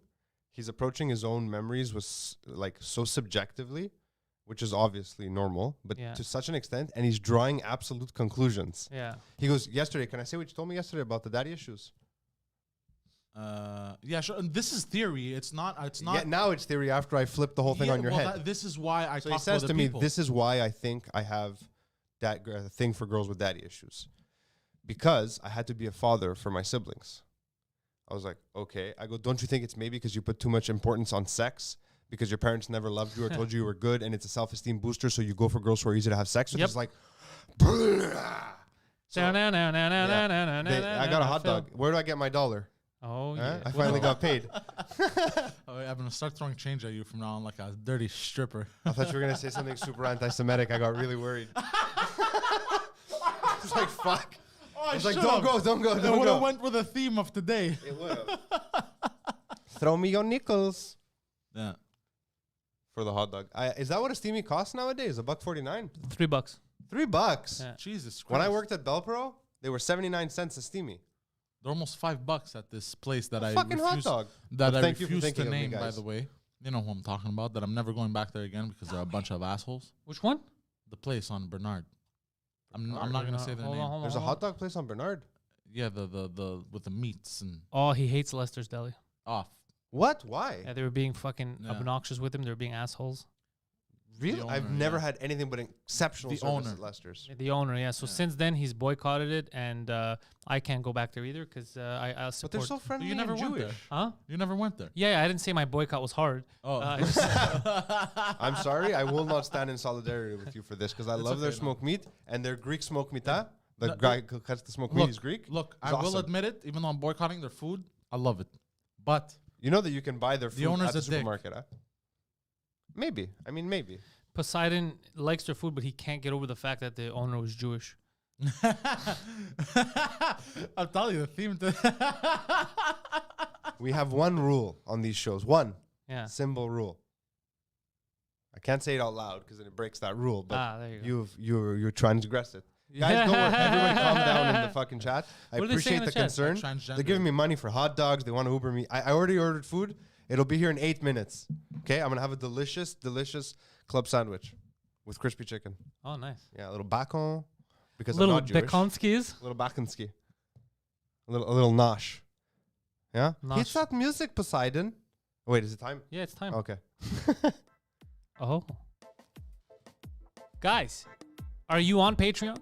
he's approaching his own memories with like so subjectively, which is obviously normal, but Yeah. to such an extent, and he's drawing absolute conclusions. Yeah. He goes, yesterday, can I say what you told me yesterday about the daddy issues? Yeah, sure. And this is theory. It's not. It's not. Yeah, now it's theory after I flipped the whole thing Yeah, on your well, head. this is why I. So talk he says to to other me, people. this is why I think I have that thing for girls with daddy issues. Because I had to be a father for my siblings. I was like, okay. I go, don't you think it's maybe because you put too much importance on sex? Because your parents never loved you or told you you were good and it's a self-esteem booster, so you go for girls who are easy to have sex with? Yep. It's like, So, I got a hot dog. Where do I get my $1? Oh Huh? yeah. I finally got paid. Oh, I'm gonna start throwing change at you from now on, like a dirty stripper. I thought you were going to say something super anti-Semitic. I got really worried. It's like, fuck. I was like, don't go. I Don't would have go. went with the theme of today. It would have. Throw me your nickels. Yeah. For the hot dog. Is that what a steamy costs nowadays? $1.49? $3. $3. Yeah. Jesus Christ. When I worked at Belpro, they were 79 cents a steamy. they're almost $5 at this place that I Fucking hot refuse, dog. that Well, I thank you for refuse thinking to of me, name. By guys. the way, you know who I'm talking about. That I'm never going back there again because they're a bunch of assholes. Which one? The place on Bernard. I'm not gonna say the Hold name. on, hold on, There's a hold on. hot dog place on Bernard. Yeah, the with the meats and Oh, he hates Lester's Deli. off. What? Why? Yeah, they were being fucking Yeah. obnoxious with him. They were being assholes. Really? The I've owner, never yeah. had anything but exceptional The service owner. at Lester's. The owner, yeah. So Yeah. since then, he's boycotted it, and I can't go back there either because I But support. they're so friendly You never and went Jewish. there. Huh? You never went there. Yeah, I didn't say my boycott was hard. Oh, I just- I'm sorry. I will not stand in solidarity with you for this because I love their okay, no. smoked meat and their Greek smoked meat. The No, guy who cuts the smoked meat look, is Greek. Look, It's I will awesome. admit it. Even though I'm boycotting their food, I love it. But You know that you can buy their food owner's at the a dick. supermarket, huh? Maybe. I mean, maybe. Poseidon likes their food, but he can't get over the fact that the owner was Jewish. I'll tell you the theme. We have one rule on these shows. One Yeah. symbol rule. I can't say it out loud because then it breaks that rule. But There you go. you're transgressed it. Guys, don't worry. Everybody calm down in the fucking chat. I What are they saying appreciate in the the chat? concern. Transgender. They're giving me money for hot dogs. They want to Uber me. I already ordered food. It'll be here in 8 minutes. Okay, I'm gonna have a delicious, delicious club sandwich with crispy chicken. Oh, nice. Yeah, a little bacon because Little I'm not Jewish. Bekonskis. A little bakonski. A little nosh. Yeah. Nosh. Hit that music, Poseidon. Wait, is it time? Yeah, it's time. Okay. Oh. Guys, are you on Patreon?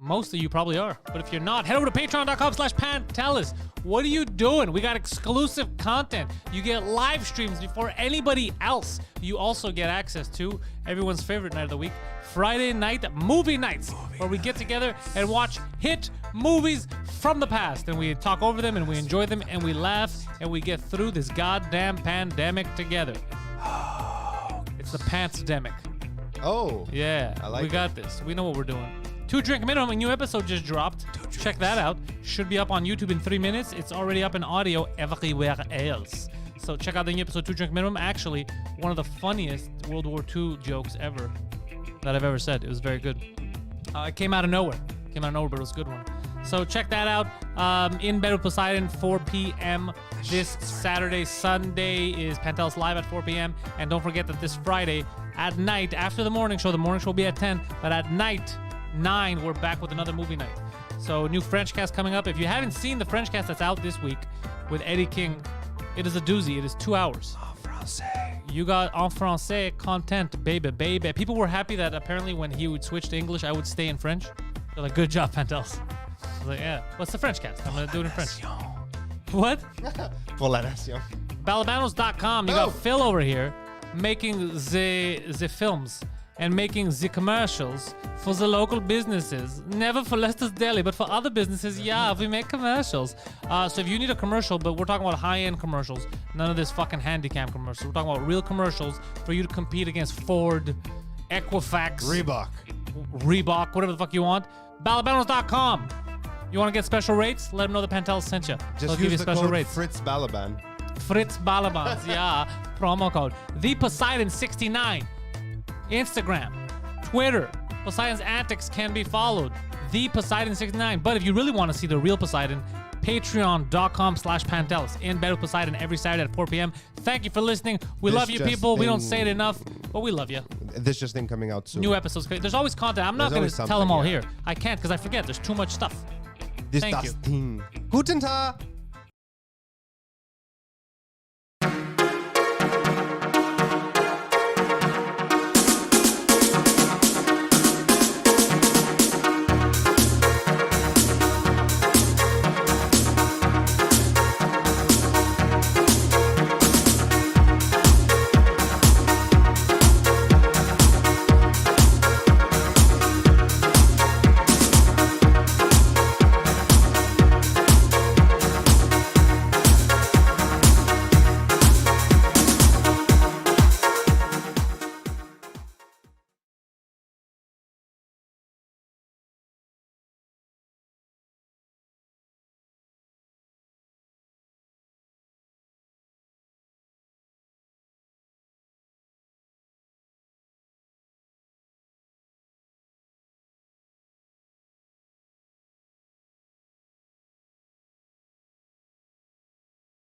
Most of you probably are. But if you're not, head over to patreon.com/Pantelis. What are you doing? We got exclusive content. You get live streams before anybody else. You also get access to everyone's favorite night of the week, Friday night movie nights, where we get together and watch hit movies from the past. And we talk over them and we enjoy them and we laugh and we get through this goddamn pandemic together. It's the Pants-demic. Oh. Yeah, I like we it. got this. We know what we're doing. 2 Drink Minimum, a new episode just dropped. Check that out. Should be up on YouTube in 3 minutes. It's already up in audio everywhere else. So check out the new episode 2 Drink Minimum. Actually, one of the funniest World War II jokes ever that I've ever said. It was very good. It came out of nowhere. But it was a good one. So check that out. In Bed with Poseidon, 4 p.m. this Saturday. Sunday is Pantelis Live at 4 p.m. And don't forget that this Friday at night, after the morning show will be at 10, but at night, 9, we're back with another movie night. So new French cast coming up. If you haven't seen the French cast that's out this week with Eddie King, it is a doozy. It is 2 hours. En français. You got en français content, baby. People were happy that apparently when he would switch to English, I would stay in French. They're like, good job, Pantelis. I was like, yeah. What's the French cast? I'm going to do it in French. What? Pour la nation. Balabanos.com. You got Phil over here making the films and making the commercials for the local businesses. Never for Leicester's Deli, but for other businesses, yeah, we make commercials. So if you need a commercial, but we're talking about high-end commercials, none of this fucking handicam commercials. We're talking about real commercials for you to compete against Ford, Equifax, Reebok, whatever the fuck you want. Balabanos.com. You want to get special rates? Let them know the Pantelis sent you. They'll Just give you use the special code rates. Fritz Balaban. Fritz Balabans, yeah. Promo code. The Poseidon69. Instagram, Twitter. Poseidon's antics can be followed. The Poseidon69. But if you really want to see the real Poseidon, patreon.com/Pantelis. In Bed with Poseidon every Saturday at 4 p.m. Thank you for listening. We This love you just people. We don't in- say it enough, but we love you. This just thing coming out soon. New episodes. There's always content. I'm not There's going to always tell them all something, here. I can't because I forget. There's too much stuff. This Thank das you. Ding. Guten Tag.